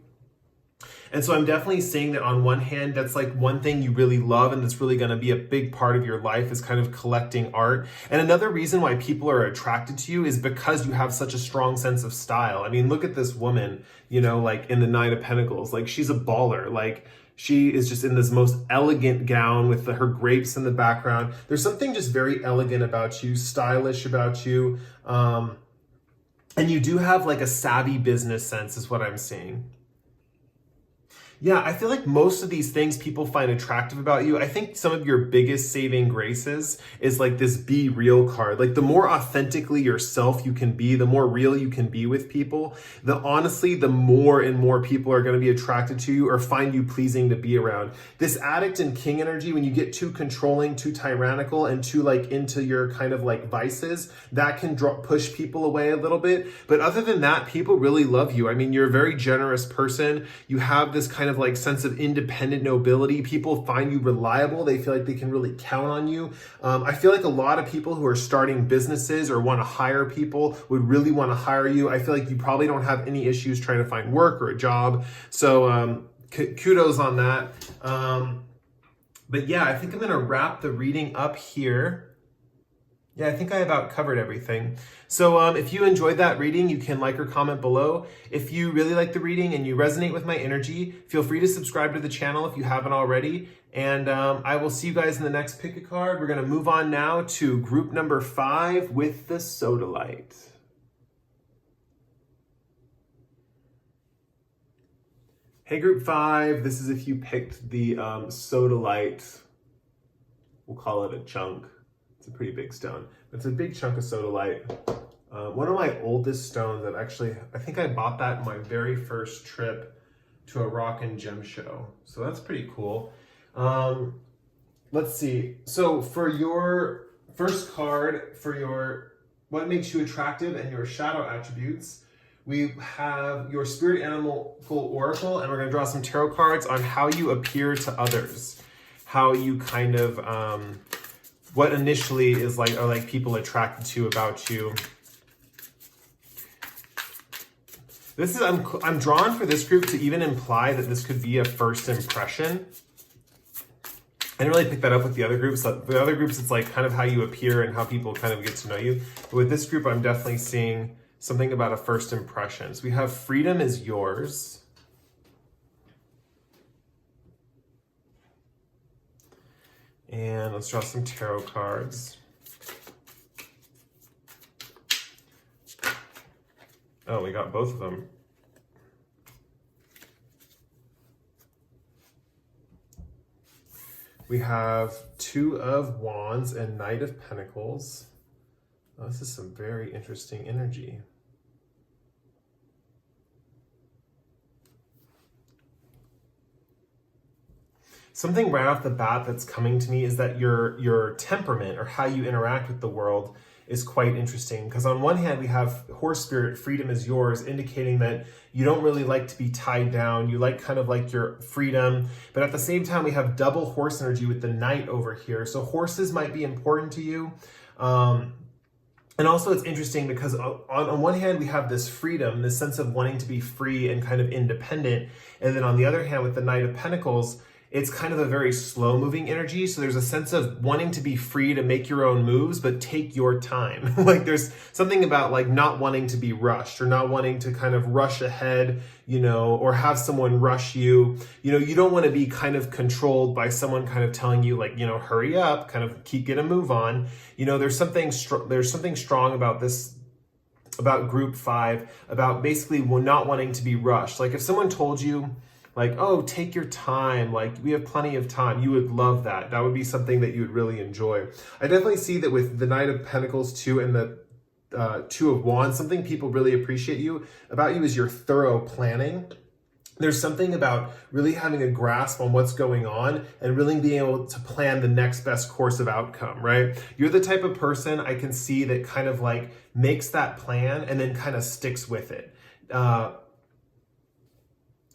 And so I'm definitely saying that on one hand, that's like one thing you really love and that's really going to be a big part of your life is kind of collecting art. And another reason why people are attracted to you is because you have such a strong sense of style. I mean, look at this woman, you know, like in the Nine of Pentacles, like she's a baller. Like she is just in this most elegant gown with her grapes in the background. There's something just very elegant about you, stylish about you. And you do have like a savvy business sense is what I'm seeing. Yeah, I feel like most of these things people find attractive about you. I think some of your biggest saving graces is like this be real card. Like the more authentically yourself you can be, the more real you can be with people, honestly, the more and more people are going to be attracted to you or find you pleasing to be around. This addict and king energy, when you get too controlling, too tyrannical, and too like into your kind of like vices, that can push people away a little bit. But other than that, people really love you. I mean, you're a very generous person. You have this kind of like sense of independent nobility. People find you reliable. They feel like they can really count on you. I feel like a lot of people who are starting businesses or want to hire people would really want to hire you. I feel like you probably don't have any issues trying to find work or a job. So kudos on that. But yeah, I think I'm going to wrap the reading up here. Yeah, I think I about covered everything. So if you enjoyed that reading, you can like or comment below. If you really like the reading and you resonate with my energy, feel free to subscribe to the channel if you haven't already. And I will see you guys in the next pick a card. We're going to move on now to group number 5 with the Sodalite. Hey, group 5, this is if you picked the Sodalite. We'll call it a chunk. It's a pretty big stone. It's a big chunk of Sodalite. One of my oldest stones that I think I bought that in my very first trip to a rock and gem show. So that's pretty cool. Let's see. So for your first card, for your what makes you attractive and your shadow attributes, we have your spirit animal oracle, and we're going to draw some tarot cards on how you appear to others, how you kind of what initially is like, are like people attracted to about you. This is, I'm drawn for this group to even imply that this could be a first impression. I didn't really pick that up with the other groups. The other groups, it's like kind of how you appear and how people kind of get to know you. But with this group, I'm definitely seeing something about a first impression. So we have freedom is yours. And let's draw some tarot cards. Oh, we got both of them. We have Two of Wands and Knight of Pentacles. Oh, this is some very interesting energy. Something right off the bat that's coming to me is that your temperament or how you interact with the world is quite interesting. Because on one hand, we have horse spirit, freedom is yours, indicating that you don't really like to be tied down. You like kind of like your freedom. But at the same time, we have double horse energy with the knight over here. So horses might be important to you. And also it's interesting because on one hand, we have this freedom, this sense of wanting to be free and kind of independent. And then on the other hand, with the Knight of Pentacles, it's kind of a very slow moving energy. So there's a sense of wanting to be free to make your own moves, but take your time. Like there's something about like not wanting to be rushed or not wanting to kind of rush ahead, you know, or have someone rush you. You know, you don't want to be kind of controlled by someone kind of telling you like, you know, hurry up, kind of get a move on. You know, there's something strong about this, about group 5, about basically not wanting to be rushed. Like if someone told you, like, oh, take your time, like we have plenty of time, you would love that. That would be something that you would really enjoy. I definitely see that with the Knight of Pentacles too and the Two of Wands, something people really appreciate about you is your thorough planning. There's something about really having a grasp on what's going on and really being able to plan the next best course of outcome, right? You're the type of person I can see that kind of like makes that plan and then kind of sticks with it.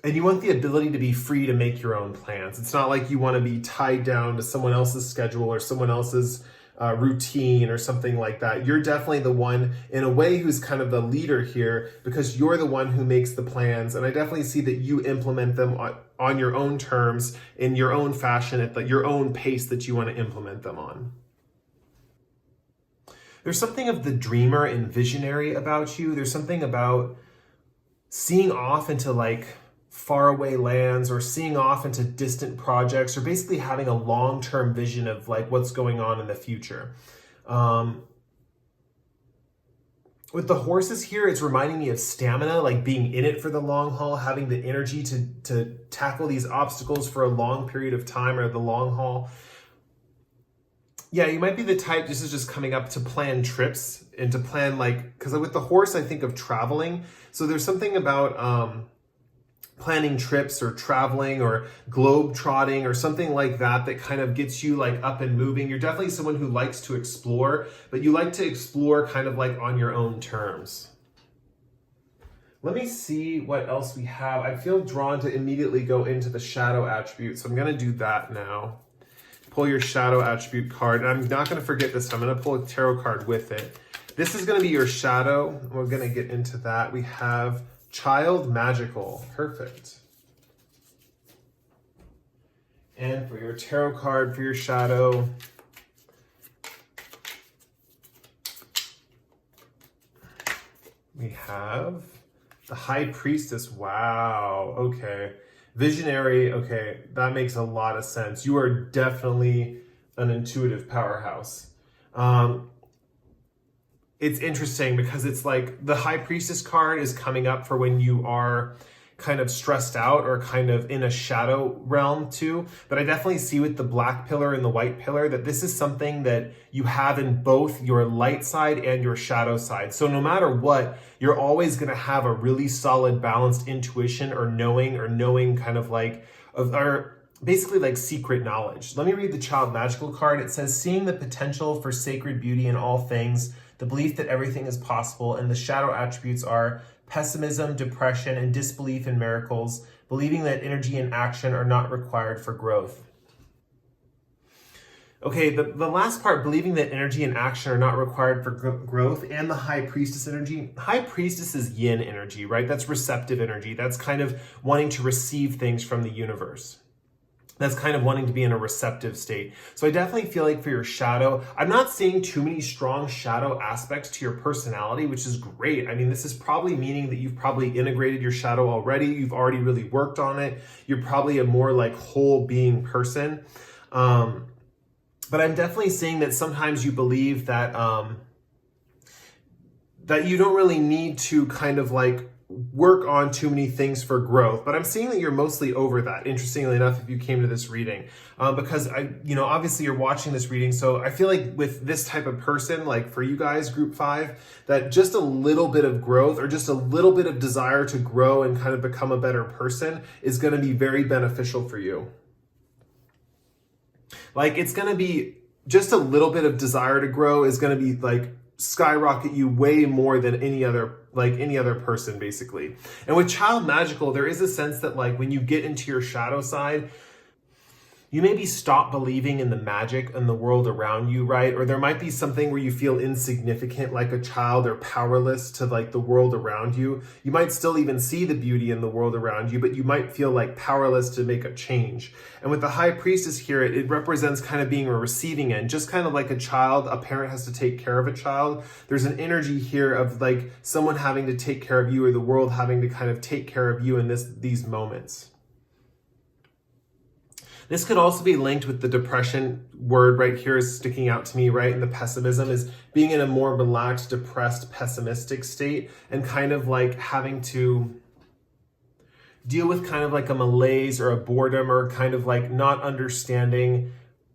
And you want the ability to be free to make your own plans. It's not like you want to be tied down to someone else's schedule or someone else's routine or something like that. You're definitely the one, in a way, who's kind of the leader here, because you're the one who makes the plans. And I definitely see that you implement them on your own terms, in your own fashion, at your own pace that you want to implement them on. There's something of the dreamer and visionary about you. There's something about seeing off into like faraway lands, or seeing off into distant projects, or basically having a long-term vision of like what's going on in the future. With the horses here, it's reminding me of stamina, like being in it for the long haul, having the energy to tackle these obstacles for a long period of time, or the long haul. Yeah, you might be the type, this is just coming up, to plan trips and to plan, like, because with the horse, I think of traveling. So there's something about planning trips or traveling or globe trotting or something like that that kind of gets you like up and moving. You're definitely someone who likes to explore, but you like to explore kind of like on your own terms. Let me see what else we have. I feel drawn to immediately go into the shadow attribute, so I'm going to do that now. Pull your shadow attribute card. And I'm not going to forget this. I'm going to pull a tarot card with it. This is going to be your shadow. We're going to get into that. We have Child Magical. Perfect. And for your tarot card, for your shadow, we have the High Priestess. Wow. Okay. Visionary, okay, that makes a lot of sense. You are definitely an intuitive powerhouse. It's interesting because it's like the High Priestess card is coming up for when you are kind of stressed out or kind of in a shadow realm too. But I definitely see with the black pillar and the white pillar that this is something that you have in both your light side and your shadow side. So no matter what, you're always going to have a really solid balanced intuition or knowing kind of like, or basically like secret knowledge. Let me read the Child Magical card. It says, seeing the potential for sacred beauty in all things, the belief that everything is possible, and the shadow attributes are pessimism, depression, and disbelief in miracles, believing that energy and action are not required for growth. Okay, the last part, believing that energy and action are not required for growth, and the High Priestess energy. High Priestess is yin energy, right? That's receptive energy. That's kind of wanting to receive things from the universe. That's kind of wanting to be in a receptive state. So I definitely feel like for your shadow, I'm not seeing too many strong shadow aspects to your personality, which is great. I mean, this is probably meaning that you've probably integrated your shadow already. You've already really worked on it. You're probably a more like whole being person. But I'm definitely seeing that sometimes you believe that, that you don't really need to kind of like work on too many things for growth, but I'm seeing that you're mostly over that, interestingly enough, if you came to this reading, because obviously you're watching this reading. So I feel like with this type of person, like for you guys, group 5, that just a little bit of growth or just a little bit of desire to grow and kind of become a better person is going to be very beneficial for you. Like it's going to be just a little bit of desire to grow is going to be like skyrocket you way more than any other person, basically. And with Child Magical, there is a sense that like when you get into your shadow side, you maybe stop believing in the magic in the world around you, right? Or there might be something where you feel insignificant like a child, or powerless to like the world around you. You might still even see the beauty in the world around you, but you might feel like powerless to make a change. And with the High Priestess here, it represents kind of being a receiving end, just kind of like a child. A parent has to take care of a child. There's an energy here of like someone having to take care of you, or the world having to kind of take care of you in these moments. This could also be linked with the depression word right here is sticking out to me, right? And the pessimism is being in a more relaxed, depressed, pessimistic state, and kind of like having to deal with kind of like a malaise or a boredom, or kind of like not understanding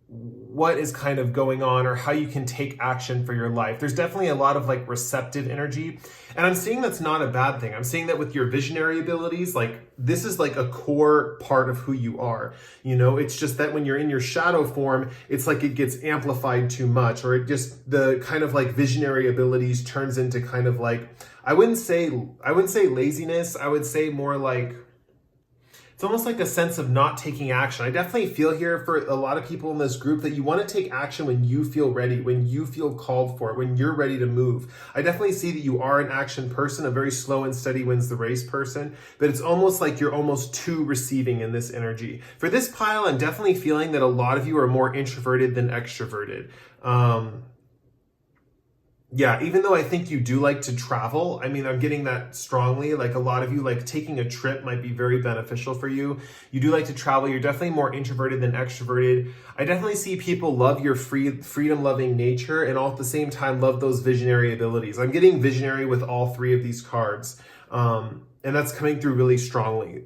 what is kind of going on or how you can take action for your life. There's definitely a lot of like receptive energy. And I'm seeing that's not a bad thing. I'm seeing that with your visionary abilities, like this is like a core part of who you are. It's just that when you're in your shadow form, it's like it gets amplified too much, or it just, the kind of like visionary abilities turns into kind of like, I wouldn't say laziness. I would say more like It's almost like a sense of not taking action. I definitely feel here for a lot of people in this group that you want to take action when you feel ready, when you feel called for it, when you're ready to move. I definitely see that you are an action person, a very slow and steady wins the race person, but it's almost like you're almost too receiving in this energy. For this pile, I'm definitely feeling that a lot of you are more introverted than extroverted. Yeah, even though I think you do like to travel, I mean, I'm getting that strongly. Like a lot of you, like taking a trip might be very beneficial for you. You do like to travel. You're definitely more introverted than extroverted. I definitely see people love your freedom-loving nature and all at the same time love those visionary abilities. I'm getting visionary with all three of these cards. And that's coming through really strongly.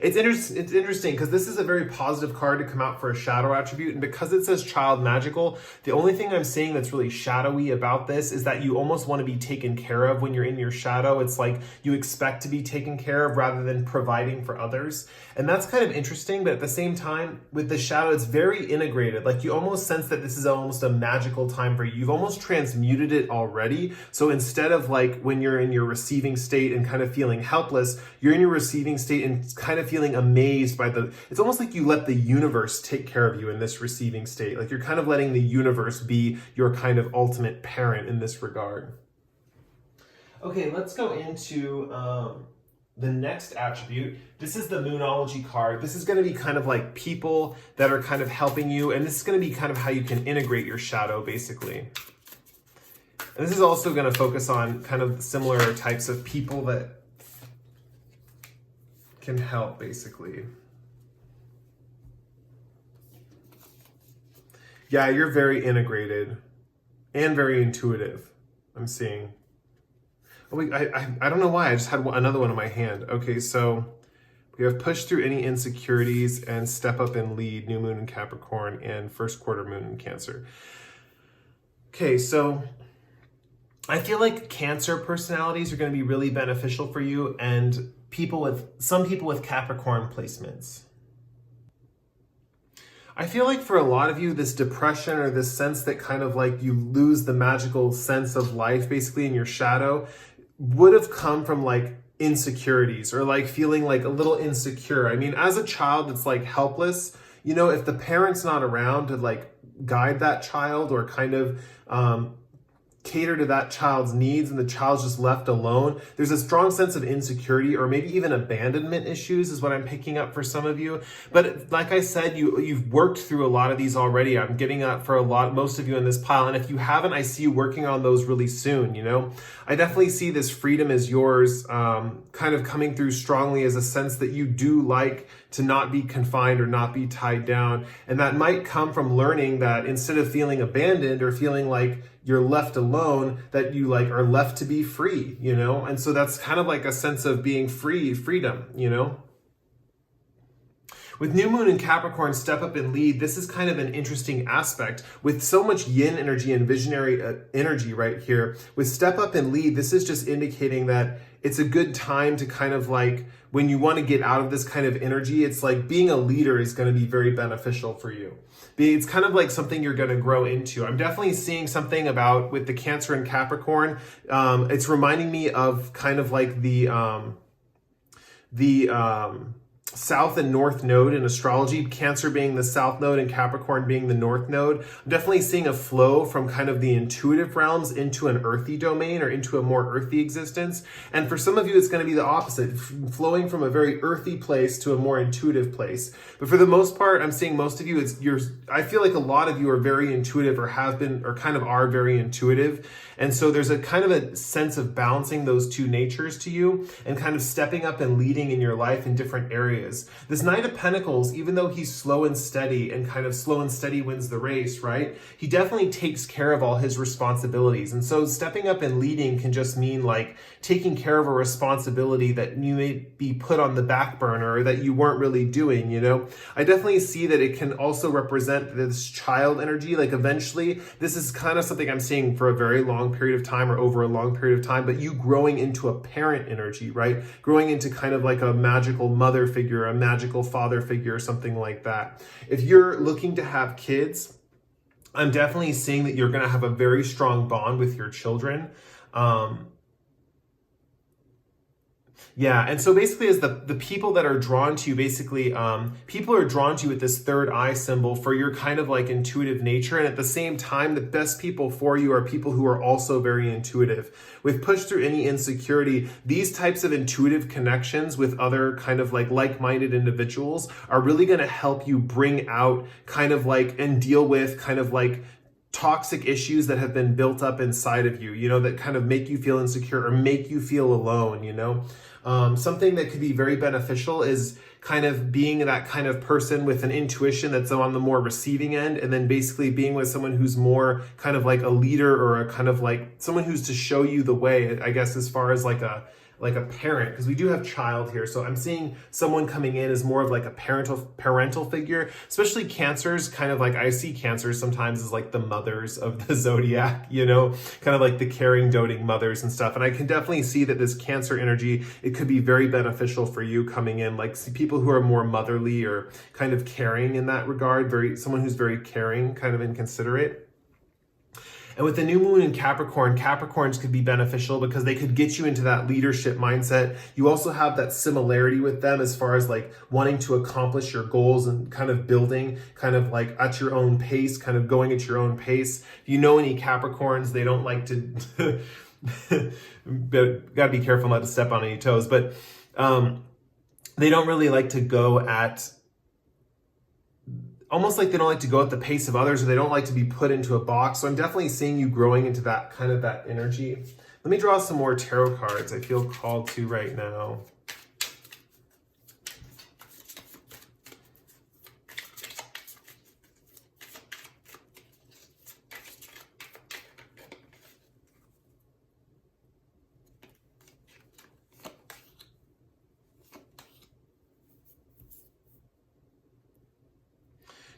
It's interesting because this is a very positive card to come out for a shadow attribute, and because it says child magical, the only thing I'm seeing that's really shadowy about this is that you almost want to be taken care of when you're in your shadow. It's like you expect to be taken care of rather than providing for others, and that's kind of interesting. But at the same time, with the shadow, it's very integrated. Like you almost sense that this is almost a magical time for you. You've almost transmuted it already. So instead of like when you're in your receiving state and kind of feeling helpless, you're in your receiving state and kind of feeling amazed by it's almost like you let the universe take care of you in this receiving state. Like you're kind of letting the universe be your kind of ultimate parent in this regard. Okay, let's go into the next attribute. This is the Moonology card. This is going to be kind of like people that are kind of helping you, and this is going to be kind of how you can integrate your shadow, basically. And this is also going to focus on kind of similar types of people that can help, basically. Yeah, you're very integrated and very intuitive, I'm seeing. Oh, wait, I don't know why. I just had another one in my hand. Okay, so we have push through any insecurities and step up and lead, new moon in Capricorn and first quarter moon in Cancer. Okay, so I feel like Cancer personalities are going to be really beneficial for you, and some people with Capricorn placements. I feel like for a lot of you, this depression or this sense that kind of like you lose the magical sense of life basically in your shadow would have come from like insecurities or like feeling like a little insecure. I mean, as a child, it's like helpless. You know, if the parent's not around to like guide that child or kind of cater to that child's needs and the child's just left alone, there's a strong sense of insecurity or maybe even abandonment issues is what I'm picking up for some of you. But like I said, you've worked through a lot of these already. I'm getting up for most of you in this pile, and if you haven't, I see you working on those really soon. You know, I definitely see this freedom is yours kind of coming through strongly as a sense that you do like to not be confined or not be tied down, and that might come from learning that instead of feeling abandoned or feeling like you're left alone, that you like are left to be free, you know? And so that's kind of like a sense of being freedom, you know? With new moon in Capricorn, step up and lead, this is kind of an interesting aspect. With so much yin energy and visionary energy right here, with step up and lead, this is just indicating that it's a good time to kind of like, when you want to get out of this kind of energy, it's like being a leader is going to be very beneficial for you. It's kind of like something you're going to grow into. I'm definitely seeing something about with the Cancer and Capricorn. It's reminding me of kind of like the South and North node in astrology, Cancer being the South node and Capricorn being the North node. I'm definitely seeing a flow from kind of the intuitive realms into an earthy domain or into a more earthy existence. And for some of you, it's going to be the opposite, flowing from a very earthy place to a more intuitive place. But for the most part, I'm seeing most of you, I feel like a lot of you are very intuitive or have been or kind of are very intuitive. And so there's a kind of a sense of balancing those two natures to you and kind of stepping up and leading in your life in different areas. This Knight of Pentacles, even though he's slow and steady and kind of slow and steady wins the race, right? He definitely takes care of all his responsibilities. And so stepping up and leading can just mean like taking care of a responsibility that you may be put on the back burner or that you weren't really doing, you know? I definitely see that it can also represent this child energy. Like eventually, this is kind of something I'm seeing for a very long period of time or over a long period of time, but you growing into a parent energy, right? Growing into kind of like a magical mother figure, a magical father figure, or something like that. If you're looking to have kids, I'm definitely seeing that you're going to have a very strong bond with your children. Yeah, and so basically as the people that are drawn to you, basically, people are drawn to you with this third eye symbol for your kind of like intuitive nature. And at the same time, the best people for you are people who are also very intuitive. With Push Through Any Insecurity, these types of intuitive connections with other kind of like-minded individuals are really going to help you bring out kind of like and deal with kind of like toxic issues that have been built up inside of you, that kind of make you feel insecure or make you feel alone, Something that could be very beneficial is kind of being that kind of person with an intuition that's on the more receiving end, and then basically being with someone who's more kind of like a leader or a kind of like someone who's to show you the way, I guess, as far as like a parent, because we do have child here. So I'm seeing someone coming in as more of like a parental figure, especially Cancers, kind of like I see Cancers sometimes as like the mothers of the zodiac, kind of like the caring, doting mothers and stuff. And I can definitely see that this Cancer energy, it could be very beneficial for you coming in, like people who are more motherly or kind of caring in that regard, someone who's very caring, kind of inconsiderate. And with the new moon in Capricorn, Capricorns could be beneficial because they could get you into that leadership mindset. You also have that similarity with them as far as like wanting to accomplish your goals and kind of building kind of like at your own pace, kind of going at your own pace. If you know any Capricorns, they don't like to, gotta be careful not to step on any toes, but they don't really like to go at, almost like they don't like to go at the pace of others, or they don't like to be put into a box. So I'm definitely seeing you growing into that kind of that energy. Let me draw some more tarot cards I feel called to right now.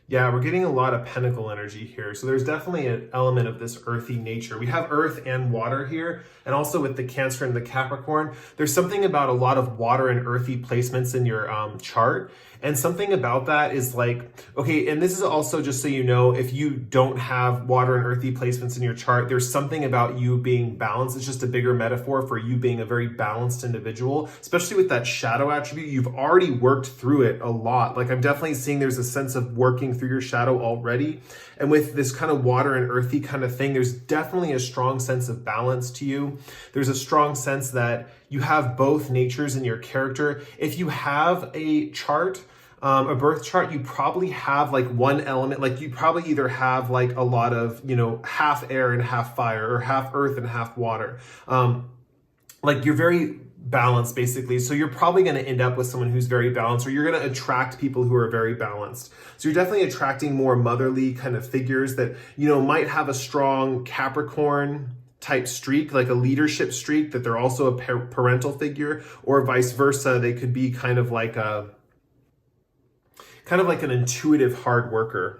Yeah, we're getting a lot of pentacle energy here. So there's definitely an element of this earthy nature. We have earth and water here, and also with the Cancer and the Capricorn, there's something about a lot of water and earthy placements in your chart. And something about that is like, okay, and this is also just so you know, if you don't have water and earthy placements in your chart, there's something about you being balanced. It's just a bigger metaphor for you being a very balanced individual, especially with that shadow attribute. You've already worked through it a lot. Like I'm definitely seeing there's a sense of working through your shadow already. And with this kind of water and earthy kind of thing, there's definitely a strong sense of balance to you. There's a strong sense that you have both natures in your character. If you have a chart, a birth chart, you probably have like one element, like you probably either have like a lot of, half air and half fire, or half earth and half water. Like you're very balanced basically. So you're probably going to end up with someone who's very balanced, or you're going to attract people who are very balanced. So you're definitely attracting more motherly kind of figures that, might have a strong Capricorn type streak, like a leadership streak, that they're also a parental figure, or vice versa. They could be kind of like an intuitive hard worker.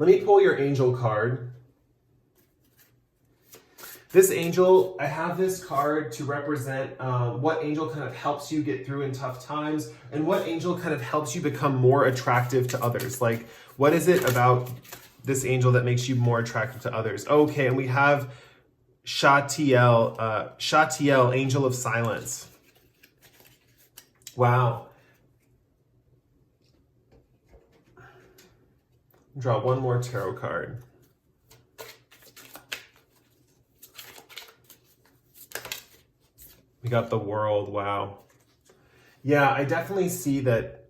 Let me pull your angel card. This angel, I have this card to represent what angel kind of helps you get through in tough times, and what angel kind of helps you become more attractive to others. Like, what is it about this angel that makes you more attractive to others? Okay, and we have Shatiel, Angel of Silence. Wow. Draw one more tarot card. We got the World. Wow. Yeah, I definitely see that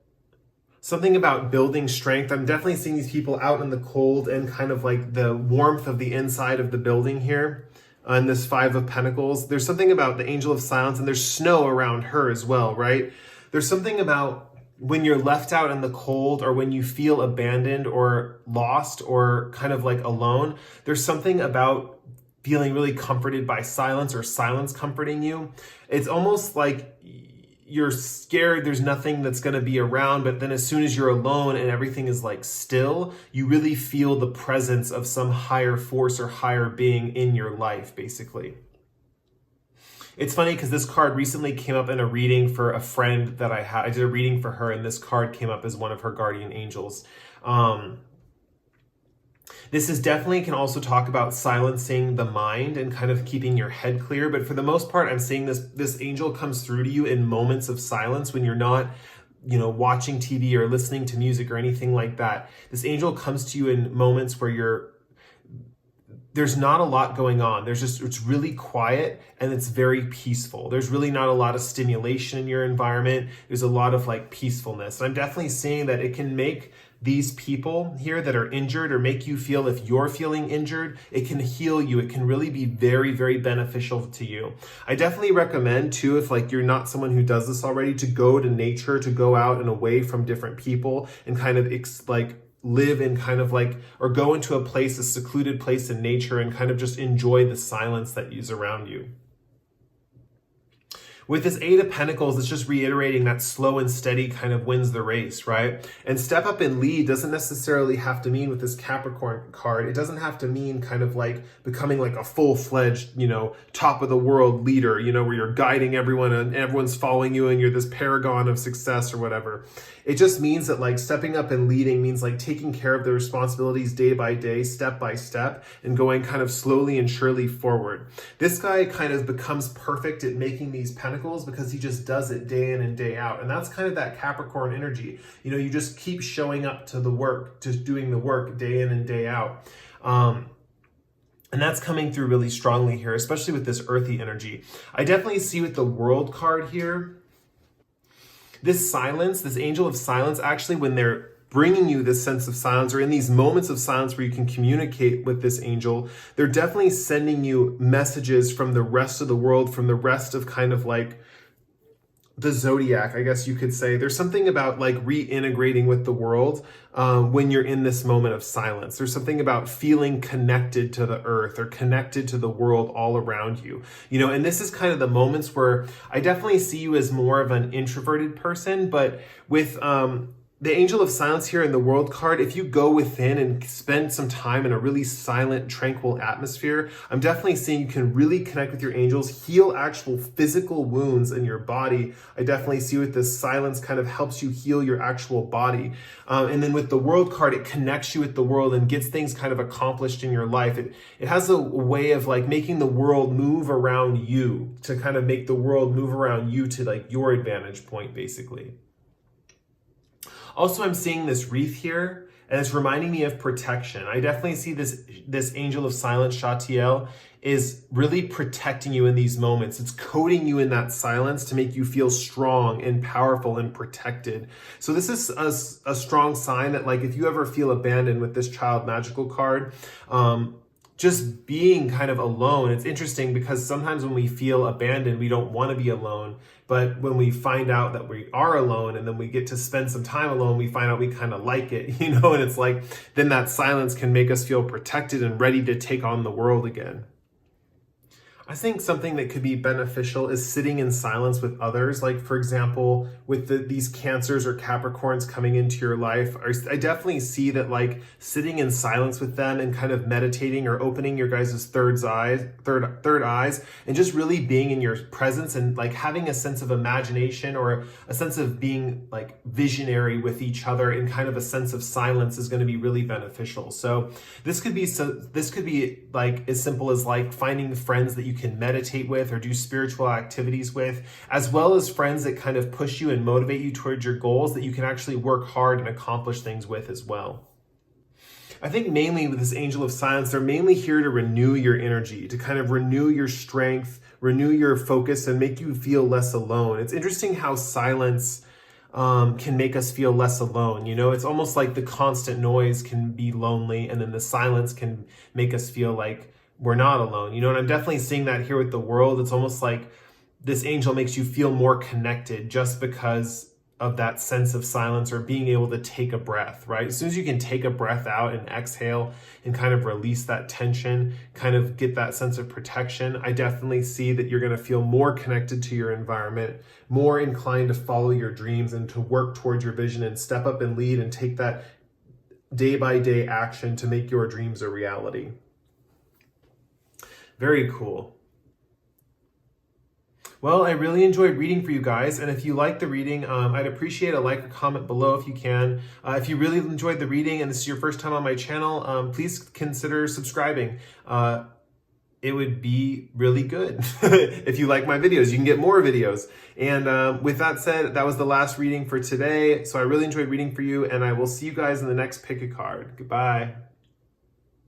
something about building strength. I'm definitely seeing these people out in the cold and kind of like the warmth of the inside of the building here. And this Five of Pentacles. There's something about the Angel of Silence, and there's snow around her as well, right? There's something about when you're left out in the cold, or when you feel abandoned or lost or kind of like alone, there's something about feeling really comforted by silence, or silence comforting you. It's almost like you're scared there's nothing that's going to be around, but then as soon as you're alone and everything is like still, you really feel the presence of some higher force or higher being in your life, basically. It's funny because this card recently came up in a reading for a friend that I had. I did a reading for her, and this card came up as one of her guardian angels. This is definitely can also talk about silencing the mind and kind of keeping your head clear. But for the most part, I'm seeing this angel comes through to you in moments of silence when you're not, watching TV or listening to music or anything like that. This angel comes to you in moments where there's not a lot going on. It's really quiet and it's very peaceful. There's really not a lot of stimulation in your environment. There's a lot of like peacefulness. And I'm definitely seeing that it can make these people here that are injured, or make you feel, if you're feeling injured, it can heal you. It can really be very, very beneficial to you. I definitely recommend too, if like you're not someone who does this already, to go to nature, to go out and away from different people and kind of live in kind of like, or go into a secluded place in nature and kind of just enjoy the silence that is around you. With this Eight of Pentacles, it's just reiterating that slow and steady kind of wins the race, right? And step up and lead doesn't necessarily have to mean, with this Capricorn card, it doesn't have to mean kind of like becoming like a full-fledged, top of the world leader, where you're guiding everyone and everyone's following you and you're this paragon of success or whatever. It just means that like stepping up and leading means like taking care of the responsibilities day by day, step by step, and going kind of slowly and surely forward. This guy kind of becomes perfect at making these pentacles because he just does it day in and day out. And that's kind of that Capricorn energy. You just keep showing up to the work, just doing the work day in and day out. And that's coming through really strongly here, especially with this earthy energy. I definitely see with the World card here, this silence, this angel of silence, actually, when they're bringing you this sense of silence, or in these moments of silence where you can communicate with this angel, they're definitely sending you messages from the rest of the world, from the rest of kind of like the zodiac, I guess you could say. There's something about like reintegrating with the world when you're in this moment of silence. There's something about feeling connected to the earth or connected to the world all around you. And this is kind of the moments where I definitely see you as more of an introverted person, but with the Angel of Silence here in the World card, if you go within and spend some time in a really silent, tranquil atmosphere, I'm definitely seeing you can really connect with your angels, heal actual physical wounds in your body. I definitely see with this silence kind of helps you heal your actual body. And then with the World card, it connects you with the world and gets things kind of accomplished in your life. It has a way of like making the world move around you, to kind of make the world move around you to like your advantage point, basically. Also, I'm seeing this wreath here, and it's reminding me of protection. I definitely see this Angel of Silence, Shatiel, is really protecting you in these moments. It's coating you in that silence to make you feel strong and powerful and protected. So this is a strong sign that like if you ever feel abandoned with this Child Magical card, just being kind of alone. It's interesting because sometimes when we feel abandoned, we don't want to be alone. But when we find out that we are alone and then we get to spend some time alone, we find out we kind of like it, and it's like, then that silence can make us feel protected and ready to take on the world again. I think something that could be beneficial is sitting in silence with others. Like, for example, with these Cancers or Capricorns coming into your life, I definitely see that like sitting in silence with them and kind of meditating or opening your guys' third eyes and just really being in your presence and like having a sense of imagination or a sense of being like visionary with each other and kind of a sense of silence is going to be really beneficial. So this could be like as simple as like finding friends that you can meditate with or do spiritual activities with, as well as friends that kind of push you and motivate you towards your goals that you can actually work hard and accomplish things with as well. I think mainly with this Angel of Silence, they're mainly here to renew your energy, to kind of renew your strength, renew your focus, and make you feel less alone. It's interesting how silence can make us feel less alone. It's almost like the constant noise can be lonely, and then the silence can make us feel like we're not alone, and I'm definitely seeing that here with the world. It's almost like this angel makes you feel more connected just because of that sense of silence or being able to take a breath, right? As soon as you can take a breath out and exhale and kind of release that tension, kind of get that sense of protection, I definitely see that you're going to feel more connected to your environment, more inclined to follow your dreams and to work towards your vision and step up and lead and take that day by day action to make your dreams a reality. Very cool. Well, I really enjoyed reading for you guys, and if you like the reading, I'd appreciate a like or comment below if you can. If you really enjoyed the reading and this is your first time on my channel, please consider subscribing. It would be really good if you like my videos. You can get more videos. And with that said, that was the last reading for today. So I really enjoyed reading for you, and I will see you guys in the next pick a card. Goodbye.